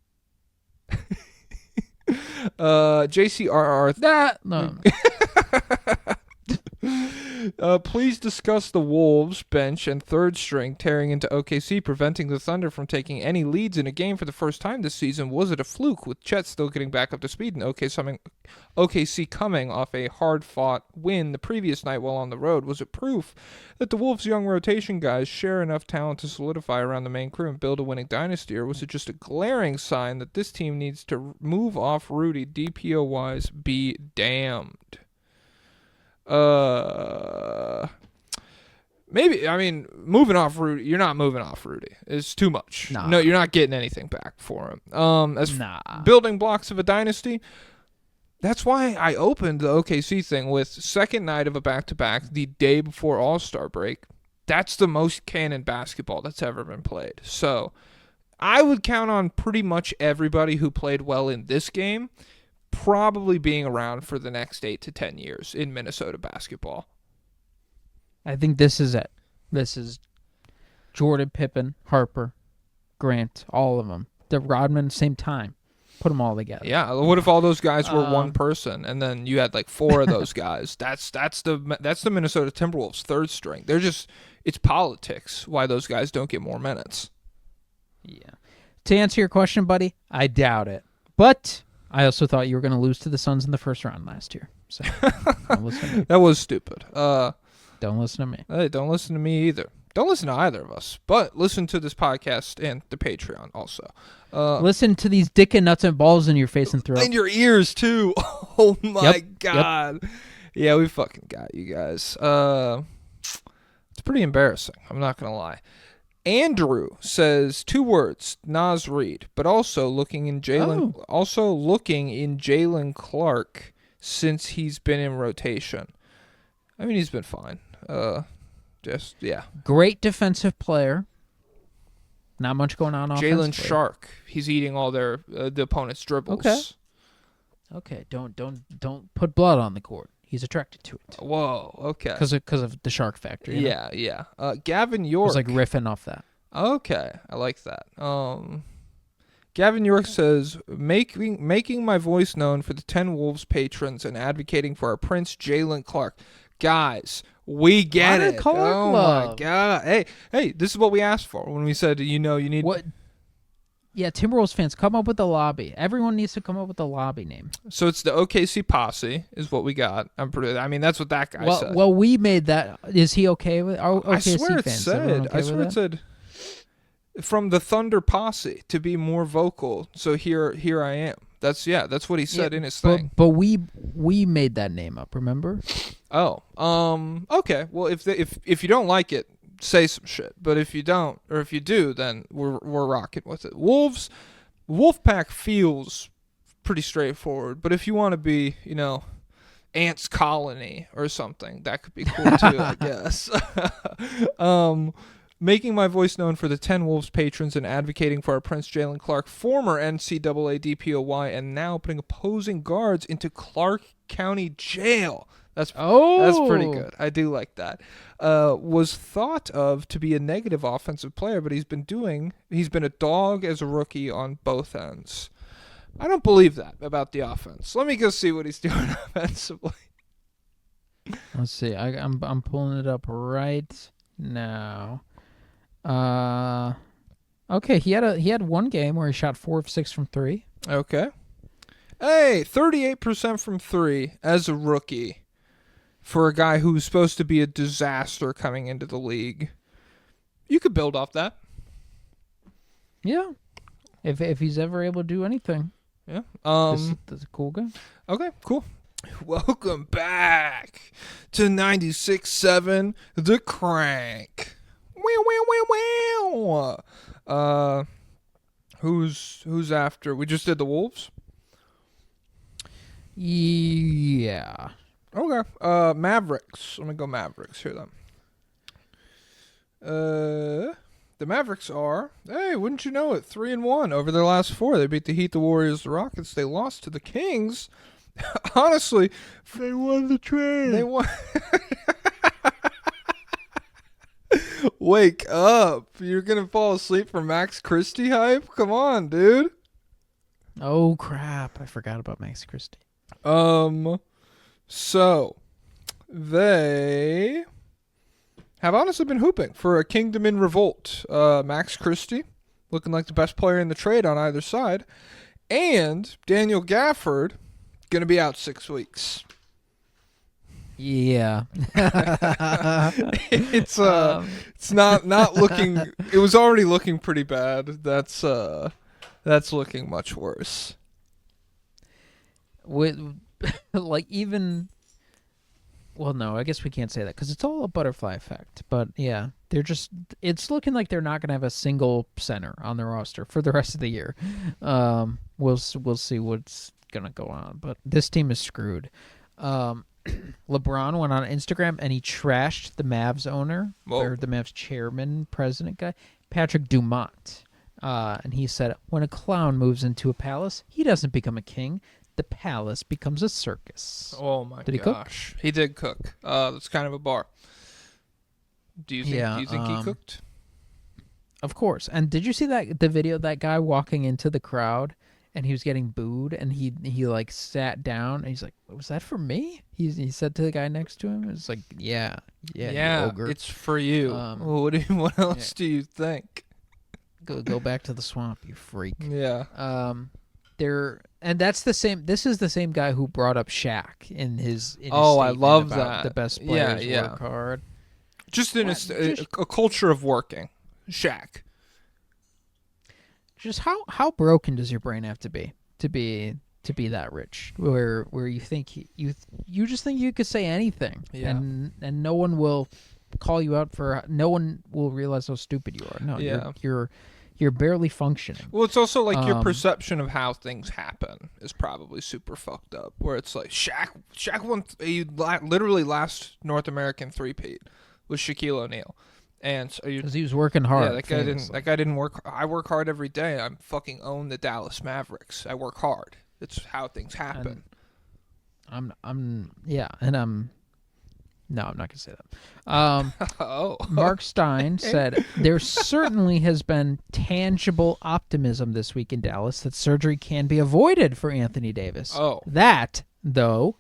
JCRR... No. Please discuss the Wolves bench and third string tearing into OKC, preventing the Thunder from taking any leads in a game for the first time this season. Was it a fluke, with Chet still getting back up to speed and OKC coming off a hard-fought win the previous night while on the road? Was it proof that the Wolves' young rotation guys share enough talent to solidify around the main crew and build a winning dynasty, or was it just a glaring sign that this team needs to move off Rudy, DPO-wise, be damned? Maybe, I mean, moving off Rudy, you're not moving off Rudy. It's too much. Nah. No, you're not getting anything back for him. Nah. Building blocks of a dynasty, that's why I opened the OKC thing with second night of a back-to-back the day before All-Star break. That's the most canon basketball that's ever been played. So I would count on pretty much everybody who played well in this game probably being around for the next 8 to 10 years in Minnesota basketball. I think this is it. This is Jordan, Pippen, Harper, Grant, all of them. The Rodman, same time. Put them all together. Yeah, what if all those guys were one person, and then you had like 4 of those guys? That's the Minnesota Timberwolves third string. It's politics why those guys don't get more minutes. Yeah. To answer your question, buddy, I doubt it. But I also thought you were going to lose to the Suns in the first round last year. So don't listen to me. That was stupid. Don't listen to me. Hey, don't listen to me either. Don't listen to either of us, but listen to this podcast and the Patreon also. Listen to these dick and nuts and balls in your face and throat. In your ears, too. Oh, my Yep, God. Yep. Yeah, we fucking got you guys. It's pretty embarrassing. I'm not going to lie. Andrew says 2 words, Nas Reed, but also looking in Jalen Clark since he's been in rotation. I mean, he's been fine. Yeah. Great defensive player. Not much going on offensively. Jalen Shark. He's eating all the opponent's dribbles. Okay. Don't put blood on the court. He's attracted to it. Whoa. Okay. Because of the shark factor. You know? Yeah. Gavin York. It was like riffing off that. Okay, I like that. Gavin York says, making my voice known for the 10 Wolves patrons and advocating for our Prince Jalen Clark. Guys, we get it. Oh my God. Hey, this is what we asked for when we said, you need... What? Yeah, Timberwolves fans, come up with a lobby. Everyone needs to come up with a lobby name. So it's the OKC Posse is what we got. That's what that guy said. Well, we made that. Is he okay with OKC I swear it fans? said. I swear it said from the Thunder Posse to be more vocal. So here I am. That's what he said in his thing. But we made that name up. Remember? Oh, okay. Well, if you don't like it, say some shit. But if you don't, or if you do, then we're rocking with it. Wolfpack feels pretty straightforward. But if you want to be, Ants Colony or something, that could be cool too, I guess. Making my voice known for the 10 Wolves patrons and advocating for our Prince Jalen Clark, former NCAA DPOY, and now putting opposing guards into Clark County Jail. That's pretty good. I do like that. Was thought of to be a negative offensive player, but he's been a dog as a rookie on both ends. I don't believe that about the offense. Let me go see what he's doing offensively. Let's see. I'm pulling it up right now. Okay, he had one game where he shot 4 of 6 from 3. Okay. Hey, 38% from 3 as a rookie for a guy who's supposed to be a disaster coming into the league. You could build off that. Yeah. If he's ever able to do anything. Yeah. That's a cool guy. Okay, cool. Welcome back to 96.7 The Crank. Who's after? We just did the Wolves? Yeah. Okay. Mavericks. Let me go Mavericks here then. The Mavericks are, hey, wouldn't you know it, 3-1 over their last 4. They beat the Heat, the Warriors, the Rockets. They lost to the Kings. Honestly, they won the trade. They won. Wake up. You're going to fall asleep for Max Christie hype? Come on, dude. Oh, crap. I forgot about Max Christie. So, they have honestly been hooping for a kingdom in revolt. Max Christie, looking like the best player in the trade on either side. And Daniel Gafford, going to be out 6 weeks. Yeah. It's not looking, it was already looking pretty bad. That's looking much worse. With well, no, I guess we can't say that because it's all a butterfly effect. But yeah, it's looking like they're not going to have a single center on their roster for the rest of the year. We'll see what's going to go on, but this team is screwed. LeBron went on Instagram and he trashed the Mavs owner, or the Mavs chairman, president guy, Patrick Dumont. And he said, when a clown moves into a palace, he doesn't become a king. The palace becomes a circus. Oh my gosh. Did he cook? He did cook. That's kind of a bar. Do you think he cooked? Of course. And did you see the video of that guy walking into the crowd and he was getting booed and he like sat down and he's like, was that for me? He said to the guy next to him, it's like, yeah, ogre. It's for you. What else do you think? Go back to the swamp, you freak. Yeah. And that's the same. This is the same guy who brought up Shaq in his I love about that. The best players work hard. Just in a culture of working. Shaq. Just how broken does your brain have to be that rich, where you think you just think you could say anything, and no one will call you out no one will realize how stupid you are. No, you're barely functioning. Well, it's also like your perception of how things happen is probably super fucked up. Where it's like Shaq won literally last North American three-peat with Shaquille O'Neal. And because he was working hard. Yeah, that guy didn't work. I work hard every day. I'm fucking own the Dallas Mavericks. I work hard. It's how things happen. And I'm not gonna say that. Mark Stein said there certainly has been tangible optimism this week in Dallas that surgery can be avoided for Anthony Davis. That, though,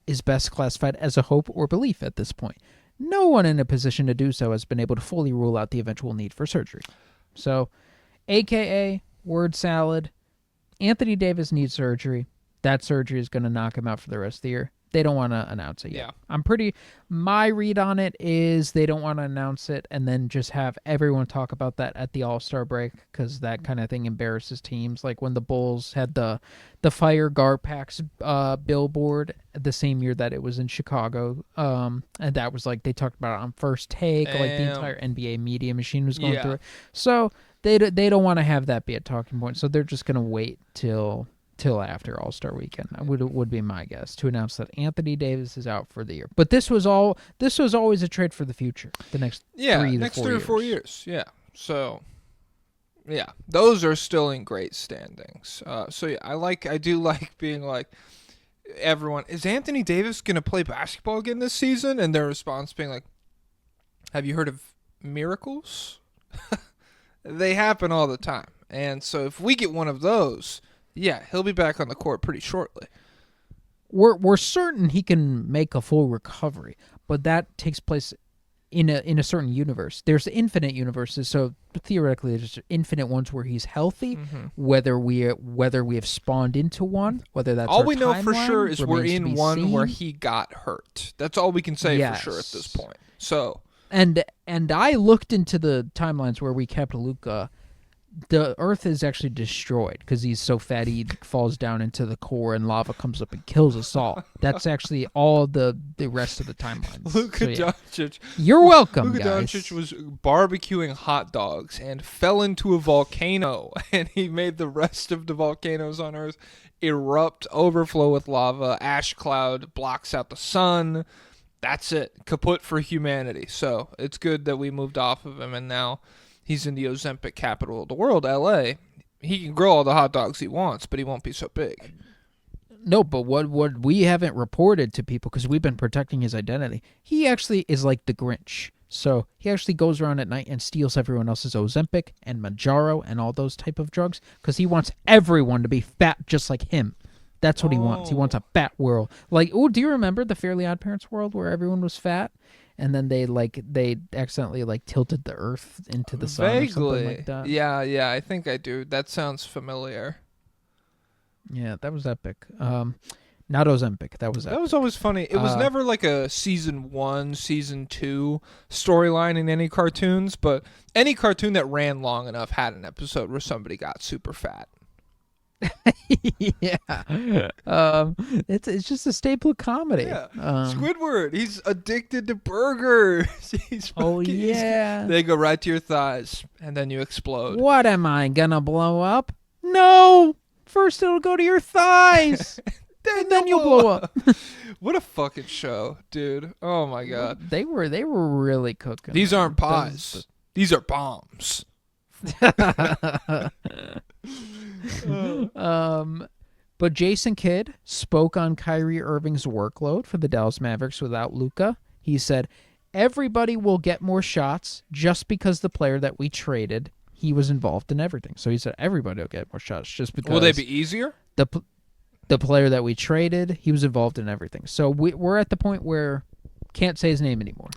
is best classified as a hope or belief at this point. No one in a position to do so has been able to fully rule out the eventual need for surgery. So, AKA word salad, Anthony Davis needs surgery. That surgery is going to knock him out for the rest of the year. They don't want to announce it yet. Yeah. My read on it is they don't want to announce it and then just have everyone talk about that at the All-Star break, because that kind of thing embarrasses teams. Like when the Bulls had the Fire Garpax billboard the same year that it was in Chicago. And that was like, they talked about it on First Take, like the entire NBA media machine was going through it. So they don't want to have that be a talking point. So they're just going to wait till after All-Star Weekend. Would be my guess, to announce that Anthony Davis is out for the year. But this was always a trade for the future. The next 3 or 4 years. Yeah. So yeah, those are still in great standings. So yeah, I do like being like, everyone, is Anthony Davis going to play basketball again this season? And their response being like, have you heard of miracles? They happen all the time. And so if we get one of those, yeah, he'll be back on the court pretty shortly. We're certain he can make a full recovery, but that takes place in a certain universe. There's infinite universes, so theoretically there's infinite ones where he's healthy. Mm-hmm. Whether we have spawned into one, whether that's all we know for sure is we're in one where he got hurt. That's all we can say for sure at this point. So and I looked into the timelines where we kept Luka. The Earth is actually destroyed because he's so fat he falls down into the core and lava comes up and kills us all. That's actually all the rest of the timelines. Luka Doncic. You're welcome, Luka guys. Doncic was barbecuing hot dogs and fell into a volcano, and he made the rest of the volcanoes on Earth erupt, overflow with lava. Ash cloud blocks out the sun. That's it. Kaput for humanity. So it's good that we moved off of him, and now he's in the Ozempic capital of the world, L.A. He can grow all the hot dogs he wants, but he won't be so big. No, but what we haven't reported to people, because we've been protecting his identity, he actually is like the Grinch. So he actually goes around at night and steals everyone else's Ozempic and Mounjaro and all those type of drugs, because he wants everyone to be fat just like him. That's what he wants. He wants a fat world. Like, do you remember the Fairly Odd Parents world where everyone was fat? And then they accidentally tilted the Earth into the sun. Vaguely. Or something like that. Yeah, I think I do. That sounds familiar. Yeah, that was epic. Not Ozempic. That was epic. That was always funny. It was never like a season 1, season 2 storyline in any cartoons, but any cartoon that ran long enough had an episode where somebody got super fat. Yeah. It's just a staple of comedy. Yeah. Squidward, he's addicted to burgers. They go right to your thighs, and then you explode. What, am I gonna blow up? No! First it'll go to your thighs! then you'll blow up. What a fucking show, dude. Oh my god. They were really cooking. These aren't pies. These are bombs. But Jason Kidd spoke on Kyrie Irving's workload for the Dallas Mavericks without Luka. He said, everybody will get more shots just because the player that we traded, he was involved in everything. So he said everybody will get more shots just because. Will they be easier? The player that we traded, he was involved in everything. So we're at the point where can't say his name anymore.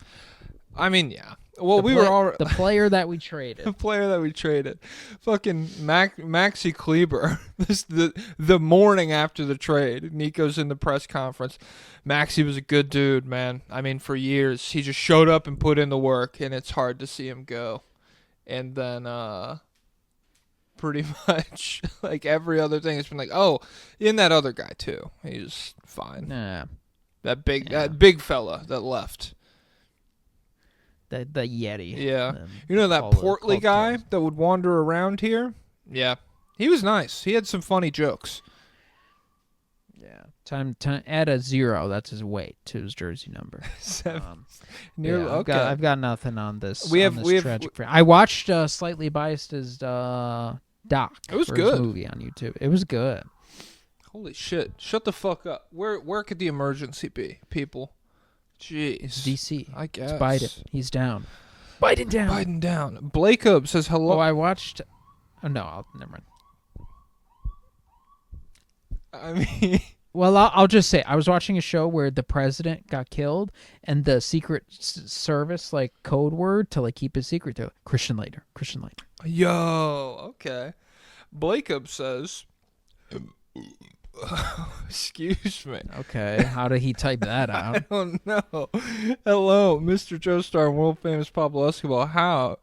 I mean, yeah. Well, we were all the player that we the traded. player that we traded, fucking Maxi Kleber. The morning after the trade, Nico's in the press conference. Maxi was a good dude, man. I mean, for years he just showed up and put in the work, and it's hard to see him go. And then pretty much like every other thing has been like, oh, and that other guy too. He's fine. Nah, That big fella that left. the Yeti. Yeah. The You know that call- portly call guy tails. that would wander around here? Yeah. He was nice. He had some funny jokes. Yeah. Time add a 0. That's his weight to his jersey number. Nearly, Yeah, okay. I've got nothing on this. We on have- this we have- tragic I watched Slightly Biased's doc. It was for good. His movie on YouTube. It was good. Holy shit. Shut the fuck up. Where could the emergency be, people? Jeez. DC. I guess. It's Biden. He's down. Biden down. Biden down. Blakeup says hello. Oh, I watched. Oh no, never mind. I mean, Well, I'll just say I was watching a show where the president got killed, and the Secret Service like code word to like keep it secret. They're like, Christian Laettner. Christian Laettner. yo, okay. Blakeup says, excuse me. Okay, how did he type that I out? don't know. Hello, Mr. Joestar and world famous Pablo Escobar.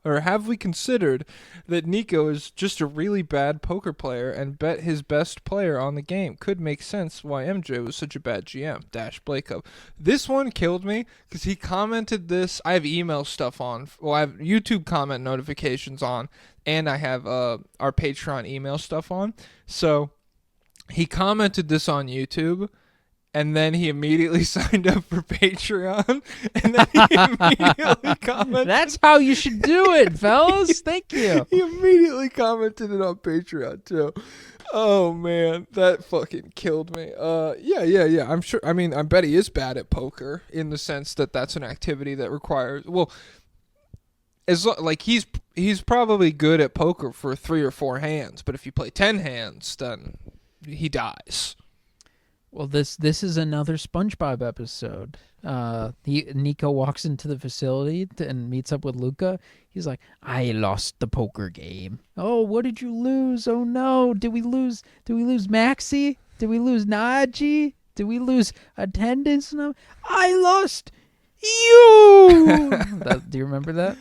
Have we considered that Nico is just a really bad poker player and bet his best player on the game? Could make sense why MJ was such a bad GM. Blakeup. This one killed me because he commented this. I have email stuff on. Well, I have YouTube comment notifications on, and I have our Patreon email stuff on. So he commented this on YouTube, and then he immediately signed up for Patreon, and then he immediately commented. That's how you should do it, fellas. Thank you. He immediately commented it on Patreon too. Oh man, that fucking killed me. Yeah. I'm sure. I mean, I bet he is bad at poker in the sense that that's an activity that requires. Well, like he's probably good at poker for 3 or 4 hands, but if you play 10 hands, then he dies. Well, this is another SpongeBob episode. Nico walks into the facility and meets up with Luca. He's like, "I lost the poker game. Oh, what did you lose? Oh no, did we lose Maxie? Did we lose Najee? Did we lose attendance? No, I lost you." Do you remember that?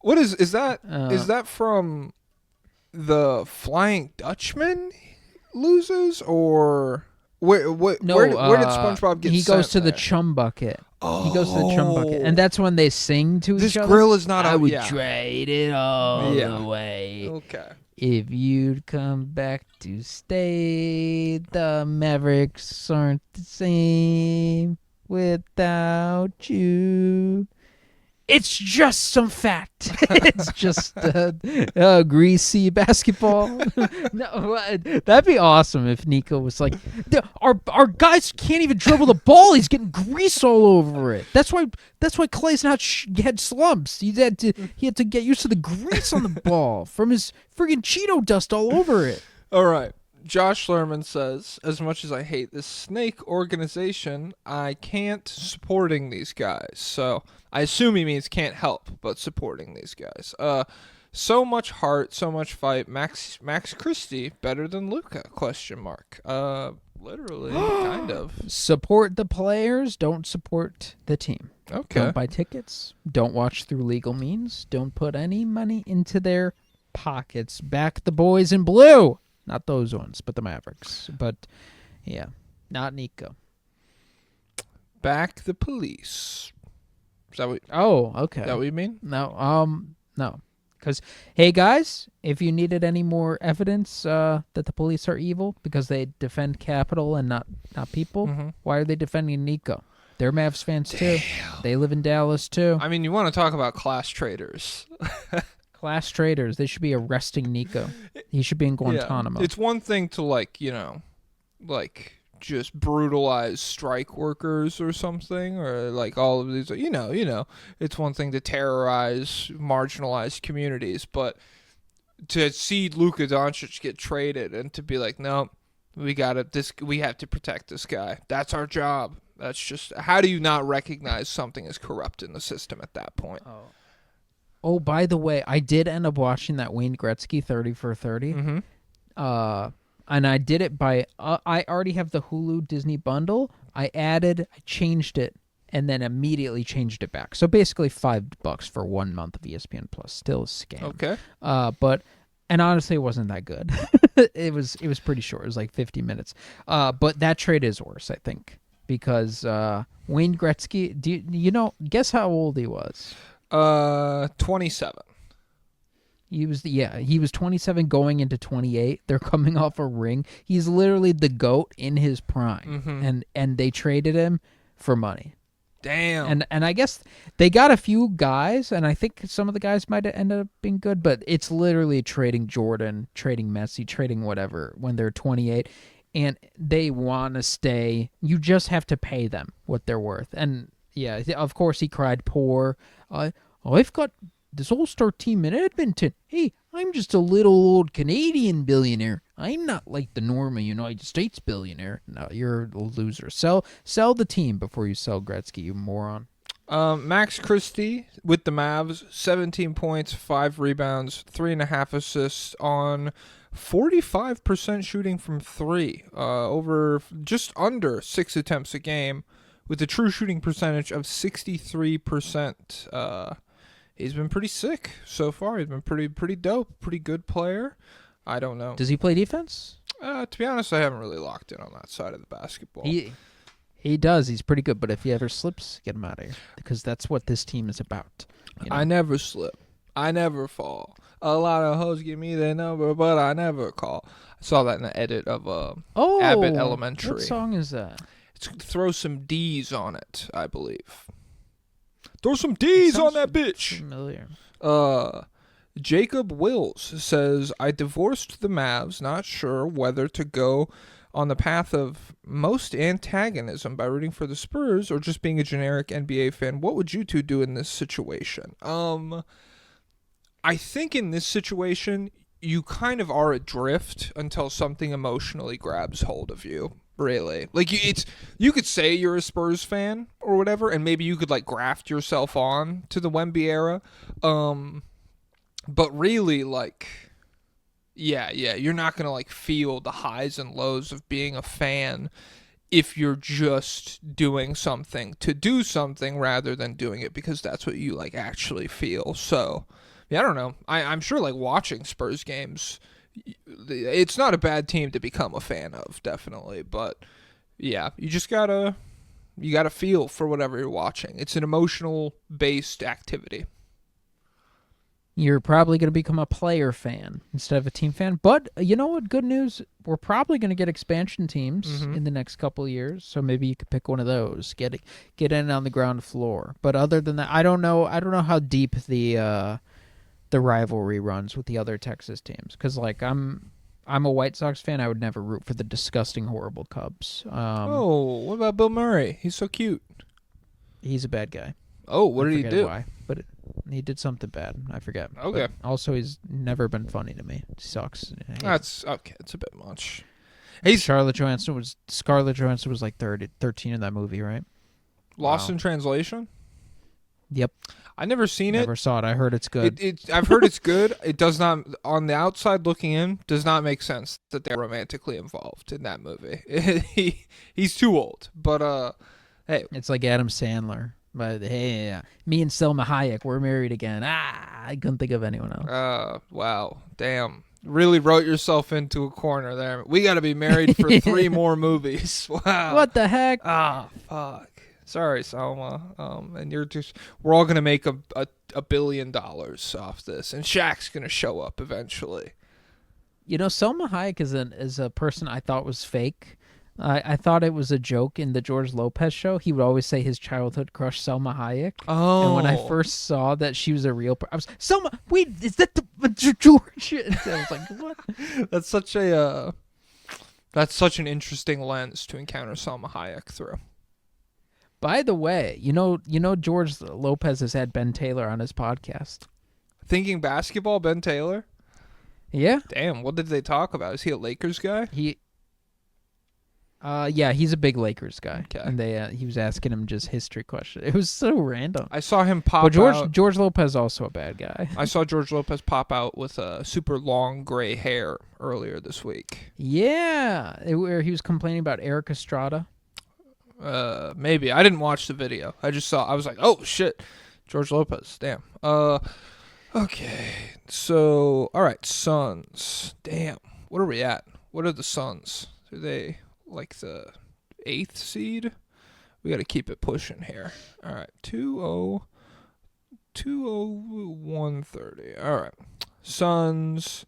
What is that? Is that from the Flying Dutchman loses, or where did SpongeBob get He goes sent to the there? chum bucket. Oh, He goes to the chum bucket, and that's when they sing to this each other. grill is not I out. would Yeah. trade it all Yeah. away Okay. if you'd come back to stay. The Mavericks aren't the same without you. It's just some fat. It's just greasy basketball. No, that'd be awesome if Nico was like, our guys can't even dribble the ball. He's getting grease all over it. That's why Clay's not had slumps. He had to get used to the grease on the ball from his friggin' Cheeto dust all over it. All right. Josh Lerman says, as much as I hate this snake organization, I can't supporting these guys. So I assume he means can't help but supporting these guys. So much heart, so much fight. Max Christie better than Luca? ? Literally, kind of. Support the players. Don't support the team. Okay. Don't buy tickets. Don't watch through legal means. Don't put any money into their pockets. Back the boys in blue. Not those ones, but the Mavericks. But, yeah, not Nico. Back the police. Is that what, Oh, okay. is that what you mean? No, no. Because, hey, guys, if you needed any more evidence that the police are evil because they defend capital and not people, why are they defending Nico? They're Mavs fans, too. They live in Dallas, too. I mean, you want to talk about class traitors. Class traitors. They should be arresting Nico. He should be in Guantanamo. Yeah. It's one thing to just brutalize strike workers or something, or like all of these, it's one thing to terrorize marginalized communities, but to see Luka Doncic get traded and to be like, no, we have to protect this guy. That's our job. That's just, how do you not recognize something is corrupt in the system at that point? Oh. Oh, by the way, I did end up watching that Wayne Gretzky 30 for 30. Mm-hmm. And I did it by I already have the Hulu Disney bundle. I changed it, and then immediately changed it back. So basically $5 for 1 month of ESPN Plus. Still a scam. Okay. And honestly, it wasn't that good. It was pretty short. It was like 50 minutes. But that trade is worse, I think, because Wayne Gretzky. Guess how old he was? 27. He was 27 going into 28. They're coming off a ring. He's literally the GOAT in his prime. Mm-hmm. And they traded him for money. Damn. And I guess they got a few guys, and I think some of the guys might end up being good, but it's literally trading Jordan, trading Messi, trading whatever when they're 28, and they want to stay. You just have to pay them what they're worth. And yeah, of course he cried poor. I've got this all-star team in Edmonton. Hey, I'm just a little old Canadian billionaire. I'm not like the normal United States billionaire. No, you're a loser. Sell the team before you sell Gretzky, you moron. Max Christie with the Mavs, 17 points, 5 rebounds, 3.5 assists on 45% shooting from 3, over just under 6 attempts a game, with a true shooting percentage of 63%. He's been pretty sick so far. He's been pretty dope, pretty good player. I don't know. Does he play defense? To be honest, I haven't really locked in on that side of the basketball. He does. He's pretty good. But if he ever slips, get him out of here, because that's what this team is about. I never slip. I never fall. A lot of hoes give me their number, but I never call. I saw that in the edit of Abbott Elementary. What song is that? It's Throw Some D's on it, I believe. Throw some D's on that bitch. Familiar. Jacob Wills says, I divorced the Mavs, not sure whether to go on the path of most antagonism by rooting for the Spurs or just being a generic NBA fan. What would you two do in this situation? I think in this situation, you kind of are adrift until something emotionally grabs hold of you. Really, like you could say you're a Spurs fan or whatever, and maybe you could like graft yourself on to the Wemby era, but really, like, yeah, you're not gonna like feel the highs and lows of being a fan if you're just doing something to do something rather than doing it because that's what you like actually feel. So, yeah, I don't know. I'm sure like watching Spurs games, it's not a bad team to become a fan of, definitely, but yeah, you gotta feel for whatever you're watching. It's an emotional based activity. You're probably going to become a player fan instead of a team fan. But you know what? Good news. We're probably going to get expansion teams in the next couple of years. So maybe you could pick one of those. Get in on the ground floor. But other than that, I don't know how deep the rivalry runs with the other Texas teams. Because like I'm a White Sox fan. I would never root for the disgusting, horrible Cubs. What about Bill Murray? He's so cute. He's a bad guy. Oh, what did he do? Why, but he did something bad. I forget. Okay. But also, he's never been funny to me. He sucks. That's okay. It's a bit much. Scarlett Johansson was like 13 in that movie, right? Lost in Translation? Yep. I never seen it. Never saw it. I heard it's good. I've heard it's good. It does not, on the outside looking in, does not make sense that they're romantically involved in that movie. He's too old. But hey, it's like Adam Sandler. But hey, me and Selma Hayek, we're married again. I couldn't think of anyone else. Wow, damn. Really wrote yourself into a corner there. We got to be married for 3 more movies. Wow. What the heck? Fuck. Sorry, Selma. And we're all gonna make a $1 billion off this, and Shaq's gonna show up eventually. You know, Selma Hayek is a person I thought was fake. I thought it was a joke in the George Lopez show. He would always say his childhood crush, Selma Hayek. Oh. And when I first saw that she was a real person, I was, Selma, wait, is that the George? And I was like, what? That's such an interesting lens to encounter Selma Hayek through. By the way, you know George Lopez has had Ben Taylor on his podcast. Thinking Basketball, Ben Taylor? Yeah. Damn, what did they talk about? Is he a Lakers guy? Yeah, he's a big Lakers guy. Okay. And he was asking him just history questions. It was so random. I saw him pop But out. George Lopez also a bad guy. I saw George Lopez pop out with super long gray hair earlier this week. Yeah, where he was complaining about Eric Estrada. Maybe. I didn't watch the video. I just saw. I was like, oh shit, George Lopez. Damn. Okay. So, all right, Suns. Damn. What are we at? What are the Suns? Are they like the 8th seed? We got to keep it pushing here. All right. 2-0-130. All right. Suns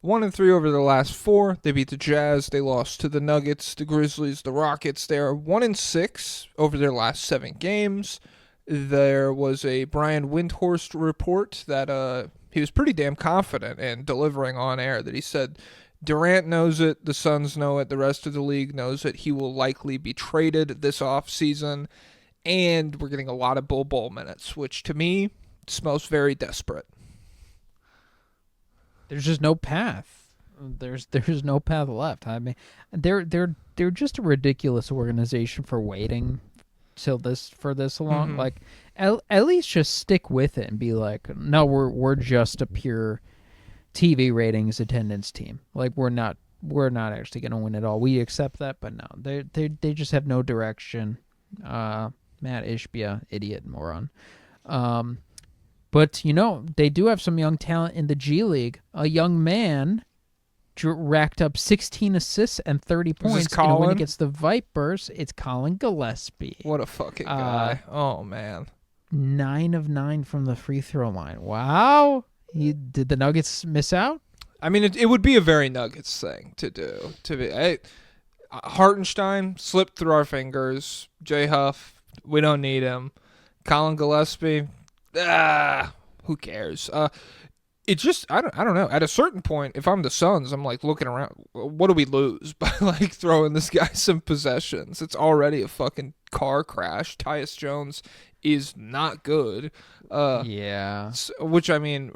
1-3 over their last 4. They beat the Jazz. They lost to the Nuggets, the Grizzlies, the Rockets. They are 1-6 over their last 7 games. There was a Brian Windhorst report that he was pretty damn confident in delivering on air, that he said Durant knows it, the Suns know it, the rest of the league knows it. He will likely be traded this offseason, and we're getting a lot of Bol minutes, which to me smells very desperate. There's just no path. There's no path left. I mean, they're just a ridiculous organization for waiting till this long. Mm-hmm. Like, at least just stick with it and be like, no, we're just a pure TV ratings attendance team. Like, we're not actually going to win it all. We accept that, but no, they just have no direction. Matt Ishbia, idiot, moron. But, they do have some young talent in the G League. A young man racked up 16 assists and 30 points in a win against the Vipers. It's Colin Gillespie. What a fucking guy. Oh, man. 9 of 9 from the free throw line. Wow. Did the Nuggets miss out? I mean, it would be a very Nuggets thing to do. Hartenstein slipped through our fingers. J. Huff, we don't need him. Colin Gillespie, who cares? It just, I don't know. At a certain point, if I'm the Suns, I'm like looking around. What do we lose by like throwing this guy some possessions? It's already a fucking car crash. Tyus Jones is not good. Yeah. Which, I mean,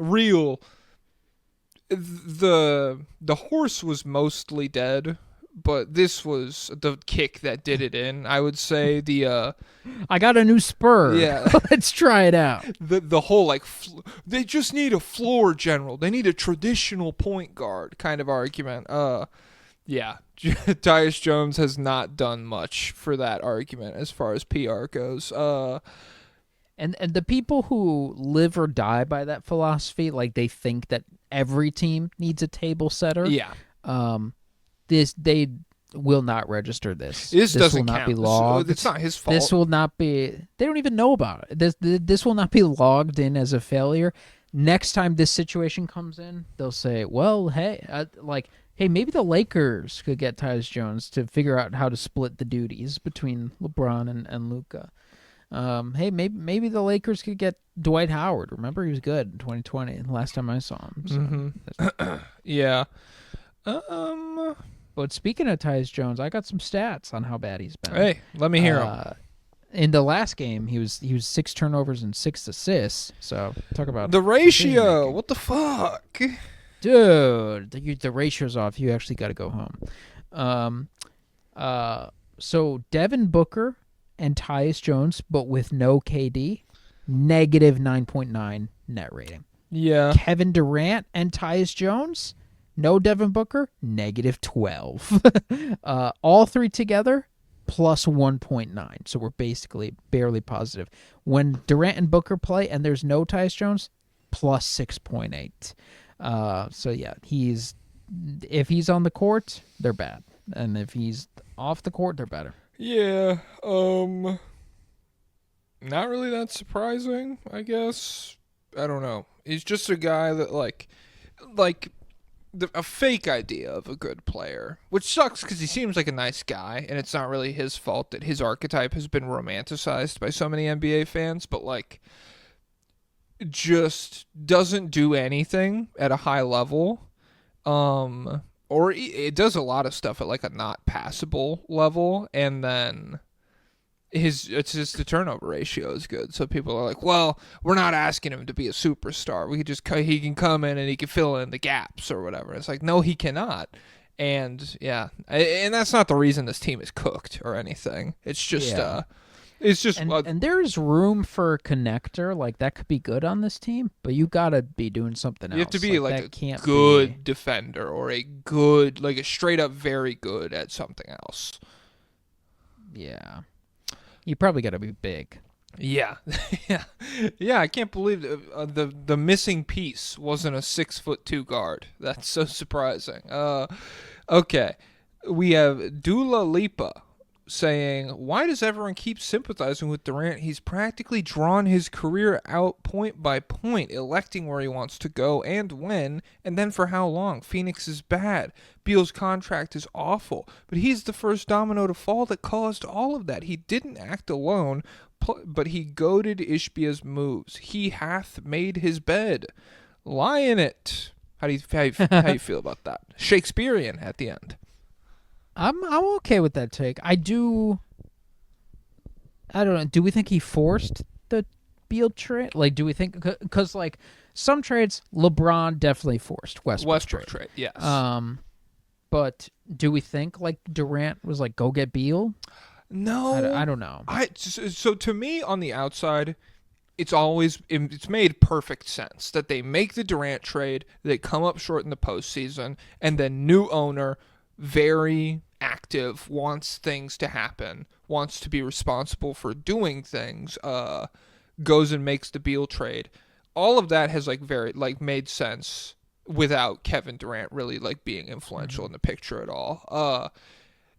the horse was mostly dead, but this was the kick that did it in. I would say I got a new spur. Yeah. Let's try it out. The whole like they just need a floor general. They need a traditional point guard kind of argument. Yeah. Tyus Jones has not done much for that argument as far as PR goes. And the people who live or die by that philosophy, like they think that every team needs a table setter. Yeah. They will not register this. This doesn't will not count. be logged. It's not his fault. This will not be. They don't even know about it. This will not be logged in as a failure. Next time this situation comes in, they'll say, "Well, hey, maybe the Lakers could get Tyus Jones to figure out how to split the duties between LeBron and Luka. Hey, maybe the Lakers could get Dwight Howard. Remember, he was good in 2020. Last time I saw him. So Yeah. But speaking of Tyus Jones, I got some stats on how bad he's been. Hey, let me hear him. In the last game, he was 6 turnovers and 6 assists. So talk about The ratio. decision-making. What the fuck? Dude, the ratio's off. You actually got to go home. So Devin Booker and Tyus Jones, but with no KD, negative 9.9 net rating. Yeah. Kevin Durant and Tyus Jones, no Devin Booker, negative 12. All three together, plus 1.9. So we're basically barely positive. When Durant and Booker play and there's no Tyus Jones, plus 6.8. So yeah, if he's on the court, they're bad. And if he's off the court, they're better. Yeah. Not really that surprising, I guess. I don't know. He's just a guy that a fake idea of a good player, which sucks because he seems like a nice guy, and it's not really his fault that his archetype has been romanticized by so many NBA fans, but just doesn't do anything at a high level. Or it does a lot of stuff at a not passable level, and then the turnover ratio is good. So people are like, well, we're not asking him to be a superstar. He can come in and he can fill in the gaps or whatever. It's like, no, he cannot. And yeah, and that's not the reason this team is cooked or anything. It's just Yeah. And there's room for a connector, like that could be good on this team, but you gotta be doing something else. you have to be like that a can't good be. defender or a good, like a straight up very good at something else. Yeah. You probably gotta be big. Yeah, yeah, yeah. I can't believe the missing piece wasn't a 6'2" guard. That's so surprising. Okay, we have Dula Lipa saying, "Why does everyone keep sympathizing with Durant? He's practically drawn his career out point by point, electing where he wants to go and when, and then for how long. Phoenix is bad. Beal's contract is awful, but he's the first domino to fall that caused all of that. He didn't act alone, but he goaded Ishbia's moves. He hath made his bed. Lie in it." How you feel about that? Shakespearean at the end. I'm okay with that take. I don't know. Do we think he forced the Beal trade? Like, do we think because like some trades LeBron definitely forced Westbrook trade, yes. But do we think like Durant was like go get Beal? No, I don't know. So to me on the outside, it's made perfect sense that they make the Durant trade, they come up short in the postseason, and then new owner, very active, wants things to happen, wants to be responsible for doing things, goes and makes the Beal trade. All of that has made sense without Kevin Durant really like being influential in the picture at all.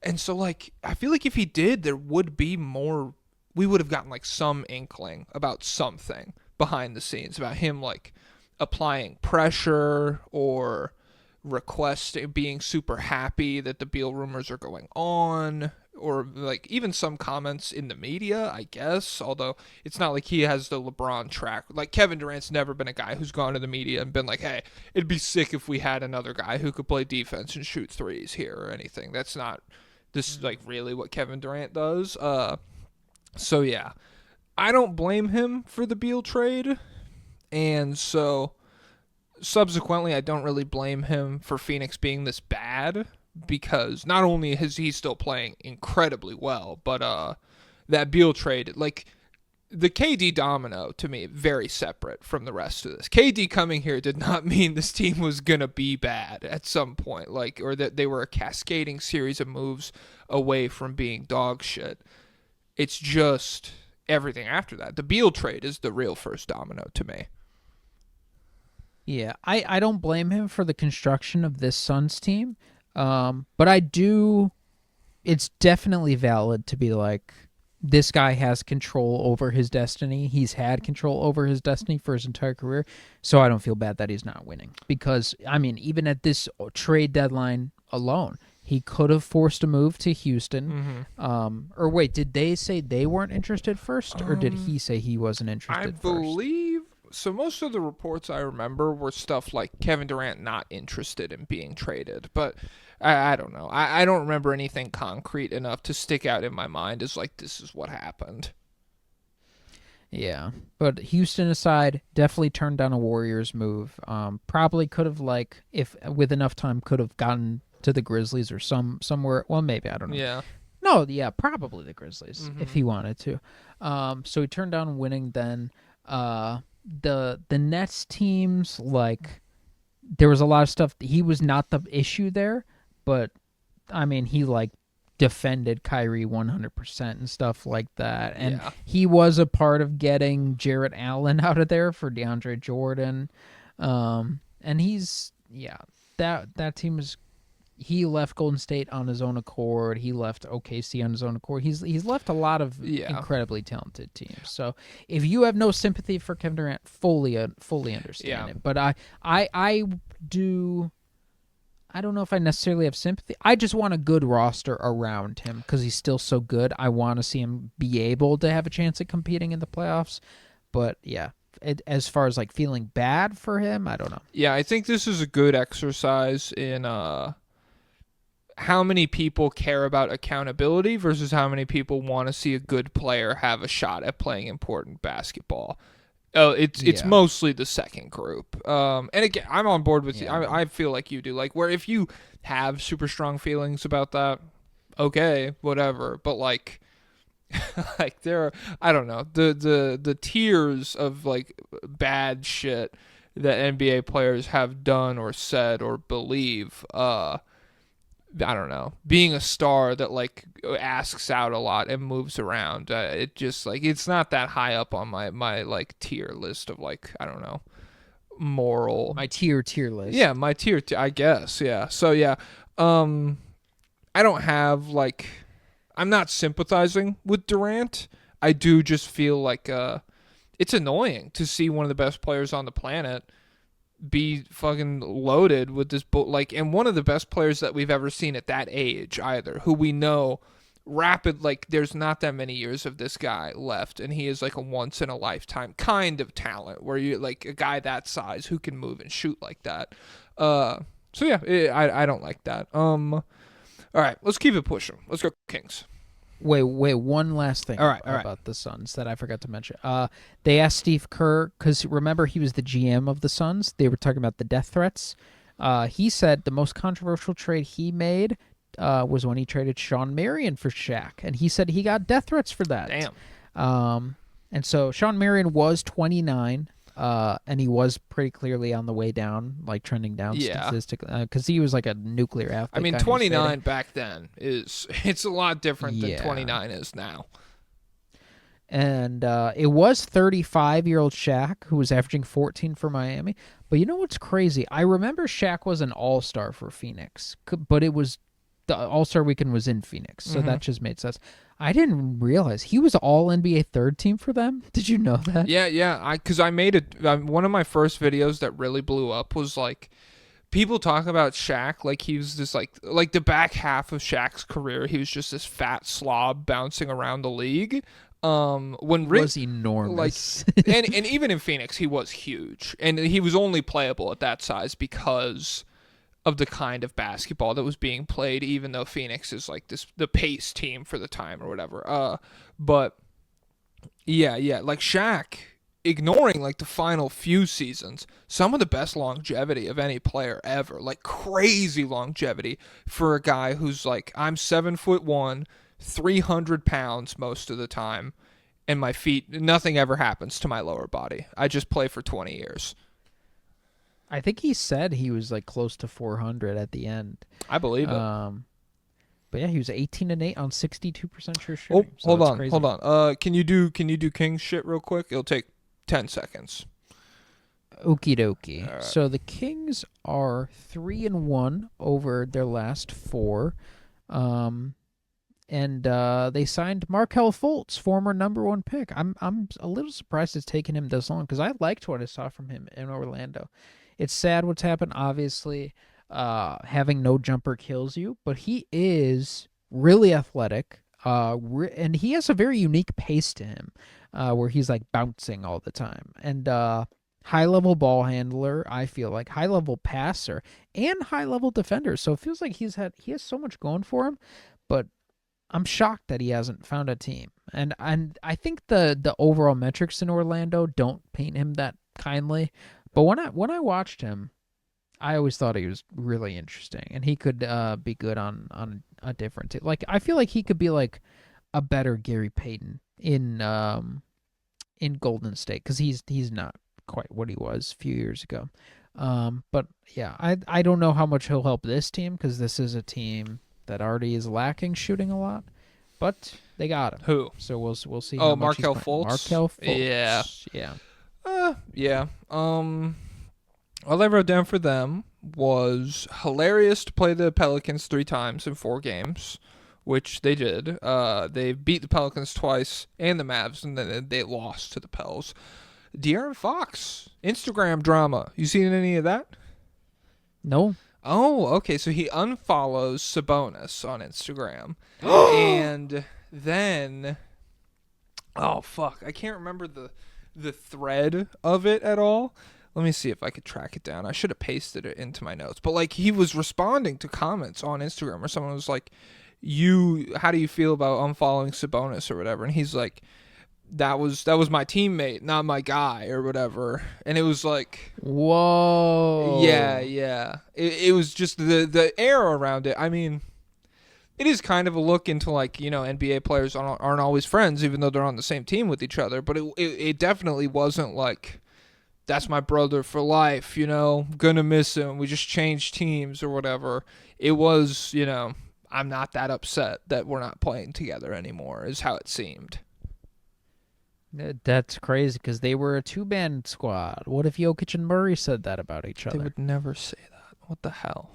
And so like I feel like if he did, there would be more. We would have gotten like some inkling about something behind the scenes about him like applying pressure or being super happy that the Beal rumors are going on, or like even some comments in the media, I guess. Although it's not like he has the LeBron track. Like Kevin Durant's never been a guy who's gone to the media and been like, "Hey, it'd be sick if we had another guy who could play defense and shoot threes here" or anything. That's not this like really what Kevin Durant does. So yeah, I don't blame him for the Beal trade, and so subsequently I don't really blame him for Phoenix being this bad, because not only is he still playing incredibly well, but that Beal trade, like the KD domino to me, very separate from the rest of this. KD coming here did not mean this team was gonna be bad at some point, like, or that they were a cascading series of moves away from being dog shit. It's just everything after that. The Beal trade is the real first domino to me. Yeah, I don't blame him for the construction of this Suns team, but I do. It's definitely valid to be like, this guy has control over his destiny. He's had control over his destiny for his entire career, so I don't feel bad that he's not winning. Because, I mean, even at this trade deadline alone, he could have forced a move to Houston. Or wait, did they say they weren't interested first, or did he say he wasn't interested I first? believe so. Most of the reports I remember were stuff like Kevin Durant not interested in being traded, but I don't know. I don't remember anything concrete enough to stick out in my mind as like this is what happened. Yeah, but Houston aside, definitely turned down a Warriors move. Probably could have, like, if with enough time, could have gotten to the Grizzlies or somewhere. Well, maybe, I don't know. Yeah. No, yeah, probably the Grizzlies if he wanted to. So he turned down winning. Then the Nets teams, like, there was a lot of stuff. He was not the issue there, but I mean, he like defended Kyrie 100% and stuff like that. And he was a part of getting Jarrett Allen out of there for DeAndre Jordan. And he's, that team is, he left Golden State on his own accord. He left OKC on his own accord. He's left a lot of incredibly talented teams. So if you have no sympathy for Kevin Durant, fully understand it. But I do. I don't know if I necessarily have sympathy. I just want a good roster around him because he's still so good. I want to see him be able to have a chance at competing in the playoffs. But yeah, as far as like feeling bad for him, I don't know. Yeah, I think this is a good exercise in how many people care about accountability versus how many people want to see a good player have a shot at playing important basketball. Oh, it's Yeah. mostly the second group. And again, I'm on board with you. Yeah. I feel like you do. Like, where if you have super strong feelings about that, okay, whatever. But like, like there are, I don't know, the tiers of like bad shit that NBA players have done or said or believe. I don't know, being a star that like asks out a lot and moves around. It just like it's not that high up on my like tier list of like, I don't know, moral. My tier list. Yeah, my tier, I guess. Yeah. So yeah, I don't have like, I'm not sympathizing with Durant. I do just feel like it's annoying to see one of the best players on the planet be fucking loaded with this like, and one of the best players that we've ever seen at that age either, who we know like there's not that many years of this guy left, and he is like a once in a lifetime kind of talent where you like a guy that size who can move and shoot like that. So yeah, I don't like that. All right, let's keep it pushing. Let's go Kings. Wait, one last thing All right. about the Suns that I forgot to mention. They asked Steve Kerr, because remember he was the GM of the Suns. They were talking about the death threats. He said the most controversial trade he made was when he traded Sean Marion for Shaq, and he said he got death threats for that. Damn. And so Sean Marion was 29, and he was pretty clearly on the way down, like trending down statistically, because he was like a nuclear athlete. I mean, 29 back then it's a lot different than 29 is now. And it was 35-year-old Shaq who was averaging 14 for Miami. But you know what's crazy? I remember Shaq was an all-star for Phoenix, but it was the all-star weekend was in Phoenix, so that just made sense. I didn't realize he was all NBA third team for them. Did you know that? Yeah. Because I made it. One of my first videos that really blew up was like, people talk about Shaq like he was this like the back half of Shaq's career, he was just this fat slob bouncing around the league. When Rick was enormous, like, and even in Phoenix he was huge, and he was only playable at that size because of the kind of basketball that was being played, even though Phoenix is like the pace team for the time or whatever. But yeah, like Shaq, ignoring like the final few seasons, some of the best longevity of any player ever, like crazy longevity for a guy who's like, I'm 7'1", 300 pounds most of the time, and my feet, nothing ever happens to my lower body. I just play for 20 years. I think he said he was like close to 400 at the end. I believe it. But yeah, he was 18-8 on 62% true shooting. Oh, so hold on. Can you do King shit real quick? It'll take 10 seconds. Okie dokie. Right. So the Kings are 3-1 over their last 4. And they signed Markelle Fultz, former #1 pick. I'm a little surprised it's taken him this long, because I liked what I saw from him in Orlando. It's sad what's happened, obviously. Having no jumper kills you, but he is really athletic, and he has a very unique pace to him, where he's like bouncing all the time. And high-level ball handler, I feel like, high-level passer, and high-level defender. So it feels like he has so much going for him, but I'm shocked that he hasn't found a team. And I think the overall metrics in Orlando don't paint him that kindly. But when I watched him, I always thought he was really interesting, and he could be good on a different team. Like, I feel like he could be like a better Gary Payton in Golden State, because he's not quite what he was a few years ago. But yeah, I don't know how much he'll help this team, because this is a team that already is lacking shooting a lot, but they got him. Who? So we'll see. Oh, how much Markelle he's Fultz. Markelle Fultz. Yeah. Yeah. All I wrote down for them was hilarious to play the Pelicans 3 times in 4 games, which they did. They beat the Pelicans twice and the Mavs, and then they lost to the Pels. De'Aaron Fox, Instagram drama. You seen any of that? No. Oh, okay. So he unfollows Sabonis on Instagram. And then, oh, fuck. I can't remember the thread of it at all. Let me see if I could track it down. I should have pasted it into my notes. But, like, he was responding to comments on Instagram where someone was like, how do you feel about unfollowing Sabonis or whatever? And he's like, that was my teammate, not my guy or whatever. And it was like, Whoa. yeah. It was just the air around it. I mean, it is kind of a look into like, NBA players aren't always friends, even though they're on the same team with each other. But it definitely wasn't like, that's my brother for life, gonna miss him. We just changed teams or whatever. It was, I'm not that upset that we're not playing together anymore, is how it seemed. That's crazy because they were a 2-man squad. What if Jokic and Murray said that about each other? They would never say that. What the hell?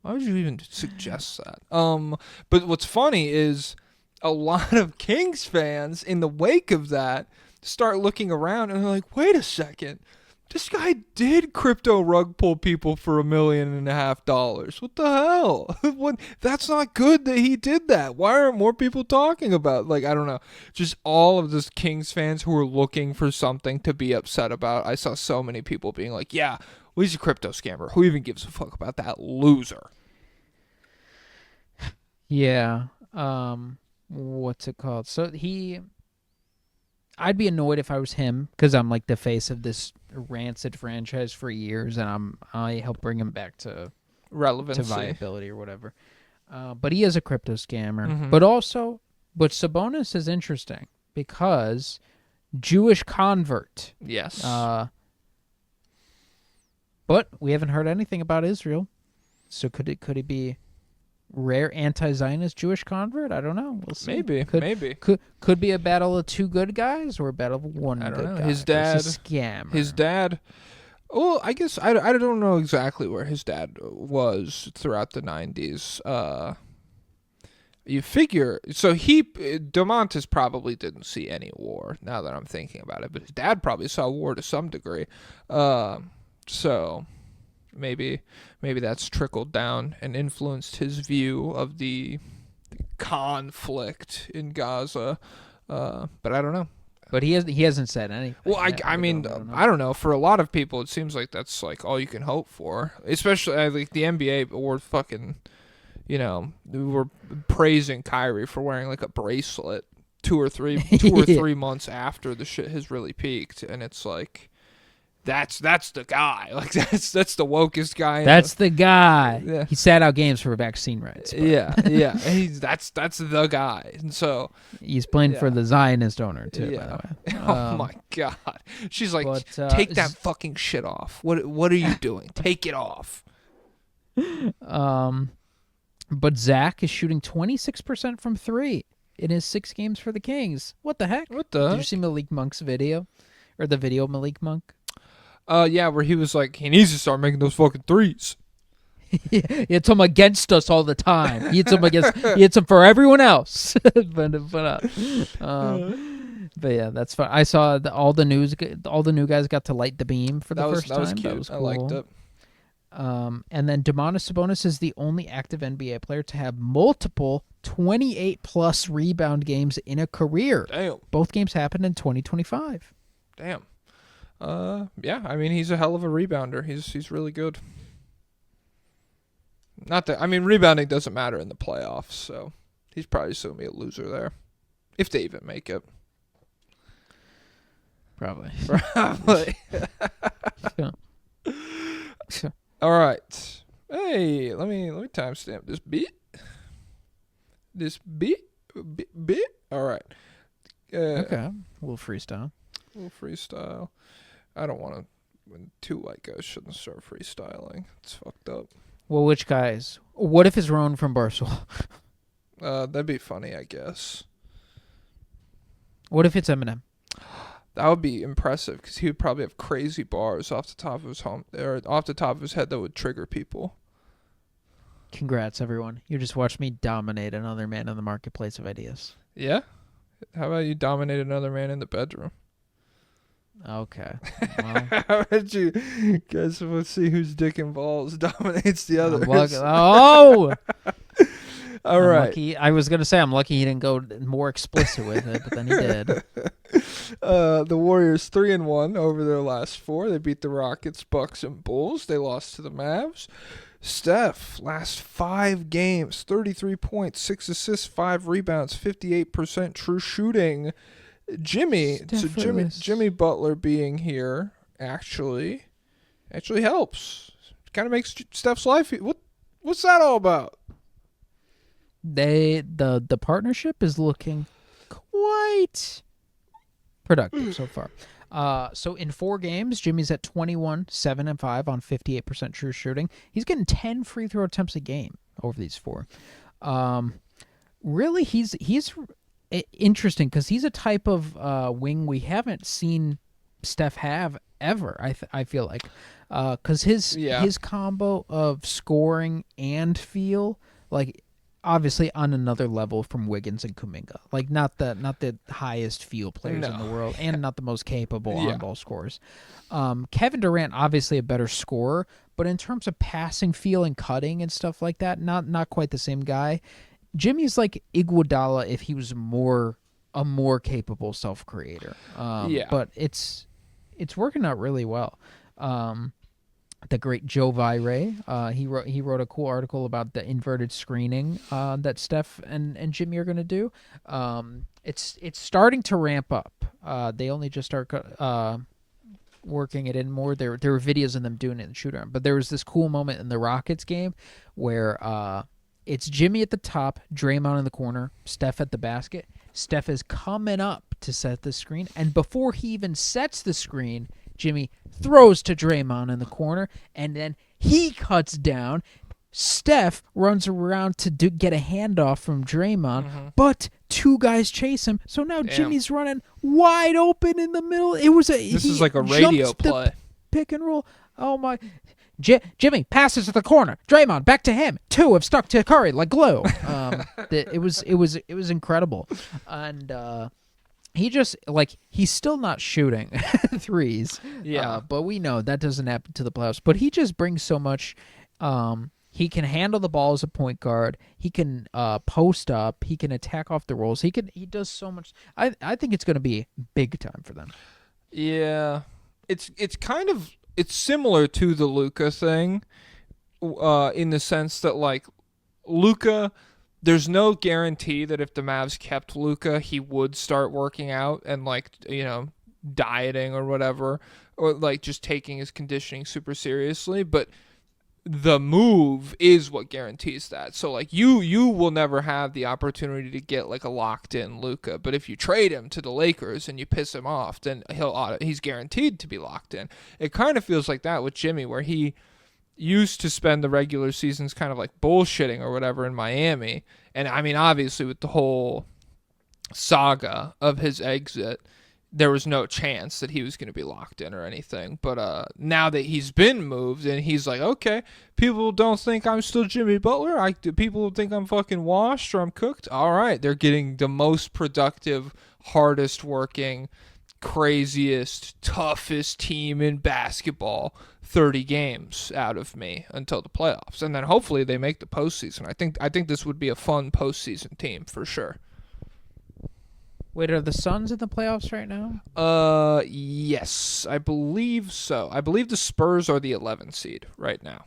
Why would you even suggest that? But what's funny is a lot of Kings fans in the wake of that start looking around and they're like, wait a second. This guy did crypto rug pull people for $1.5 million. What the hell? That's not good that he did that. Why aren't more people talking about? Like, I don't know. Just all of this Kings fans who are looking for something to be upset about. I saw so many people being like, yeah, well, he's a crypto scammer. Who even gives a fuck about that loser? Yeah. What's it called? So I'd be annoyed if I was him because I'm like the face of this rancid franchise for years, and I help bring him back to Relevancy. to viability or whatever. But he is a crypto scammer. Mhm. But Sabonis is interesting because Jewish convert. Yes. But we haven't heard anything about Israel. So could it be rare anti-Zionist Jewish convert? I don't know. We'll see. Maybe. Could be a battle of two good guys or a battle of one I don't good know. guy. His dad. It's a scammer. His dad. Well, I guess I don't know exactly where his dad was throughout the 90s. You figure, so DeMontis probably didn't see any war, now that I'm thinking about it, but his dad probably saw war to some degree. So maybe that's trickled down and influenced his view of the conflict in Gaza. But I don't know. But he hasn't said anything. Well, I mean, I don't know. For a lot of people, it seems like that's like all you can hope for. Especially like the NBA award fucking, we were praising Kyrie for wearing like a bracelet 2 or 3 months after the shit has really peaked, and it's like that's the guy. Like that's the wokest guy. That's the guy. Yeah. He sat out games for vaccine rights. But Yeah. And that's the guy. And so he's playing for the Zionist owner too. Yeah. By the way. Oh my god. She's like, take that fucking shit off. What are you doing? Take it off. But Zach is shooting 26% from 3 in his 6 games for the Kings. What the heck? Did you see Malik Monk's video? Or the video of Malik Monk? Yeah, where he was like, he needs to start making those fucking threes. He hits them against us all the time. He hits them for everyone else. But yeah, that's fun. I saw all the new guys got to light the beam for the first time. That was cute. That was cool. I liked it. And then Domantas Sabonis is the only active NBA player to have multiple 28-plus rebound games in a career. Damn. Both games happened in 2025. Damn. Yeah, I mean, he's a hell of a rebounder. He's really good. Not that, I mean, rebounding doesn't matter in the playoffs, so he's probably still going to be a loser there. If they even make it. Probably. All right. Hey, let me timestamp this beat. All right. Okay. A little freestyle. I don't want to. When 2 white guys shouldn't start freestyling. It's fucked up. Well, which guys? What if it's Ron from Barcelona? That'd be funny, I guess. What if it's Eminem? That would be impressive because he would probably have crazy bars off the top of his head that would trigger people. Congrats, everyone. You just watched me dominate another man in the marketplace of ideas. Yeah? How about you dominate another man in the bedroom? Okay. Well, How about you guys? We'll see whose dick and balls dominates the other. Oh! All right. Lucky. I was going to say I'm lucky he didn't go more explicit with it, but then he did. The Warriors 3-1 over their last 4. They beat the Rockets, Bucks, and Bulls. They lost to the Mavs. Steph, last 5 games, 33 points, 6 assists, 5 rebounds, 58% true shooting. Jimmy Butler being here actually helps. Kind of makes Steph's life. What's that all about? The partnership is looking quite productive so far. So in 4 games, Jimmy's at 21, 7 and 5 on 58% true shooting. He's getting 10 free throw attempts a game over these 4. Really, he's interesting because he's a type of wing we haven't seen Steph have ever. I feel like because his combo of scoring and feel, like, obviously on another level from Wiggins and Kuminga. Like not the highest feel players in the world and not the most capable on-ball scorers. Kevin Durant, obviously a better scorer, but in terms of passing, feel, and cutting and stuff like that, not quite the same guy. Jimmy's like Iguodala if he was a more capable self-creator. But it's working out really well. The great Joe Vire, he wrote a cool article about the inverted screening that Steph and Jimmy are going to do. It's starting to ramp up. They only just start working it in more. There were videos of them doing it in shoot around, but there was this cool moment in the Rockets game where it's Jimmy at the top, Draymond in the corner, Steph at the basket. Steph is coming up to set the screen, and before he even sets the screen, Jimmy throws to Draymond in the corner, and then he cuts down. Steph runs around to get a handoff from Draymond, but 2 guys chase him. So now Jimmy's running wide open in the middle. This is like a radio play. Pick and roll. Oh my! Jimmy passes to the corner. Draymond back to him. 2 have stuck to Curry like glue. It was incredible, and. He's still not shooting threes. Yeah. But we know that doesn't happen to the playoffs. But he just brings so much. He can handle the ball as a point guard. He can post up. He can attack off the rolls. He does so much. I think it's going to be big time for them. Yeah. It's similar to the Luka thing in the sense that, like, Luka, there's no guarantee that if the Mavs kept Luka, he would start working out and, like, dieting or whatever, or like just taking his conditioning super seriously. But the move is what guarantees that. So, like, you will never have the opportunity to get like a locked in Luka. But if you trade him to the Lakers and you piss him off, then he's guaranteed to be locked in. It kind of feels like that with Jimmy, where he used to spend the regular seasons kind of like bullshitting or whatever in Miami. And I mean, obviously with the whole saga of his exit, there was no chance that he was going to be locked in or anything. But now that he's been moved and he's like, okay, people don't think I'm still Jimmy Butler. People think I'm fucking washed or I'm cooked. All right. They're getting the most productive, hardest working, craziest, toughest team in basketball 30 games out of me until the playoffs, and then hopefully they make the postseason. I think this would be a fun postseason team for sure. Wait, are the Suns in the playoffs right now? Yes, I believe so. I believe the Spurs are the 11 seed right now.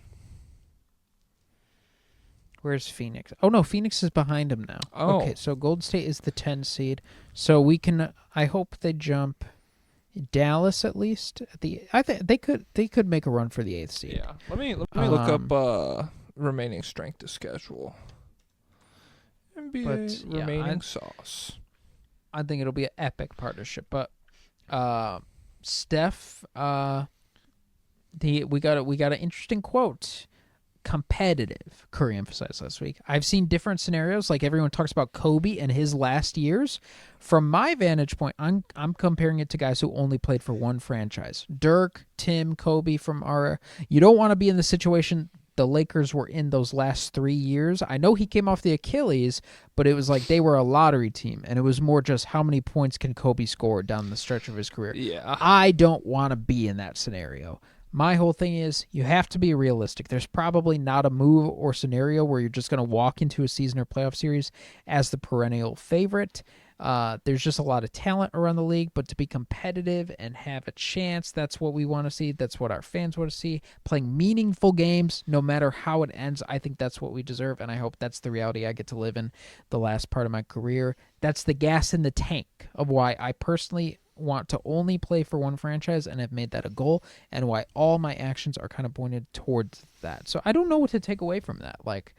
Where's Phoenix? Oh no, Phoenix is behind them now. Oh. Okay, so Golden State is the 10 seed. So we can. I hope they jump Dallas at least. I think they could make a run for the 8th seed. Yeah. Let me look up remaining strength of schedule. NBA remaining sauce. I think it'll be an epic partnership. But Steph, we got an interesting quote. Competitive, Curry emphasized last week. I've seen different scenarios, like everyone talks about Kobe and his last years. From my vantage point, I'm comparing it to guys who only played for one franchise. Dirk, Tim, Kobe from our... You don't want to be in the situation the Lakers were in those last 3 years. I know he came off the Achilles, but it was like they were a lottery team, and it was more just how many points can Kobe score down the stretch of his career. Yeah. I don't want to be in that scenario. My whole thing is you have to be realistic. There's probably not a move or scenario where you're just going to walk into a season or playoff series as the perennial favorite. There's just a lot of talent around the league, but to be competitive and have a chance, that's what we want to see. That's what our fans want to see. Playing meaningful games, no matter how it ends, I think that's what we deserve, and I hope that's the reality I get to live in the last part of my career. That's the gas in the tank of why I personally want to only play for one franchise and have made that a goal, and why all my actions are kind of pointed towards that. So I don't know what to take away from that. Like,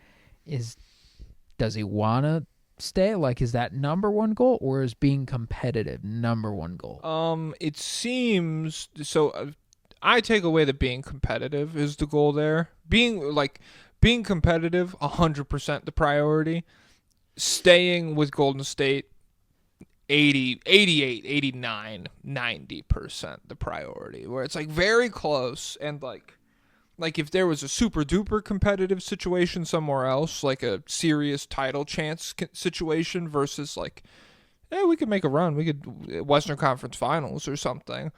does he want to stay? Like, is that number one goal, or is being competitive number one goal? It seems so. I take away that being competitive is the goal there. Being competitive, 100% the priority. Staying with Golden State, 80, 88, 89, 90% the priority. Where it's like very close, and like if there was a super duper competitive situation somewhere else, like a serious title chance situation versus like, we could make a run. We could Western Conference Finals or something.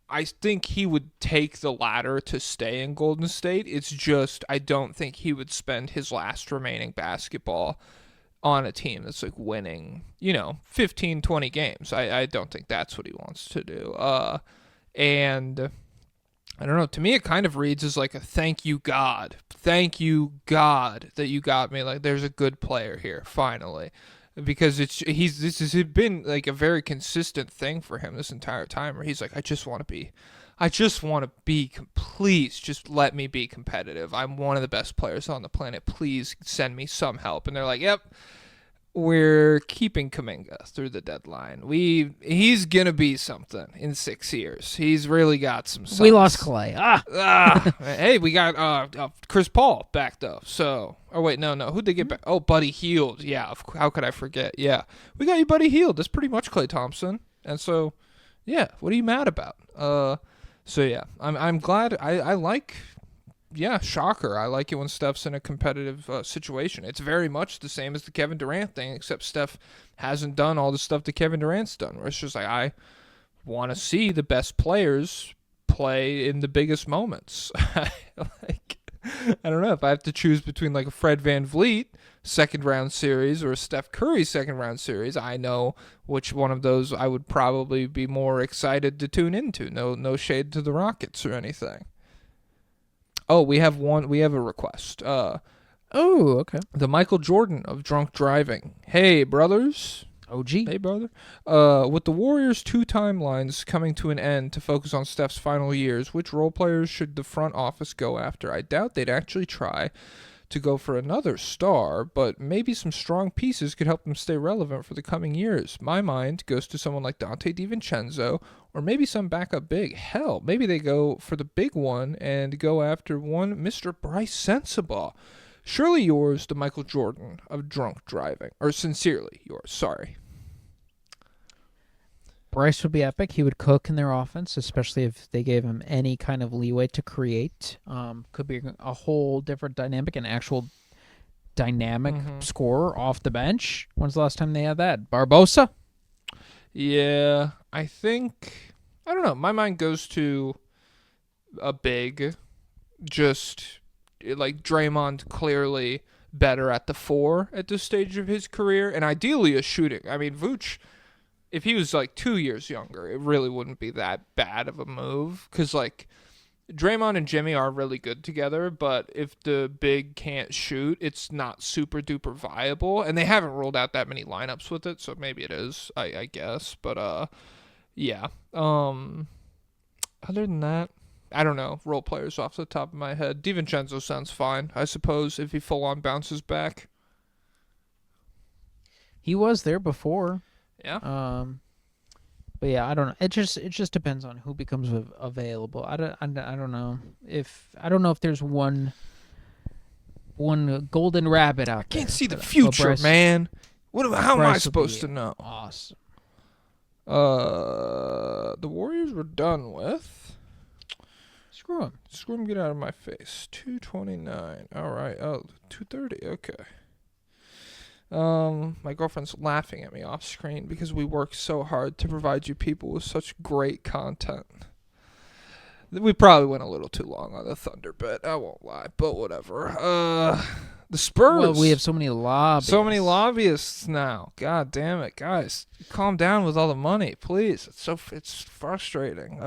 I think he would take the latter to stay in Golden State. It's just I don't think he would spend his last remaining basketball on a team that's like winning, 15, 20 games. I don't think that's what he wants to do. And I don't know. To me, it kind of reads as like a thank you, God. Thank you, God, that you got me. Like, there's a good player here, finally. Because this has been like a very consistent thing for him this entire time, where he's like, I just want to be, please just let me be competitive. I'm one of the best players on the planet. Please send me some help. And they're like, yep, we're keeping Kuminga through the deadline. He's gonna be something in 6 years. He's really got some sense. We lost Clay. Hey, we got Chris Paul back though. So, wait, no, who'd they get back? Oh, Buddy Hield. Yeah, how could I forget? Yeah, we got you, Buddy Hield. That's pretty much Klay Thompson. And so, yeah, what are you mad about? So yeah, I'm glad. I like. Yeah, shocker. I like it when Steph's in a competitive situation. It's very much the same as the Kevin Durant thing, except Steph hasn't done all the stuff that Kevin Durant's done, where it's just like, I want to see the best players play in the biggest moments. I don't know, if I have to choose between like a Fred VanVleet second round series or a Steph Curry second round series, I know which one of those I would probably be more excited to tune into. No shade to the Rockets or anything. Oh, we have a request. Okay. The Michael Jordan of drunk driving. Hey, brothers. OG. Hey, brother. With the Warriors' 2 timelines coming to an end to focus on Steph's final years, which role players should the front office go after? I doubt they'd actually try to go for another star, but maybe some strong pieces could help them stay relevant for the coming years. My mind goes to someone like Dante DiVincenzo, or maybe some backup big. Hell, maybe they go for the big one and go after one Mr. Bryce Sensabaugh. Surely yours, the Michael Jordan of drunk driving. Or sincerely yours, sorry. Bryce would be epic. He would cook in their offense, especially if they gave him any kind of leeway to create. Could be a whole different dynamic, an actual dynamic scorer off the bench. When's the last time they had that? Barbosa? Yeah, I don't know. My mind goes to a big, just like Draymond clearly better at the 4 at this stage of his career, and ideally a shooting. I mean, Vooch, if he was like 2 years younger, it really wouldn't be that bad of a move, because like Draymond and Jimmy are really good together, but if the big can't shoot, it's not super duper viable, and they haven't rolled out that many lineups with it, so maybe it is, I guess. But yeah. Other than that, I don't know role players off the top of my head. DiVincenzo sounds fine, I suppose, if he full on bounces back. He was there before. Yeah. But yeah, I don't know. It just depends on who becomes available. I don't know if there's one golden rabbit out there. Can't see the future, Bryce, man. How am I Bryce supposed to know? Awesome. The Warriors were done with. Screw him. Get out of my face. 229. All right. Oh, 230. Okay. My girlfriend's laughing at me off screen because we work so hard to provide you people with such great content. We probably went a little too long on the Thunder bit, I won't lie, but whatever. The Spurs. Well, we have so many lobbyists. So many lobbyists now. God damn it, guys! Calm down with all the money, please. It's frustrating.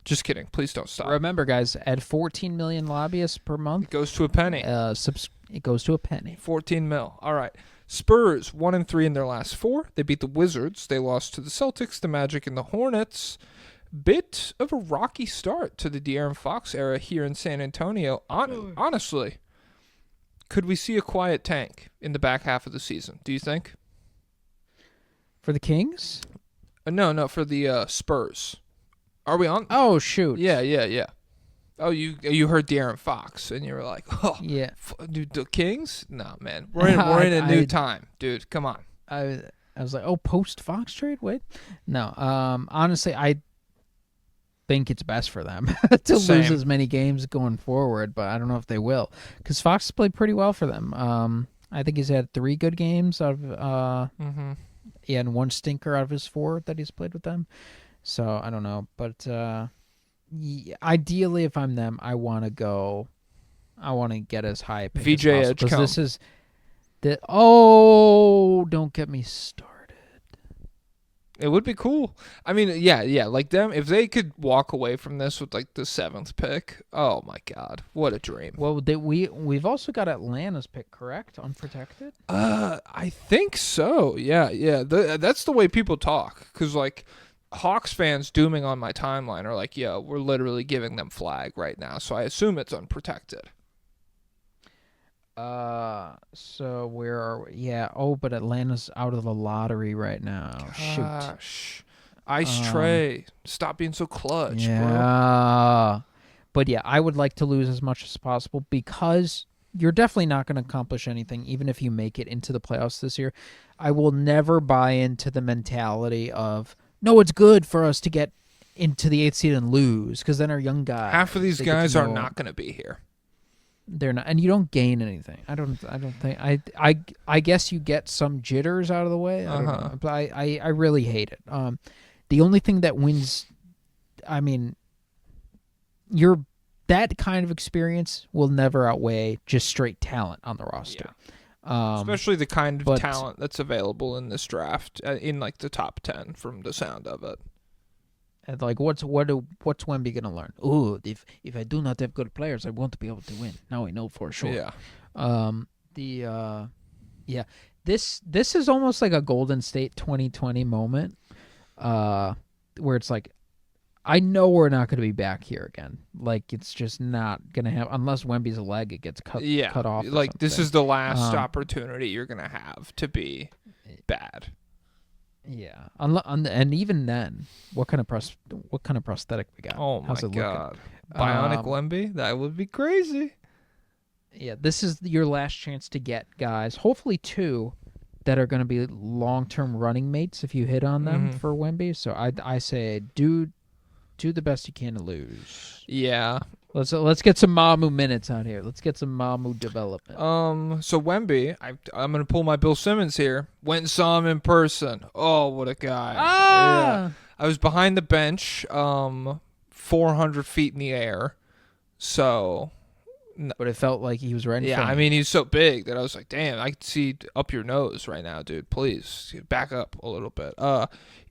Just kidding. Please don't stop. Remember, guys, at 14 million lobbyists per month, It goes to a penny. it goes to a penny. 14 mil. All right. Spurs 1-3 in their last 4. They beat the Wizards. They lost to the Celtics, the Magic, and the Hornets. Bit of a rocky start to the De'Aaron Fox era here in San Antonio. Honestly, could we see a quiet tank in the back half of the season? Do you think? For the Kings? No, for the Spurs. Are we on? Oh, shoot. Yeah. Oh, you heard De'Aaron Fox, and you were like, oh, Yeah. Dude, the Kings? No, man. We're in a new time, dude. Come on. I was like, oh, post-Fox trade? Wait. No. Honestly, I think it's best for them to Same. lose as many games going forward, but I don't know if they will. Because Fox has played pretty well for them. I think he's had 3 good games out of and 1 stinker out of his 4 that he's played with them. So I don't know, but ideally, if I'm them, I want to get as high a pick VJ as possible, Edgecombe. because this is the don't get me started. It would be cool. I mean, yeah, like them, if they could walk away from this with like the 7th pick, oh my God, what a dream. Well, we've also got Atlanta's pick, correct? Unprotected? I think so. Yeah. That's the way people talk, because like Hawks fans dooming on my timeline are like, yeah, we're literally giving them flag right now, so I assume it's unprotected. So where are we? Yeah. Oh, but Atlanta's out of the lottery right now. Shoot. Gosh. Ice Tray, stop being so clutch, bro. Yeah. But yeah, I would like to lose as much as possible, because you're definitely not going to accomplish anything, even if you make it into the playoffs this year. I will never buy into the mentality of, no, it's good for us to get into the 8th seed and lose, because then our young guys. Half of these they get to guys are know- not going to be here. They're not, and you don't gain anything. I don't think. I guess you get some jitters out of the way. I don't know, but I really hate it. The only thing that wins, I mean, that kind of experience will never outweigh just straight talent on the roster. Especially the kind of but- talent that's available in this draft, in like the top 10 from the sound of it. And like, what's Wemby gonna learn? Oh, if I do not have good players, I won't be able to win. Now I know for sure. Yeah. This is almost like a Golden State 2020 moment, where it's like, I know we're not going to be back here again. Like, it's just not going to happen unless Wemby's leg gets cut off. Like, this is something. the last opportunity you're going to have to be bad. Yeah, and even then, what kind of prosthetic we got? Oh my How's it God, Bionic Wemby? That would be crazy. Yeah, this is your last chance to get guys, hopefully 2, that are going to be long-term running mates if you hit on them for Wemby. So I say do the best you can to lose. Yeah. Let's get some Mamu minutes out here. Let's get some Mamu development. So Wemby, I'm gonna pull my Bill Simmons here. Went and saw him in person. Oh, what a guy! Yeah. I was behind the bench, 400 feet in the air. So, But it felt like he was right in yeah, front. I mean, he's so big that I was like, damn, I can see up your nose right now, dude. Please back up a little bit.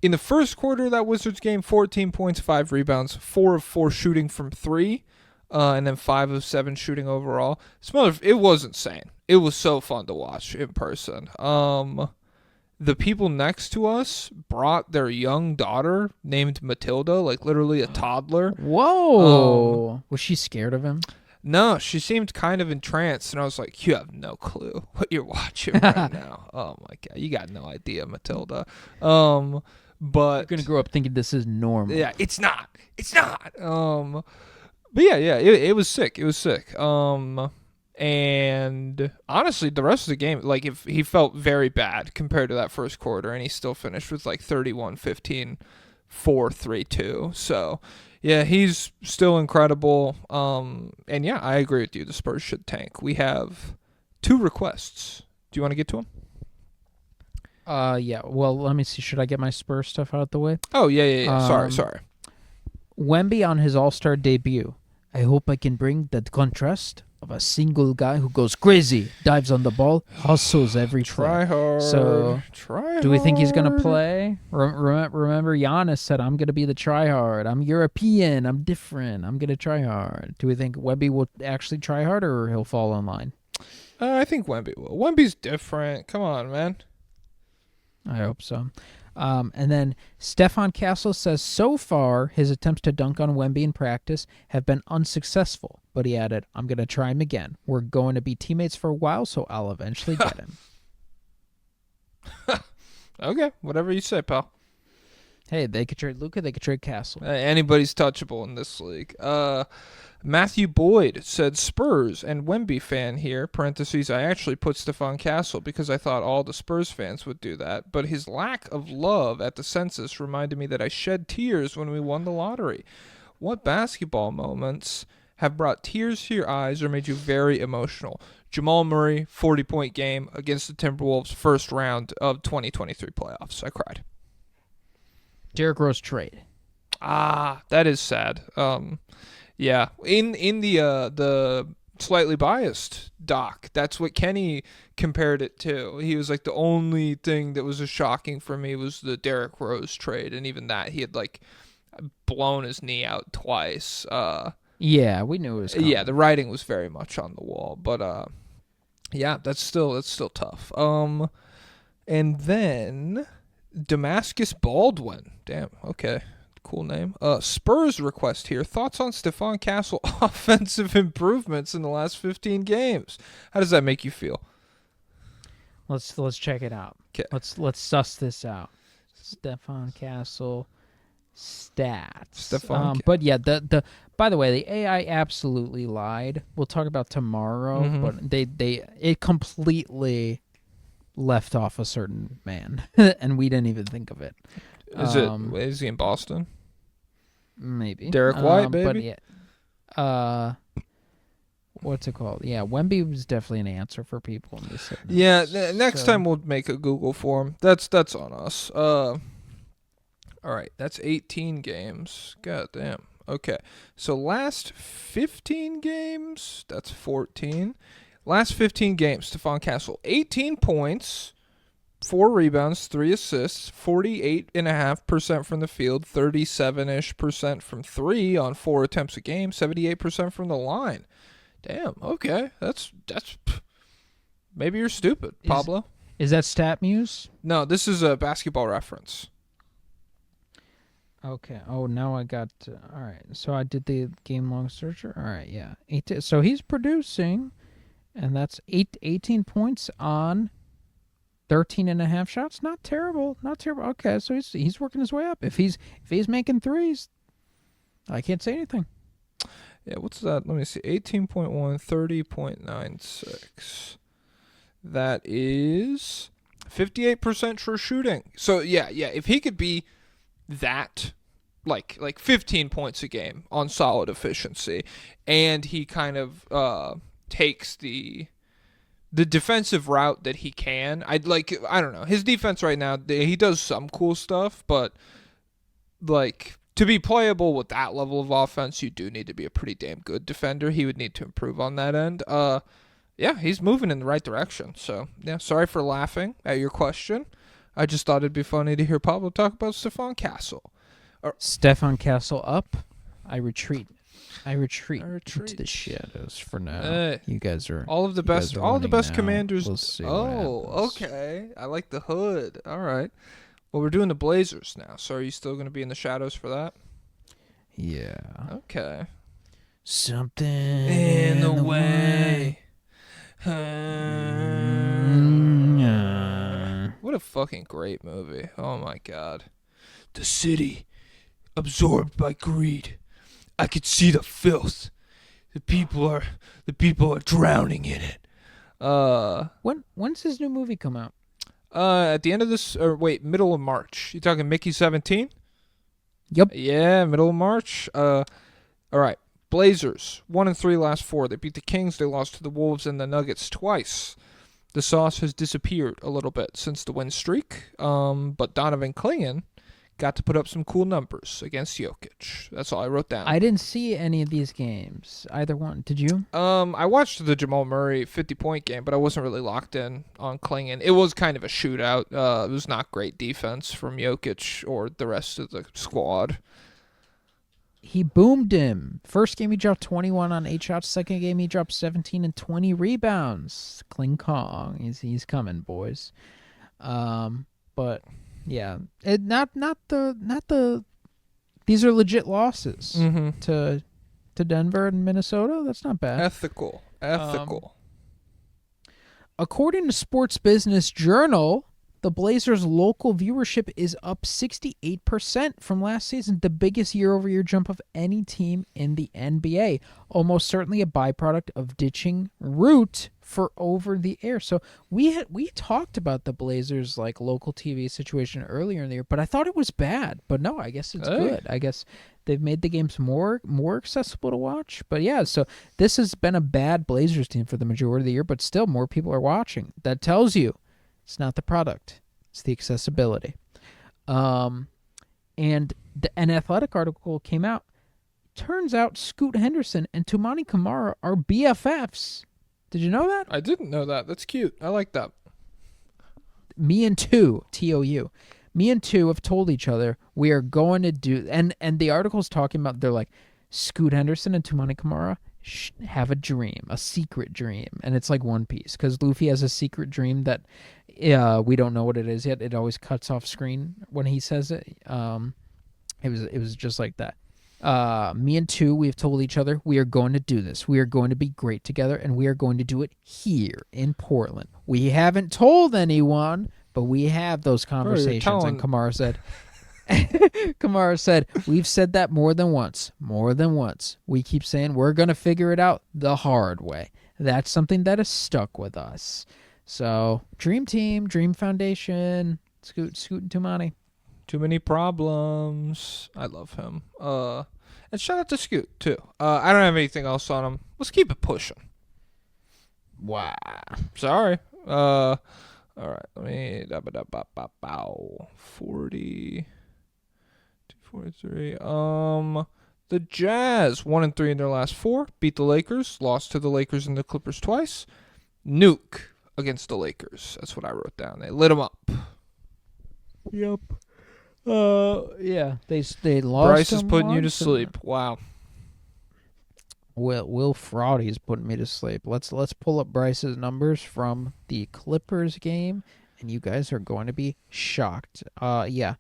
In the first quarter of that Wizards game, 14 points, 5 rebounds, 4 of 4 shooting from 3. And then 5 of 7 shooting overall. It was insane. It was so fun to watch in person. The people next to us brought their young daughter named Matilda, like literally a toddler. Whoa! Was she scared of him? No, she seemed kind of entranced, and I was like, you have no clue what you're watching right now. Oh my God, you got no idea, Matilda. But You're gonna grow up thinking this is normal. yeah, it's not. But yeah, it was sick. It was sick. And honestly, the rest of the game, like, if he felt very bad compared to that first quarter, and he still finished with like 31-15, 4-3-2. So yeah, he's still incredible. And yeah, I agree with you. The Spurs should tank. We have 2 requests. Do you want to get to them? Yeah. Well, let me see. Should I get my Spurs stuff out the way? Oh yeah. Sorry. Wemby on his All-Star debut. I hope I can bring that contrast of a single guy who goes crazy, dives on the ball, hustles every Try play. hard. So, Try do we think he's going to hard. play? Remember, Giannis said, I'm going to be the try hard. I'm European. I'm different. I'm going to try hard. Do we think Wemby will actually try hard or he'll fall in line? I think Wemby will. Wemby's different. Come on, man. I hope so. And then Stefan Castle says, so far, his attempts to dunk on Wemby in practice have been unsuccessful. But he added, I'm going to try him again. We're going to be teammates for a while, so I'll eventually get him. Okay, whatever you say, pal. Hey, they could trade Luka, they could trade Castle. Anybody's touchable in this league. Matthew Boyd said Spurs and Wemby fan here, parentheses, I actually put Stephon Castle because I thought all the Spurs fans would do that, but his lack of love at the census reminded me that I shed tears when we won the lottery. What basketball moments have brought tears to your eyes or made you very emotional? Jamal Murray, 40-point game against the Timberwolves, first round of 2023 playoffs. I cried. Derrick Rose trade. That is sad. Yeah, in the slightly biased doc, that's what Kenny compared it to. He was like, the only thing that was shocking for me was the Derrick Rose trade, and even that he had like blown his knee out twice. Yeah, we knew it was coming. Yeah, the writing was very much on the wall, but yeah, that's still tough. And then Damascus Baldwin. Damn. Okay. Cool name. Spurs request here. Thoughts on Stephon Castle offensive improvements in the last 15 games? How does that make you feel? Let's check it out. 'Kay. Let's suss this out. Stephon Castle stats. But yeah, the by the way, the AI absolutely lied. We'll talk about tomorrow, but it completely left off a certain man, and we didn't even think of it. Is he in Boston? Maybe Derek White, baby. But yeah, what's it called? Yeah, Wemby was definitely an answer for people in this. Yeah, next time we'll make a Google form. That's on us. All right, that's 18 games. God damn. Okay, so last 15 games, that's 14. Last 15 games, Stephon Castle, 18 points, 4 rebounds, 3 assists, 48.5% from the field, 37-ish% from 3 on 4 attempts a game, 78% from the line. Damn, okay. That's maybe you're stupid, Pablo. Is that StatMuse? No, this is a Basketball Reference. Okay. Oh, now I got... all right. So I did the game-long searcher. All right, yeah. So he's producing, and that's 18 points on 13.5 shots. Not terrible. Not terrible. Okay, so he's working his way up. If he's making threes, I can't say anything. Yeah, what's that? Let me see. 18.1, 30.96. That is 58% true shooting. So, yeah, if he could be that, like 15 points a game on solid efficiency, and he kind of takes the defensive route that he can. I don't know. His defense right now, he does some cool stuff, but like to be playable with that level of offense, you do need to be a pretty damn good defender. He would need to improve on that end. Yeah, he's moving in the right direction. So, yeah, sorry for laughing at your question. I just thought it'd be funny to hear Pablo talk about Stephon Castle. Stephon Castle up. I retreat into the shadows for now. You guys are all of the best commanders. We'll see okay. I like the hood. All right. Well, we're doing the Blazers now. So are you still going to be in the shadows for that? Yeah. Okay. Something in the way. What a fucking great movie. Oh my god. The city absorbed by greed. I could see the filth. The people are drowning in it. When's his new movie come out? At the end of this, middle of March. You talking Mickey 17? Yep. Yeah, middle of March. All right. Blazers 1-3 last 4. They beat the Kings. They lost to the Wolves and the Nuggets twice. The sauce has disappeared a little bit since the win streak. But Donovan Clingan got to put up some cool numbers against Jokic. That's all I wrote down. I didn't see any of these games. Either one. Did you? I watched the Jamal Murray 50-point game, but I wasn't really locked in on Klingon. It was kind of a shootout. It was not great defense from Jokic or the rest of the squad. He boomed him. First game he dropped 21 on 8 shots. Second game he dropped 17 and 20 rebounds. Kling Kong. He's coming, boys. But yeah, not the. These are legit losses to Denver and Minnesota. That's not bad. Ethical. According to Sports Business Journal, the Blazers' local viewership is up 68% from last season, the biggest year-over-year jump of any team in the NBA. Almost certainly a byproduct of ditching Root for over-the-air. So we talked about the Blazers' like local TV situation earlier in the year, but I thought it was bad. But no, I guess it's good. I guess they've made the games more accessible to watch. But yeah, so this has been a bad Blazers team for the majority of the year, but still more people are watching. That tells you it's not the product. It's the accessibility. And an Athletic article came out. Turns out Scoot Henderson and Tumani Kamara are BFFs. Did you know that? I didn't know that. That's cute. I like that. Me and Two, T-O-U. Me and Two have told each other we are going to do... And the article's talking about, they're like, Scoot Henderson and Tumani Kamara have a dream, a secret dream, and it's like One Piece because Luffy has a secret dream that we don't know what it is yet. It always cuts off screen when he says it. It was just like that. Me and Two, we've told each other we are going to do this. We are going to be great together, and we are going to do it here in Portland. We haven't told anyone, but we have those conversations. And Kamara said, we've said that more than once. We keep saying we're going to figure it out the hard way. That's something that has stuck with us. So, Dream Team, Dream Foundation, Scoot and Tumani. Too many problems. I love him. And shout out to Scoot, too. I don't have anything else on him. Let's keep it pushing. Wow. Sorry. All right. Let me... 40... 243. The Jazz 1-3 in their last 4. Beat the Lakers. Lost to the Lakers and the Clippers twice. Nuke against the Lakers. That's what I wrote down. They lit them up. Yep. Yeah. They lost. Bryce is putting you to sleep. Wow. Will Fraudy's putting me to sleep. Let's pull up Bryce's numbers from the Clippers game, and you guys are going to be shocked. Yeah.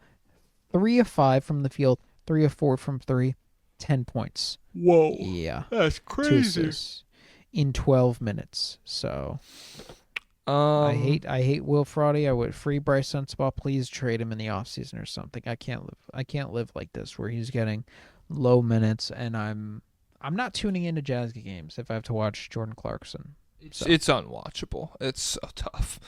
3 of 5 from the field, 3 of 4 from 3, 10 points. Whoa. Yeah. That's crazy. In 12 minutes. So I hate Will Fraudy. I would free Bryce Sensabaugh. Please trade him in the offseason or something. I can't live like this where he's getting low minutes and I'm not tuning into Jazz games if I have to watch Jordan Clarkson. It's unwatchable. It's so tough.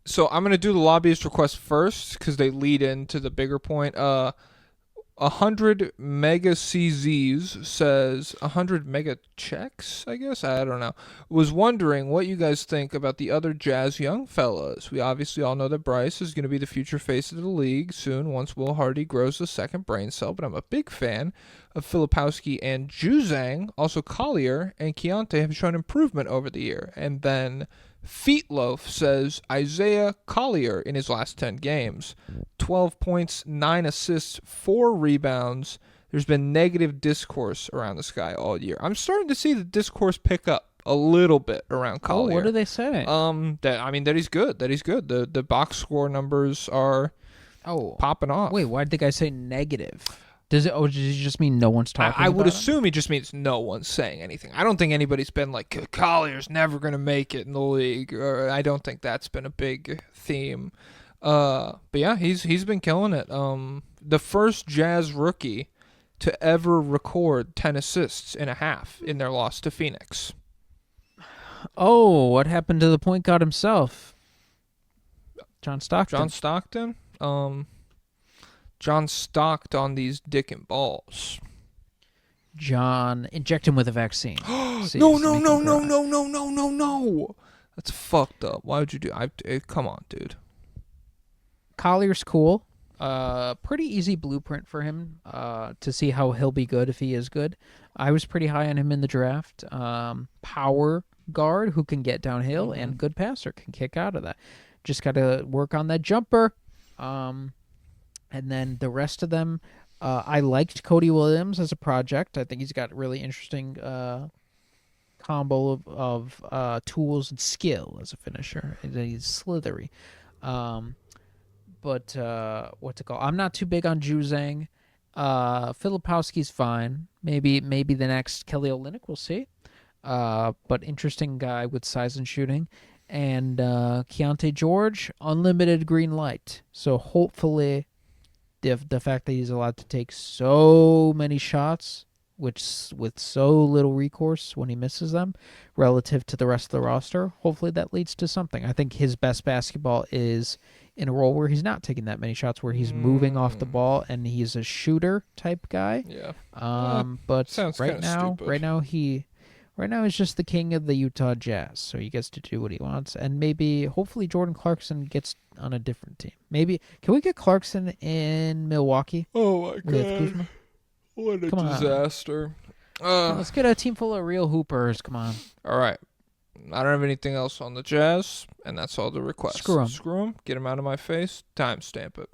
So I'm going to do the lobbyist request first because they lead into the bigger point. 100 mega CZs says 100 mega checks, I guess? I don't know. Was wondering what you guys think about the other Jazz young fellas. We obviously all know that Bryce is going to be the future face of the league soon once Will Hardy grows a second brain cell, but I'm a big fan of Filipowski and Juzang. Also, Collier and Keontae have shown improvement over the year. And then Feetloaf says Isaiah Collier in his last 10 games, 12 points, 9 assists, 4 rebounds. There's been negative discourse around this guy all year. I'm starting to see the discourse pick up a little bit around Collier. Oh, what do they say? That he's good. The box score numbers are popping off. Wait, why did the guy say negative? Does it just mean no one's talking I would about assume he just means no one's saying anything. I don't think anybody's been like, Collier's never going to make it in the league. Or I don't think that's been a big theme. But yeah, he's been killing it. The first Jazz rookie to ever record 10 assists in a half in their loss to Phoenix. Oh, what happened to the point guard himself? John Stockton? John stocked on these dick and balls. John, inject him with a vaccine. No. That's fucked up. Why would you do? Come on, dude. Collier's cool. Pretty easy blueprint for him to see how he'll be good if he is good. I was pretty high on him in the draft. Power guard who can get downhill and good passer can kick out of that. Just got to work on that jumper. And then the rest of them, I liked Cody Williams as a project. I think he's got really interesting combo of tools and skill as a finisher. He's slithery. But what's it called? I'm not too big on Juzang. Filipowski's fine. Maybe the next Kelly Olynyk. We'll see. But interesting guy with size and shooting. And Keontae George, unlimited green light. So hopefully the fact that he's allowed to take so many shots, which with so little recourse when he misses them relative to the rest of the roster, hopefully that leads to something. I think his best basketball is in a role where he's not taking that many shots, where he's moving off the ball and he's a shooter type guy. Yeah. But sounds right kinda now, stupid. right now he's just the king of the Utah Jazz, so he gets to do what he wants. And hopefully Jordan Clarkson gets on a different team. Maybe can we get Clarkson in Milwaukee? Oh my with god. Kuzma? What a Come on. disaster. Let's get a team full of real hoopers. Come on. All right. I don't have anything else on the Jazz, and that's all the requests. Screw 'em. Screw 'em. Get them out of my face. Timestamp it.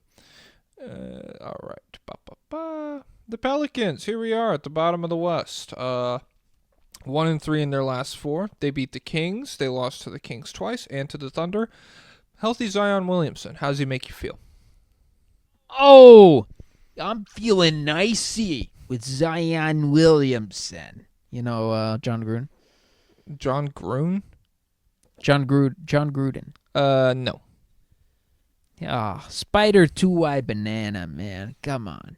All right. The Pelicans. Here we are at the bottom of the West. 1-3 in their last 4. They beat the Kings. They lost to the Kings twice and to the Thunder. Healthy Zion Williamson. How does he make you feel? Oh, I'm feeling nicey with Zion Williamson. You know, John Gruden. John Gruden? John Gruden. No. Spider 2Y banana, man. Come on.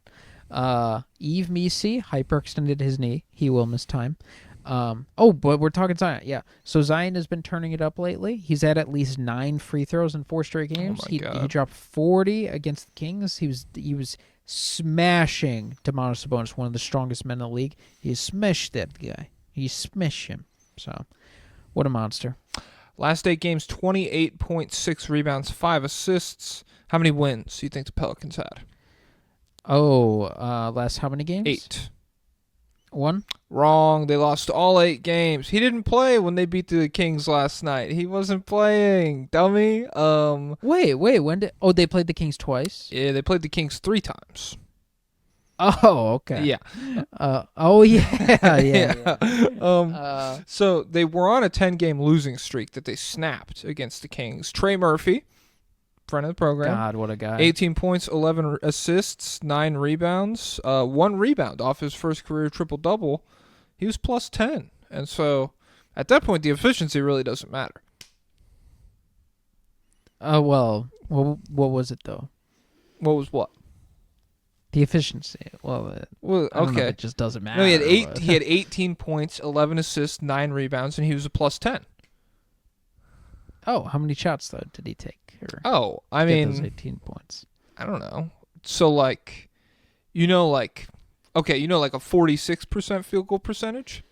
Yves Missi hyperextended his knee. He will miss time. But we're talking Zion. Yeah. So Zion has been turning it up lately. He's had at least 9 free throws in 4 straight games. Oh my He God. dropped 40 against the Kings. He was smashing Domantas Sabonis, one of the strongest men in the league. He smashed that guy. He smashed him. So, what a monster. Last 8 games, 28.6 rebounds, 5 assists. How many wins do you think the Pelicans had? Last how many games? 8. 1? Wrong. They lost all 8 games. He didn't play when they beat the Kings last night. He wasn't playing, dummy. Wait. When did? Oh, they played the Kings twice. Yeah, they played the Kings 3 times. Oh, okay. Yeah. Yeah. So they were on a 10-game losing streak that they snapped against the Kings. Trey Murphy, friend of the program. God, what a guy. 18 points, 11 assists, 9 rebounds, 1 rebound off his first career triple-double. He was plus 10. And so at that point, the efficiency really doesn't matter. Well, what was it, though? What was what? The efficiency. Well, I don't know if okay. it just doesn't matter. No, he had 18 points, 11 assists, 9 rebounds, and he was a plus 10. Oh, how many shots, though, did he take? Oh, I Get those mean, 18 points. I don't know. So, like a 46% field goal percentage?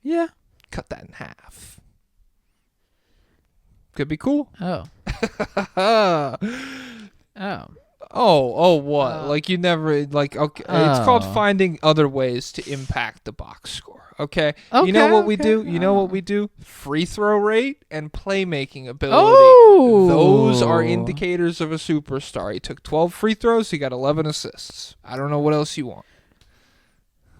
Yeah. Cut that in half. Could be cool. Oh. What? You never, okay. It's called finding other ways to impact the box score, okay? You know what we do? Free throw rate and playmaking ability. Oh! Those are indicators of a superstar. He took 12 free throws. He got 11 assists. I don't know what else you want.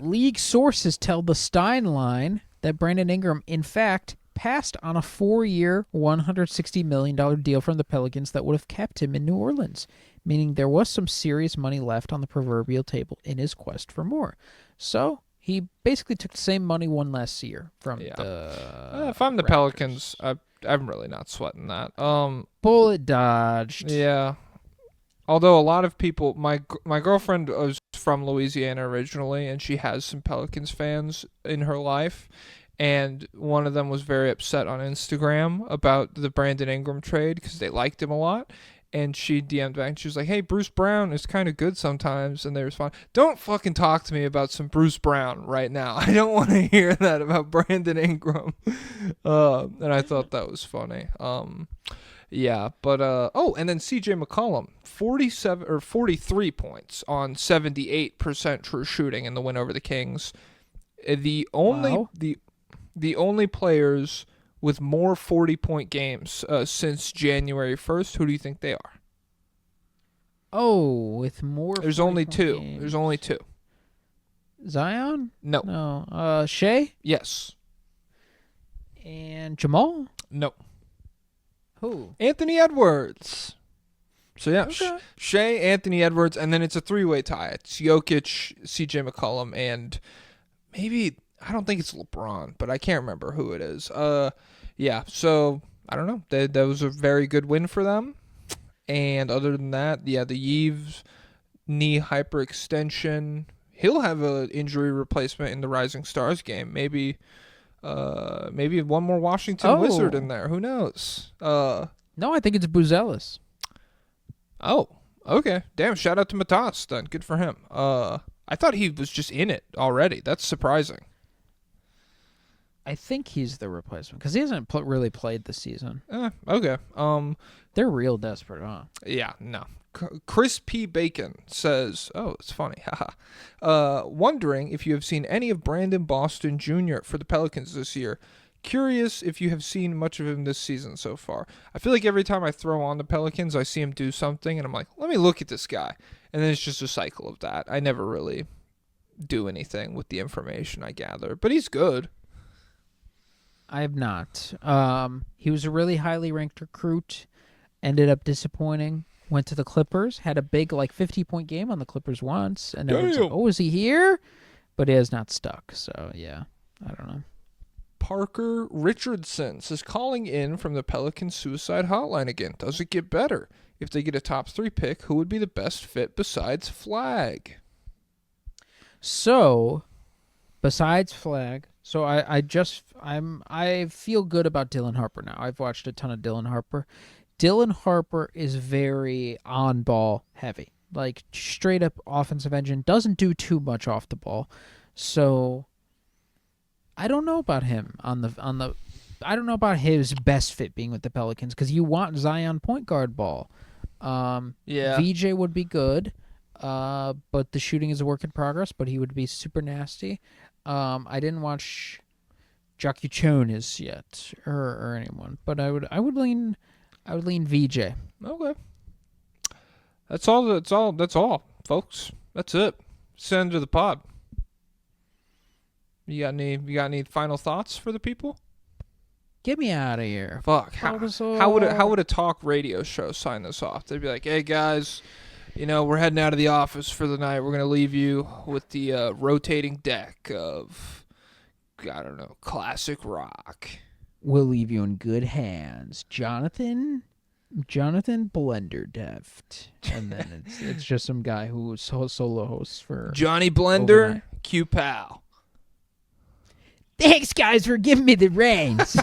League sources tell the Stein line that Brandon Ingram, in fact, passed on a 4-year, $160 million deal from the Pelicans that would have kept him in New Orleans, meaning there was some serious money left on the proverbial table in his quest for more. So he basically took the same money won last year from the if I'm the Raptors. Pelicans, I'm really not sweating that. Bullet dodged. Yeah. Although a lot of people, my girlfriend was from Louisiana originally, and she has some Pelicans fans in her life. And one of them was very upset on Instagram about the Brandon Ingram trade because they liked him a lot. And she DM'd back and she was like, hey, Bruce Brown is kind of good sometimes. And they responded, don't fucking talk to me about some Bruce Brown right now. I don't want to hear that about Brandon Ingram. And I thought that was funny. Yeah, but and then CJ McCollum, 47 or 43 points on 78% true shooting in the win over the Kings. The only Wow. the only players with more 40-point games since January 1st. Who do you think they are? Oh, with more. There's only 40-point two. games. There's only two. Zion? No. No. Shea? Yes. And Jamal? No. Who? Anthony Edwards. So yeah, Okay. Shea, Anthony Edwards, and then it's a three-way tie. It's Jokic, CJ McCollum, and maybe I don't think it's LeBron, but I can't remember who it is. Yeah. So I don't know. That was a very good win for them. And other than that, yeah, the Yves knee hyperextension. He'll have an injury replacement in the Rising Stars game. Maybe one more Washington Wizard in there. Who knows? No, I think it's Buzelis. Oh, okay. Damn, shout out to Matas then. Good for him. I thought he was just in it already. That's surprising. I think he's the replacement because he hasn't really played this season. Okay. They're real desperate, huh? Yeah, no. Chris P. Bacon says, oh, it's funny. Haha. Wondering if you have seen any of Brandon Boston Jr. for the Pelicans this year. Curious if you have seen much of him this season so far. I feel like every time I throw on the Pelicans, I see him do something, and I'm like, let me look at this guy. And then it's just a cycle of that. I never really do anything with the information I gather. But he's good. I have not. He was a really highly ranked recruit. Ended up disappointing. Went to the Clippers. Had a big 50-point game on the Clippers once. And then was like, oh, is he here? But he has not stuck. So, yeah. I don't know. Parker Richardson says, calling in from the Pelicans suicide hotline again. Does it get better? If they get a top 3 pick, who would be the best fit besides Flag? So, besides Flag, so I feel good about Dylan Harper now. I've watched a ton of Dylan Harper. Dylan Harper is very on ball heavy, like straight up offensive engine. Doesn't do too much off the ball, so I don't know about him on the. I don't know about his best fit being with the Pelicans because you want Zion point guard ball. Yeah. VJ would be good, but the shooting is a work in progress. But he would be super nasty. I didn't watch Jokic yet or anyone, but I would lean VJ. Okay. That's all, folks. That's it. Send to the pod. You got any final thoughts for the people? Get me out of here. Fuck. How would a talk radio show sign this off? They'd be like, "Hey guys, we're heading out of the office for the night. We're gonna leave you with the rotating deck of, I don't know, classic rock. We'll leave you in good hands, Jonathan Blenderdeft." And then it's just some guy who solo hosts for Johnny Blender, overnight. Q Pal. Thanks, guys, for giving me the reins.